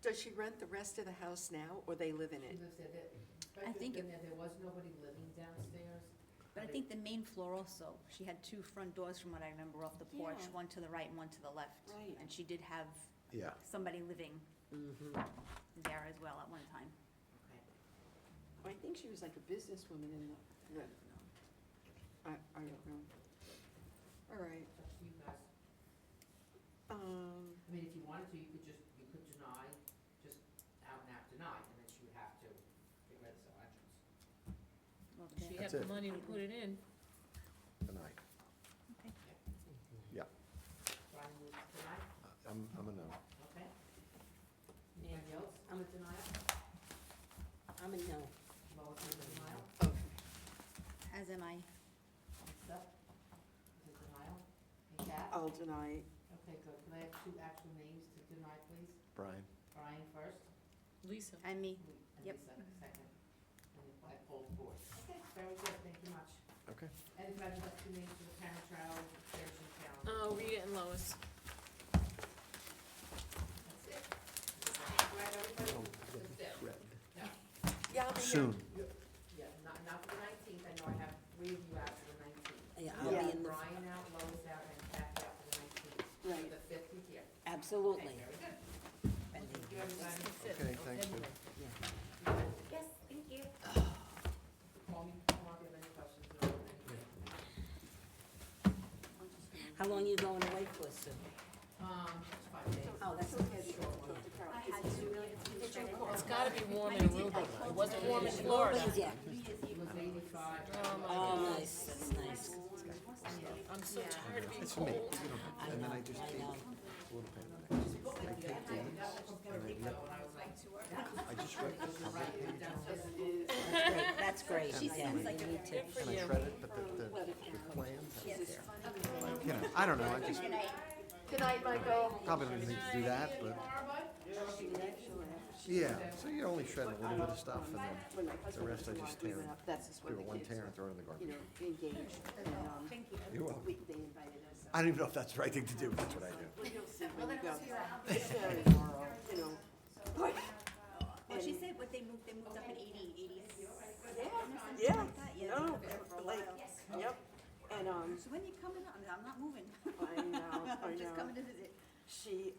Does she rent the rest of the house now, or they live in She it? lives there. The I inspector's think been there. There was nobody living downstairs. But I think the main floor also, she had two front doors from what I remember off the porch, Yeah. one to the right and one to the left. Right. And she did have Yeah. somebody living Mhm. there as well at one time. I think she was like a businesswoman in the, I don't know. All right. It's up to you guys. I mean, if you wanted to, you could deny, just out and out deny, and then she would have to get rid of the entrance. She That's have the it. money to put it in. Tonight. Okay. Yeah, Brian moves to deny, I'm a no. okay? Anybody else on the denial? I'm a no. Lois is a denial, As am I. Lisa is a denial, and Kat? I'll deny. Okay, good. Can I have two actual names to deny, please? Brian? Brian first, Lisa. And me. and Yep. Lisa second, and then I poll the board. Okay, very good, thank you much. Okay. And can I have two names for the parent-child cherishing challenge? Oh, Rita and Lois. That's it. Right, everybody? That's it. No. Yeah, I'll be here. Soon. Yeah, not for the 19th, I know I have 3 of you out for the 19th. Yeah, I'll Yeah. be in the, Brian out, Lois out, and Kathy out for the 19th. Right. The 5th is here. absolutely. Okay, very good. And Thank you, everybody. Okay, thanks, Sue. Yes, thank you. Call me tomorrow if you have any questions or anything. How long you going away for, Sue? It's 5 days. Oh, that's Okay. It's gotta be warm in Aruba. It wasn't warm in Florida. Yeah. It was 85. Oh, nice, that's nice. I'm so tired of being It's for me, cold. and then I just take a little pen and I take these, and I just write a red page on it, That's great, yeah, you need to. and I shred it, but the plans, like, you know, I don't know, I just Good night, Michael. probably don't even need to do that, but, yeah, so you only shred a little bit of stuff, and When my then the husband rest I was just growing tear, up, that's just do when it the one kids tear were, and throw it in the garbage. engaged. And, Thank you. You're welcome. they invited us. I don't even know if that's the right thing to do, but that's what I do. Well, you'll see when you go. It's very tomorrow, you know. Well, she said what they moved up in 80s. Yeah, Like that, yeah. no, There for a like, while. yep. And, So when you coming up? I'm not moving. I know, I I'm just know. coming to visit. she,